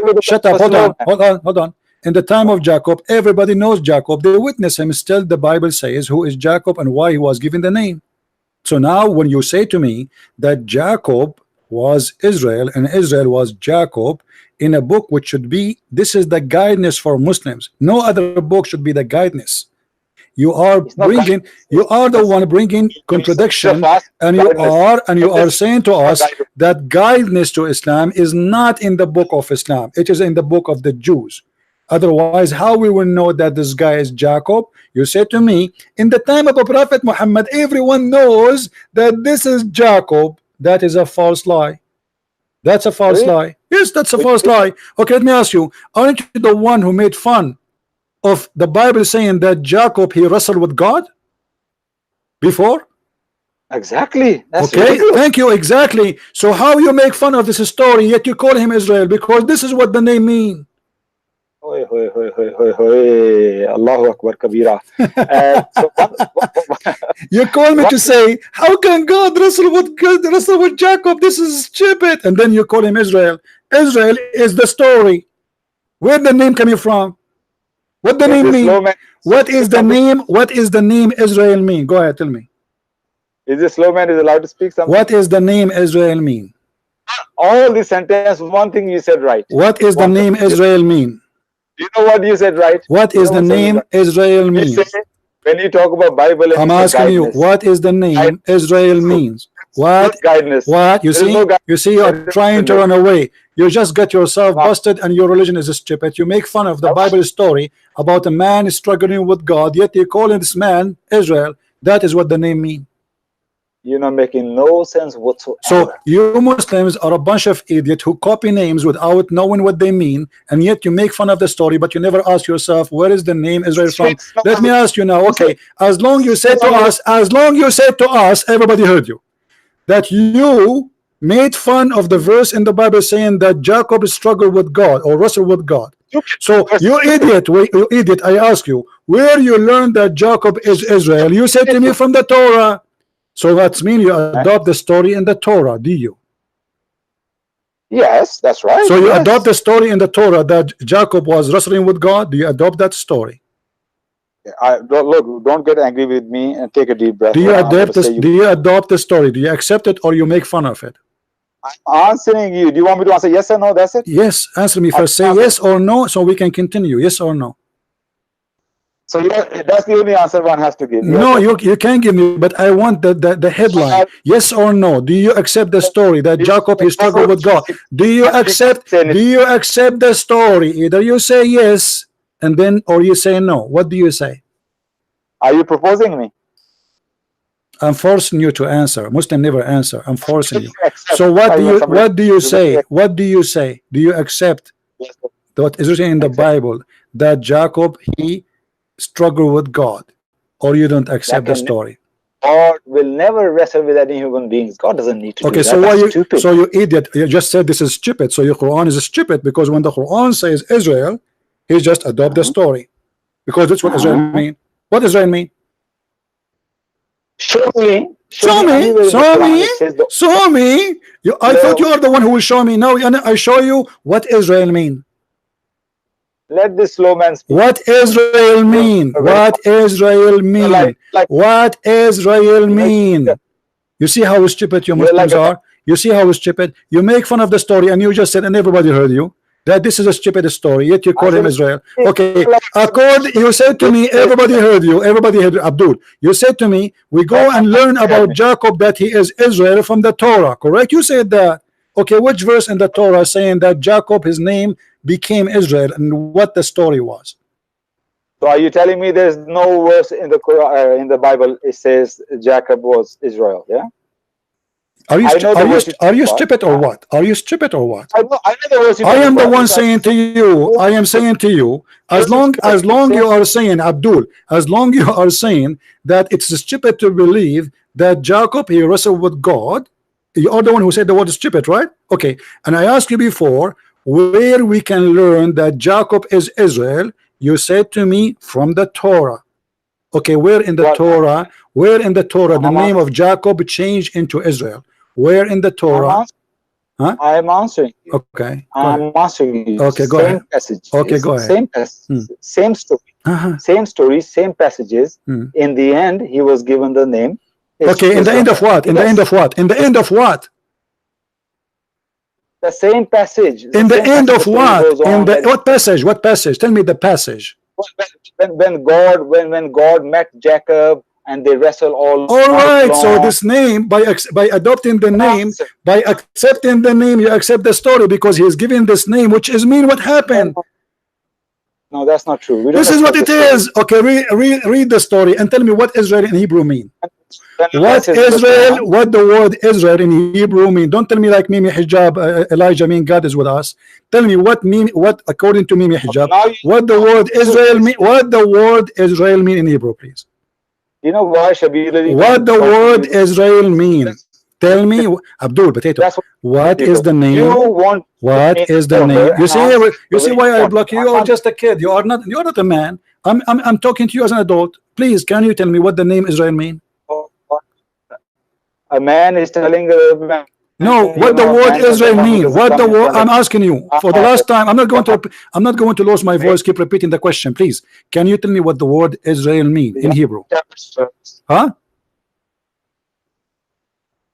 Speaker 1: Hold on. In the time of Jacob, everybody knows Jacob. They witness him. Still, the Bible says who is Jacob and why he was given the name. So now, when you say to me that Jacob was Israel and Israel was Jacob, in a book which should be, this is the guidance for Muslims. No other book should be the guidance. You are the one bringing contradiction, and you are saying to us that guidance to Islam is not in the book of Islam. It is in the book of the Jews. Otherwise, how we will know that this guy is Jacob? You say to me, in the time of the Prophet Muhammad, everyone knows that this is Jacob. That is a false lie. That's a false lie. Yes, that's a false lie. Okay, let me ask you, aren't you the one who made fun of the Bible saying that Jacob, he wrestled with God before?
Speaker 3: Exactly. That's
Speaker 1: okay,
Speaker 3: ridiculous.
Speaker 1: Thank you. Exactly. So how you make fun of this story, yet you call him Israel, because this is what the name means.
Speaker 3: Allahu Akbar Kabira.
Speaker 1: You call me to say, how can God wrestle with Jacob? This is stupid. And then you call him Israel. Israel is the story. Where the name coming from? What the name mean? What is the name? What is the name Israel mean? Go ahead, tell me.
Speaker 3: Is this slow man is allowed to speak something?
Speaker 1: What is the name Israel mean?
Speaker 3: All the sentence, one thing you said right.
Speaker 1: What is the name Israel mean?
Speaker 3: You know what you said right?
Speaker 1: What is the name Israel mean?
Speaker 3: When you talk about Bible, and
Speaker 1: I'm asking you, what is the name Israel means? What? What? You see, you're trying to run away. You just get yourself busted, and your religion is stupid. You make fun of the Bible story about a man struggling with God, yet you call this man Israel. That is what the name means.
Speaker 3: You're not making no sense whatsoever.
Speaker 1: So you Muslims are a bunch of idiots who copy names without knowing what they mean, and yet you make fun of the story, but you never ask yourself, where is the name Israel from? Let me ask you now, okay, as long you say to us, everybody heard you, that you made fun of the verse in the Bible saying that Jacob struggled with God or wrestled with God. So you idiot, I ask you, where you learned that Jacob is Israel? You said to me from the Torah. So that means you adopt the story in the Torah, do you?
Speaker 3: Yes, that's right.
Speaker 1: So you adopt the story in the Torah that Jacob was wrestling with God. Do you adopt that story?
Speaker 3: Look, don't get angry with me and take a deep breath.
Speaker 1: Do you adopt this? Do you adopt the story? Do you accept it or you make fun of it?
Speaker 3: I'm answering you. Do you want me to answer yes or no? That's it.
Speaker 1: Yes, answer me first. Say yes or no, so we can continue. Yes or no?
Speaker 3: So that's the only answer one has to give.
Speaker 1: No, you can't give me, but I want the headline. Yes or no? Do you accept the story that Jacob he struggled with God? Do you accept the story? Either you say yes and then, or you say no. What do you say?
Speaker 3: Are you proposing me?
Speaker 1: I'm forcing you to answer. Muslim never answer. I'm forcing you. So what do you say? What do you say? Do you accept what is written in the Bible that Jacob he struggle with God, or you don't accept the story?
Speaker 3: God will never wrestle with any human beings. God doesn't need to do that.
Speaker 1: So why you idiot, you just said this is stupid, so your Quran is stupid, because when the Quran says Israel, he just adopt the story, because that's what Israel mean. What does Israel mean?
Speaker 3: Show me.
Speaker 1: I thought you are the one who will show me. Now I show you what Israel mean.
Speaker 3: Let this slow man speak.
Speaker 1: What Israel mean? What Israel mean? What Israel mean? You see how stupid you Muslims are? You see how stupid? You make fun of the story and you just said, and everybody heard you, that this is a stupid story, yet you call him Israel. Okay, you said to me, everybody heard you, everybody heard Abdul. You said to me, we go and learn about Jacob that he is Israel from the Torah, correct? You said that. Okay, which verse in the Torah saying that Jacob, his name became Israel, and what the story was?
Speaker 3: So are you telling me there's no verse in the Quran, in the Bible it says Jacob was Israel? Yeah.
Speaker 1: Are you stupid or what? Are you stupid or what?
Speaker 3: I know the verse.
Speaker 1: I am the one saying to you. I am saying to you. As long you are saying, Abdul, as long you are saying that it's stupid to believe that Jacob he wrestled with God. You are the one who said the word stupid, right? Okay. And I asked you before where we can learn that Jacob is Israel. You said to me from the Torah. Okay, where in the Torah? Where in the Torah the name of Jacob changed into Israel? Where in the Torah?
Speaker 3: I am answering you.
Speaker 1: Okay.
Speaker 3: I'm answering you.
Speaker 1: Okay, go ahead.
Speaker 3: Passage.
Speaker 1: Okay, go ahead.
Speaker 3: Same passage, same story. Same story, same passages. In the end, he was given the name.
Speaker 1: Okay, in the end of what? In the end of what? In the end of what?
Speaker 3: The same passage.
Speaker 1: In the end of what? In the what passage? What passage? Tell me the passage.
Speaker 3: When God met Jacob and they wrestle all
Speaker 1: right,
Speaker 3: long.
Speaker 1: so this name, by adopting the name, by accepting the name, you accept the story because he is giving this name, which is mean what happened.
Speaker 3: No, that's not true.
Speaker 1: This is what it is. Okay, read the story and tell me what Israel in Hebrew mean. What Israel, what the word Israel in Hebrew mean. Don't tell me like Mimi Hijab, Elijah mean God is with us. Tell me what according to Mimi Hijab, what the word Israel mean, what the word Israel mean in Hebrew, please.
Speaker 3: You know why Shabir Ali?
Speaker 1: What the word Israel mean? Tell me, Abdul Potato. What is the name? What is the name? You see why I block you? You are just a kid. You are not a man. I'm talking to you as an adult. Please, can you tell me what the name Israel mean?
Speaker 3: A man is telling a man.
Speaker 1: No, what the word Israel mean? What the word? I'm asking you for the last time. I'm not going to lose my voice. Keep repeating the question, please. Can you tell me what the word Israel mean in Hebrew? Huh?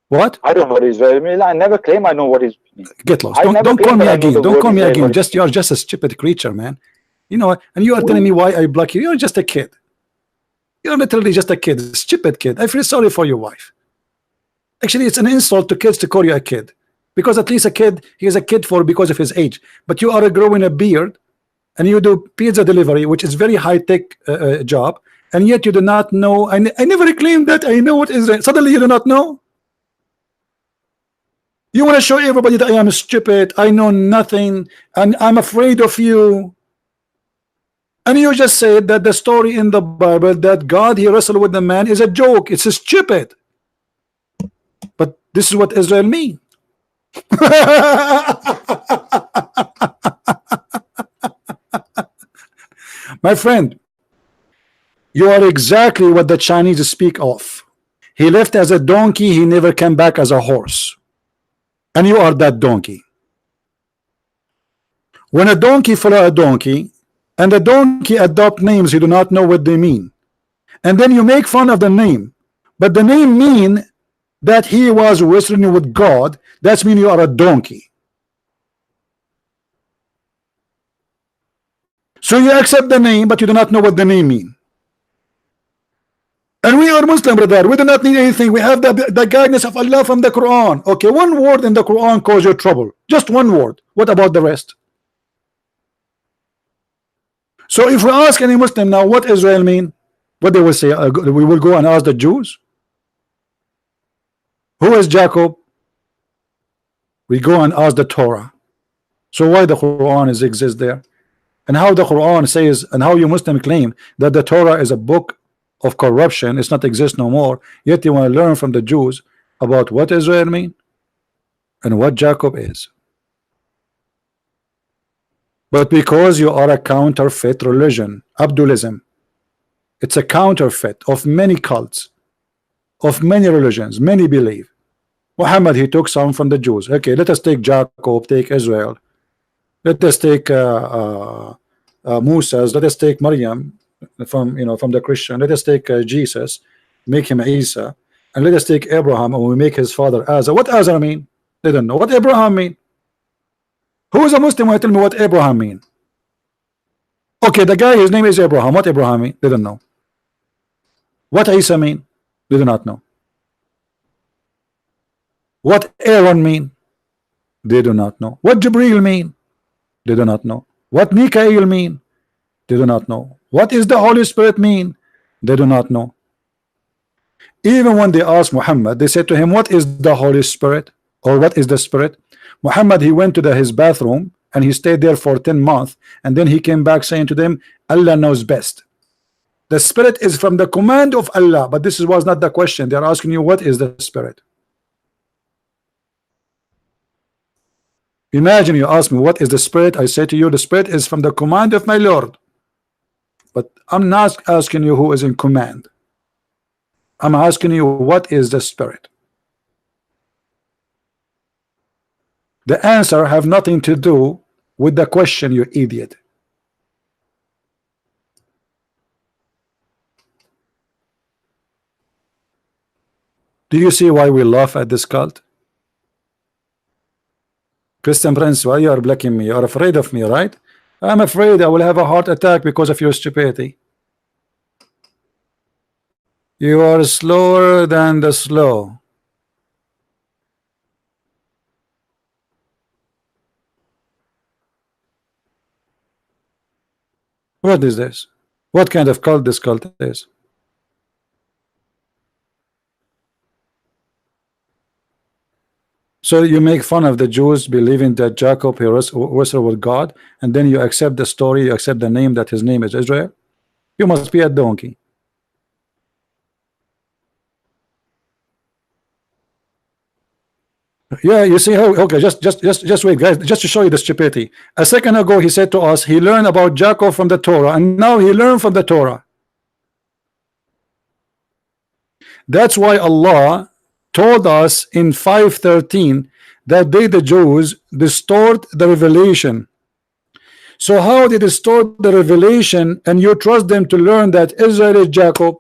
Speaker 1: What?
Speaker 3: I don't know what Israel means. I never claim I know what it means.
Speaker 1: Get lost. Don't call me again. Don't call me again. You're just a stupid creature, man. You know, and you are telling me why I block you. You're just a kid. You're literally just a kid, a stupid kid. I feel sorry for your wife. Actually, it's an insult to kids to call you a kid, because at least a kid, he is a kid because of his age. But you are growing a beard, and you do pizza delivery, which is very high-tech job, and yet you do not know. I never claimed that I know what Israel. Suddenly, you do not know. You want to show everybody that I am stupid, I know nothing, and I'm afraid of you. And you just said that the story in the Bible that God he wrestled with the man is a joke. It's stupid. But this is what Israel mean. My friend, you are exactly what the Chinese speak of. He left as a donkey, he never came back as a horse. And you are that donkey. When a donkey follow a donkey, and the donkey adopt names you do not know what they mean, and then you make fun of the name, but the name mean that he was wrestling with God, that's mean you are a donkey. So you accept the name, but you do not know what the name mean. And we are Muslim, brother. We do not need anything. We have the guidance of Allah from the Quran. Okay, one word in the Quran causes you trouble. Just one word. What about the rest? So if we ask any Muslim now what Israel mean, what they will say, we will go and ask the Jews. Who is Jacob? We go and ask the Torah. So why the Quran exists there? And how the Quran says, and how you Muslim claim that the Torah is a book of corruption, it's not exist no more, yet you want to learn from the Jews about what Israel mean and what Jacob is. But because you are a counterfeit religion, Abdulism, it's a counterfeit of many cults, of many religions, many believe. Muhammad, he took some from the Jews. Okay, let us take Jacob, take Israel, let us take Moses, let us take Maryam from the Christian, let us take Jesus, make him Isa, and let us take Abraham and we make his father Azar. What Azar mean? They don't know. What Abraham mean? Who is a Muslim who tell me what Abraham mean? Okay, the guy, his name is Abraham. What Abraham mean? They don't know. What Isa mean? They do not know. What Aaron mean? They do not know. What Jibril mean? They do not know. What Mikael mean? They do not know. What is the Holy Spirit mean? They do not know. Even when they asked Muhammad, they said to him, what is the Holy Spirit? Or what is the Spirit? Muhammad, he went to his bathroom and he stayed there for 10 months, and then he came back saying to them, Allah knows best. The Spirit is from the command of Allah, but this was not the question. They are asking you, what is the Spirit? Imagine you ask me, what is the Spirit? I say to you, the Spirit is from the command of my Lord. But I'm not asking you who is in command. I'm asking you, what is the Spirit? The answer have nothing to do with the question, you idiot. Do you see why we laugh at this cult? Christian Prince, why you are blocking me? You are afraid of me, right? I'm afraid I will have a heart attack because of your stupidity. You are slower than the slow. What is this? What kind of cult this cult is? So you make fun of the Jews believing that Jacob he wrestled with God, and then you accept the story, you accept the name that his name is Israel. You must be a donkey. Yeah, you see how? Okay, just wait, guys. Just to show you the stupidity. A second ago, he said to us, he learned about Jacob from the Torah, and now he learned from the Torah. That's why Allah told us in 5:13 that they, the Jews, distort the revelation. So how they distort the revelation, and you trust them to learn that Israel is Jacob?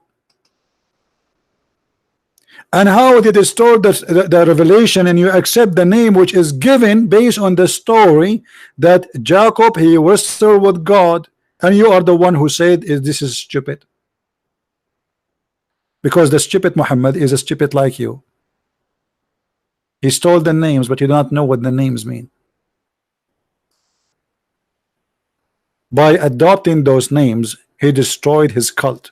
Speaker 1: And how they distort the revelation, and you accept the name which is given based on the story that Jacob he wrestled with God, and you are the one who said this is stupid, because the stupid Muhammad is a stupid like you. He stole the names, but you do not know what the names mean. By adopting those names, he destroyed his cult.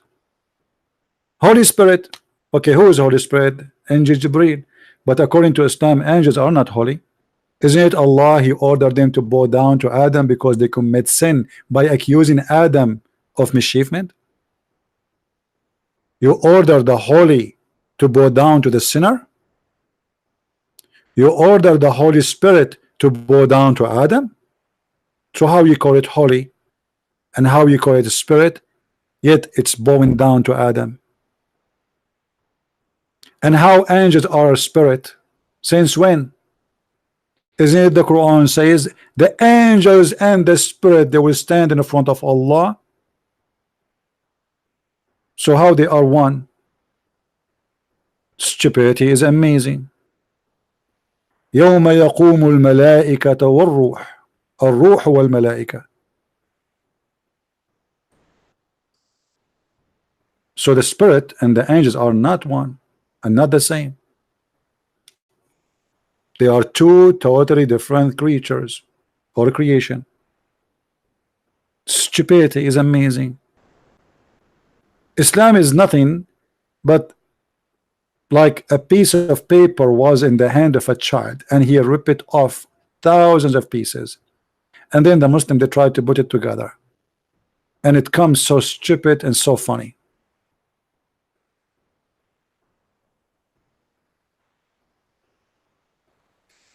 Speaker 1: Holy Spirit. Okay, who is Holy Spirit? Angel Jibreel. But according to Islam, angels are not holy. Isn't it Allah, he ordered them to bow down to Adam because they commit sin by accusing Adam of mischievement? You order the holy to bow down to the sinner? You order the Holy Spirit to bow down to Adam? So how you call it holy, and how you call it spirit, yet it's bowing down to Adam? And how angels are a spirit? Since when? Isn't it the Quran says the angels and the spirit, they will stand in front of Allah? So how they are one? Stupidity is amazing. يوم يقوم الملائكة والروح الروح والملائكة. So the spirit and the angels are not one and not the same. They are two totally different creatures or creation. Stupidity is amazing. Islam is nothing but like a piece of paper was in the hand of a child, and he ripped it off thousands of pieces, and then the Muslim, they tried to put it together, and it comes so stupid and so funny.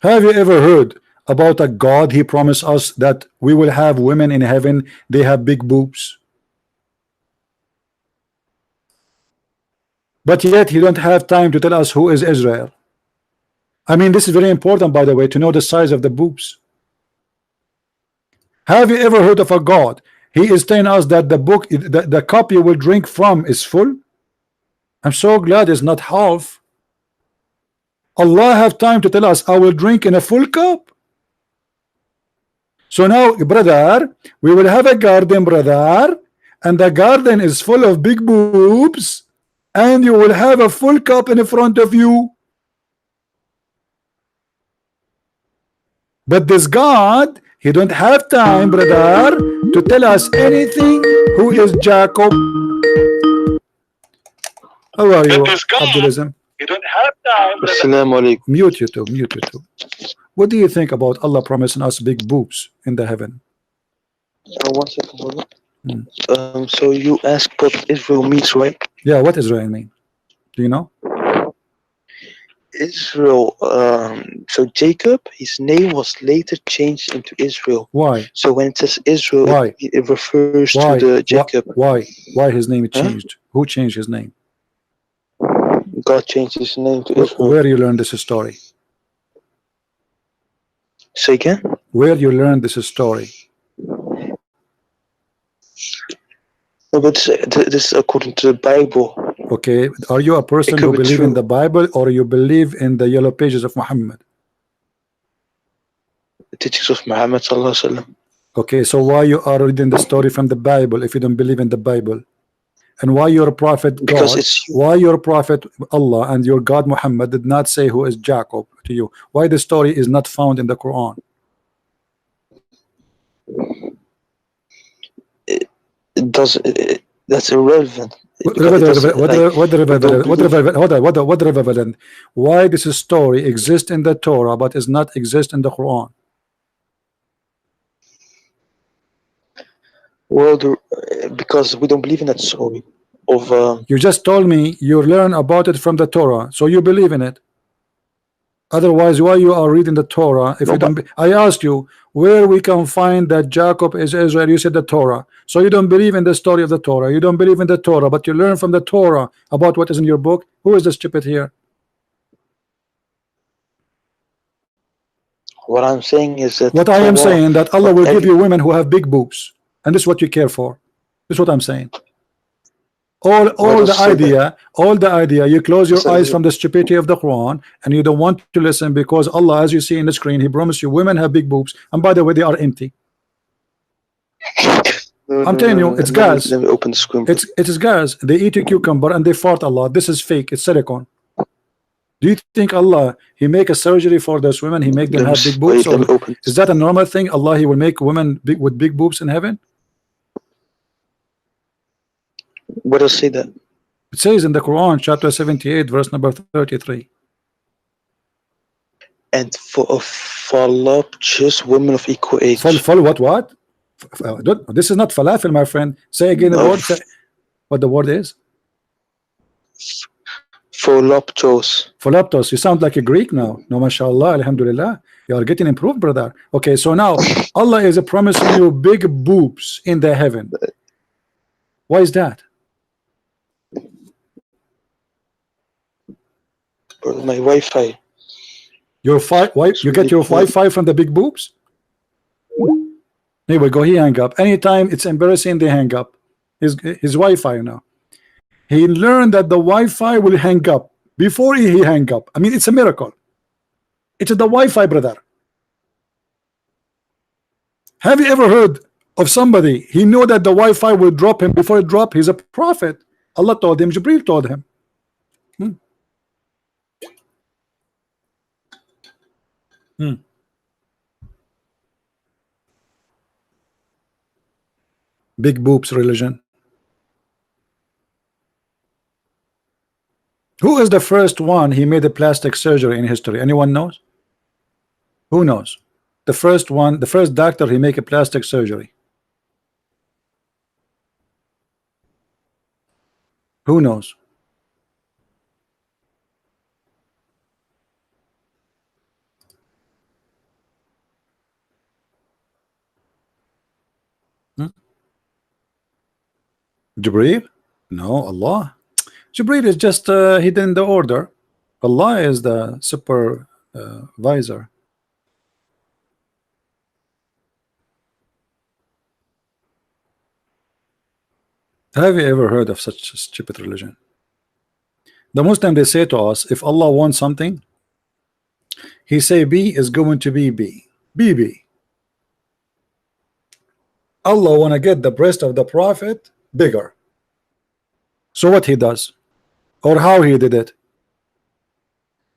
Speaker 1: Have you ever heard about a God? He promised us that we will have women in heaven, they have big boobs, but yet he don't have time to tell us who is Israel. I mean, this is very important, by the way, to know the size of the boobs. Have you ever heard of a God? He is telling us that the book, the cup you will drink from is full. I'm so glad it's not half. Allah have time to tell us I will drink in a full cup? So now, brother, we will have a garden, brother, and the garden is full of big boobs, and you will have a full cup in front of you. But this God, he don't have time, brother, to tell us anything. Who is Jacob? How are you, Abdulism?
Speaker 4: You don't have time.
Speaker 3: Assalamu alaikum.
Speaker 1: Mute YouTube, mute YouTube. What do you think about Allah promising us big boobs in the heaven?
Speaker 4: 1 second, brother. So you asked what Israel means, right?
Speaker 1: Yeah, what Israel mean? Do you know?
Speaker 4: Israel. So Jacob, his name was later changed into Israel.
Speaker 1: Why?
Speaker 4: So when it says Israel,
Speaker 1: Why?
Speaker 4: it refers
Speaker 1: Why?
Speaker 4: to the Jacob.
Speaker 1: Why his name
Speaker 4: Huh?
Speaker 1: changed? Who changed his name?
Speaker 4: God changed his name to Israel.
Speaker 1: Where you learned this story?
Speaker 4: Say again?
Speaker 1: Where you learned this story?
Speaker 4: No, but this is according to the Bible.
Speaker 1: Okay, are you a person
Speaker 4: It
Speaker 1: who
Speaker 4: could be
Speaker 1: believe in
Speaker 4: true.
Speaker 1: the Bible, or you believe in the yellow pages of Muhammad?
Speaker 4: The teachings of Muhammad sallallahu alaihi wasallam.
Speaker 1: Okay, so why you are reading the story from the Bible if you don't believe in the Bible? And why your prophet
Speaker 4: Because
Speaker 1: God,
Speaker 4: it's
Speaker 1: why your prophet Allah and your God Muhammad did not say who is Jacob to you? Why the story is not found in the Quran?
Speaker 4: it does. That's irrelevant.
Speaker 1: What
Speaker 4: Because it doesn't, like,
Speaker 1: relevant? Why this story exists in the Torah but is not exist in the Quran?
Speaker 4: well, because we don't believe in that story of
Speaker 1: You just told me you learn about it from the Torah, so you believe in it. Otherwise, why you are reading the Torah if
Speaker 4: No,
Speaker 1: you don't? I asked you where we can find that Jacob is Israel. You said the Torah, so you don't believe in the story of the Torah. You don't believe in the Torah, but you learn from the Torah about what is in your book. Who is the stupid here?
Speaker 4: what I'm saying is that
Speaker 1: What I am
Speaker 4: Torah-
Speaker 1: saying that Allah will give
Speaker 4: every-
Speaker 1: you women who have big boobs, and this is what you care for. This is what I'm saying. All
Speaker 4: does
Speaker 1: the
Speaker 4: it say
Speaker 1: idea, you close your
Speaker 4: It says
Speaker 1: eyes
Speaker 4: that-
Speaker 1: from the stupidity of the Quran, and you don't want to listen because Allah, as you see in the screen, He promised you women have big boobs, and by the way, they are empty.
Speaker 4: No,
Speaker 1: I'm telling you, it's gas.
Speaker 4: Let me open the screen.
Speaker 1: It is gas. They eat a cucumber and they fart a lot. This is fake. It's silicone. Do you think Allah He make a surgery for those women? He make them have big boobs?
Speaker 4: Wait, let me
Speaker 1: Or
Speaker 4: open.
Speaker 1: is that a normal thing? Allah He will make women with big boobs in heaven?
Speaker 4: What does it say that?
Speaker 1: It says in the Quran, chapter 78, verse number 33.
Speaker 4: And for voluptuous women of equal age.
Speaker 1: Full what? This is not falafel, my friend. Say again the
Speaker 4: No.
Speaker 1: word. Say what the word is.
Speaker 4: Voluptuous.
Speaker 1: Philoptos. You sound like a Greek now. No, mashallah, alhamdulillah. You are getting improved, brother. Okay, so now Allah is promising you big boobs in the heaven. Why is that?
Speaker 4: Brother, my Wi-Fi.
Speaker 1: Your you get your Wi-Fi from the big boobs? Here we go. He hang up. Anytime it's embarrassing, they hang up. His Wi-Fi now. He learned that the Wi-Fi will hang up before he hang up. I mean, it's a miracle. It's the Wi-Fi, brother. Have you ever heard of somebody? He knew that the Wi-Fi will drop him before it drop. He's a prophet. Allah told him. Jibril told him. Big boobs religion. Who is the first one he made a plastic surgery in history? Anyone knows? Who knows? The first one, the first doctor he make a plastic surgery. Who knows? Jibreel? No, Allah. Jibreel is just he did the order. Allah is the supervisor. Have you ever heard of such a stupid religion? The Muslim, they say to us, if Allah wants something, He say B is going to be B. BB. Allah want to get the breast of the prophet bigger. So what he does, or how he did it,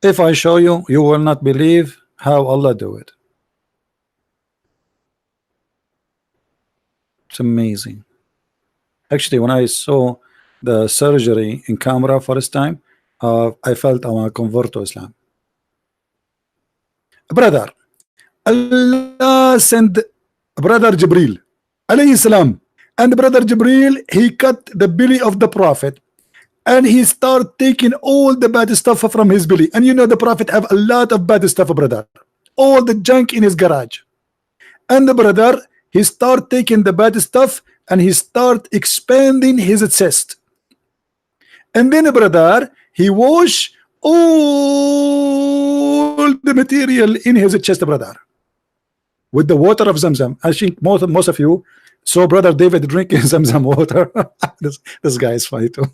Speaker 1: if I show you, you will not believe how Allah do it. It's amazing. Actually, when I saw the surgery in camera first time, I felt I want to convert to Islam. Brother, Allah sent brother Jibril alayhi salam, and brother Jibril, he cut the belly of the prophet, and he start taking all the bad stuff from his belly. And you know the prophet have a lot of bad stuff, brother, all the junk in his garage. And the brother, he start taking the bad stuff and he start expanding his chest. And then brother, he wash all the material in his chest, brother, with the water of Zamzam. I think most of you saw brother David drinking Zamzam water. this guy is funny too.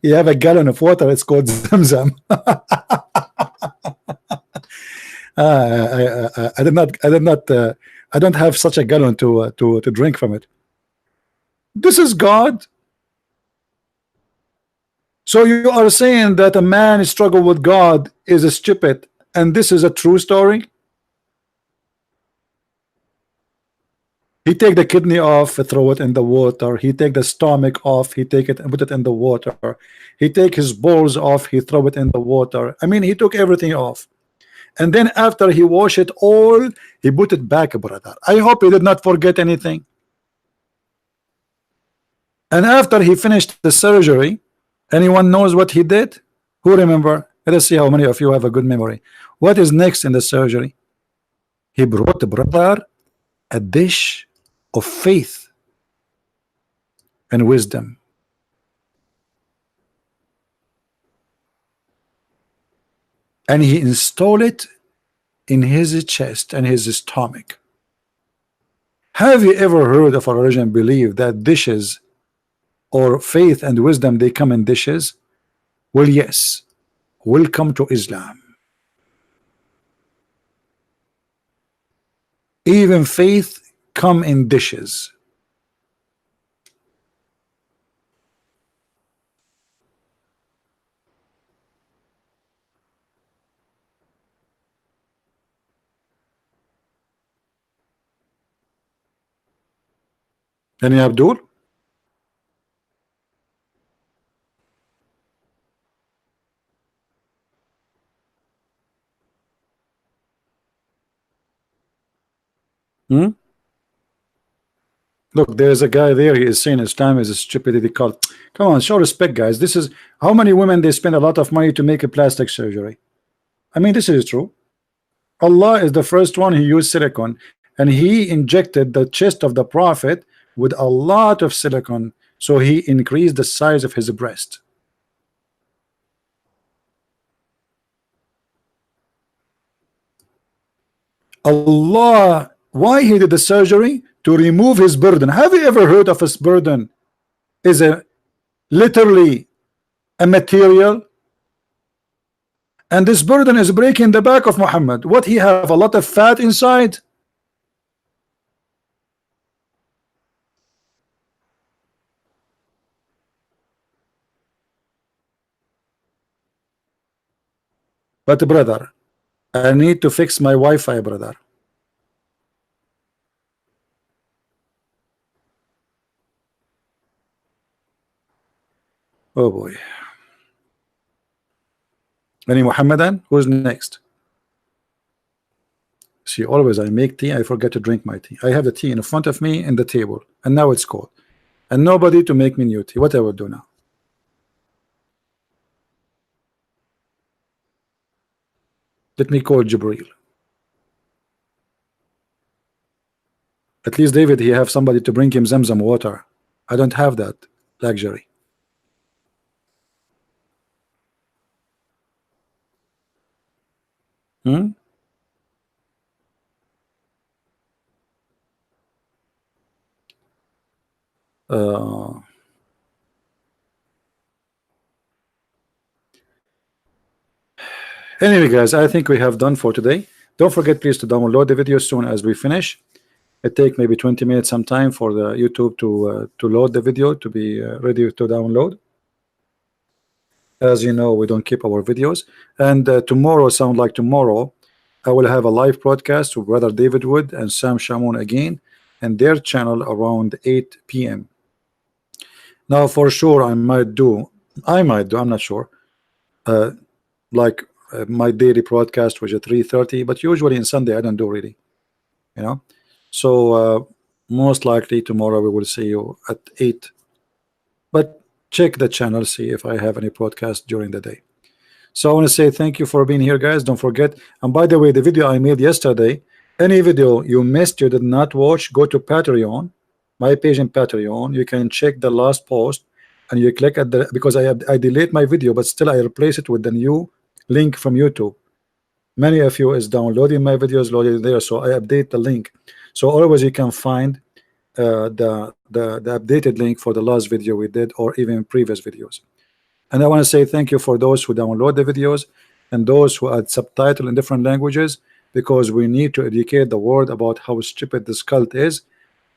Speaker 1: You have a gallon of water, it's called Zamzam. I don't have such a gallon to drink from it. This is God. So you are saying that a man struggle with God is a stupid, and this is a true story? He take the kidney off, throw it in the water. He take the stomach off, he take it and put it in the water. He take his balls off, he throw it in the water. I mean, he took everything off. And then after he wash it all, he put it back, brother. I hope he did not forget anything. And after he finished the surgery, anyone knows what he did? Who remember? Let us see how many of you have a good memory. What is next in the surgery? He brought the brother a dish of faith and wisdom. And he installed it in his chest and his stomach. Have you ever heard of a religion believe that dishes or faith and wisdom, they come in dishes? Well, yes. Welcome to Islam. Even faith come in dishes. Any Abdul? Look, there's a guy there. He is saying Islam is a stupidity cult. Come on, show respect, guys. This is how many women they spend a lot of money to make a plastic surgery. I mean, this is true. Allah is the first one who used silicone, and he injected the chest of the prophet with a lot of silicone, so he increased the size of his breast. Allah, why he did the surgery? To remove his burden. Have you ever heard of his burden is a literally a material? And this burden is breaking the back of Muhammad. What, he have a lot of fat inside? But brother, I need to fix my Wi-Fi, brother. Oh boy. Any Muhammadan? Who's next? See, always I make tea, I forget to drink my tea. I have the tea in front of me in the table, and now it's cold. And nobody to make me new tea. What I will do now? Let me call Jibril. At least David, he have somebody to bring him Zamzam water. I don't have that luxury. Anyway, guys, I think we have done for today. Don't forget, please, to download the video as soon as we finish. It take maybe 20 minutes sometime for the YouTube to load the video to be ready to download. As you know, we don't keep our videos. And tomorrow, sound like tomorrow, I will have a live broadcast with Brother David Wood and Sam Shamoun again, and their channel around 8 p.m. Now, for sure, I might do, I'm not sure, like my daily broadcast, which is 3:30, but usually in Sunday I don't do really, you know. So most likely tomorrow we will see you at 8. But check the channel, see if I have any podcast during the day. So I want to say thank you for being here, guys. Don't forget, and by the way, the video I made yesterday, any video you missed, you did not watch, go to Patreon, my page in Patreon. You can check the last post, and you click at the, because I delete my video, but still I replace it with the new link from YouTube. Many of you is downloading my videos, loaded there, so I update the link. So always you can find the updated link for the last video we did, or even previous videos. And I want to say thank you for those who download the videos and those who add subtitle in different languages, because we need to educate the world about how stupid this cult is.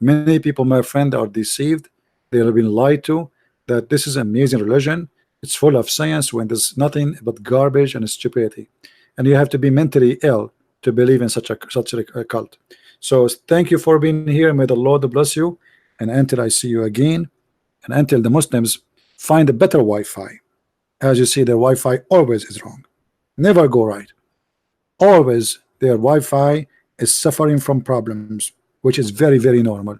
Speaker 1: Many people, my friend, are deceived. They have been lied to that this is an amazing religion. It's full of science when there's nothing but garbage and stupidity. And you have to be mentally ill to believe in such a cult. So thank you for being here. May the Lord bless you. And until I see you again, and until the Muslims find a better Wi-Fi. As you see, their Wi-Fi always is wrong. Never go right. Always their Wi-Fi is suffering from problems, which is very, very normal.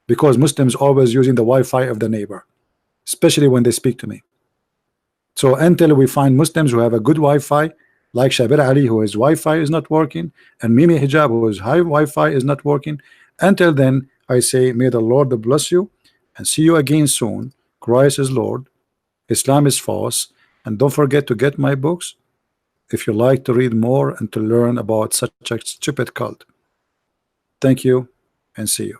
Speaker 1: Because Muslims always using the Wi-Fi of the neighbor, especially when they speak to me. So until we find Muslims who have a good Wi-Fi, like Shabir Ali, who his Wi-Fi is not working, and Mimi Hijab, whose high Wi-Fi is not working, until then, I say, may the Lord bless you, and see you again soon. Christ is Lord, Islam is false, and don't forget to get my books if you like to read more and to learn about such a stupid cult. Thank you, and see you.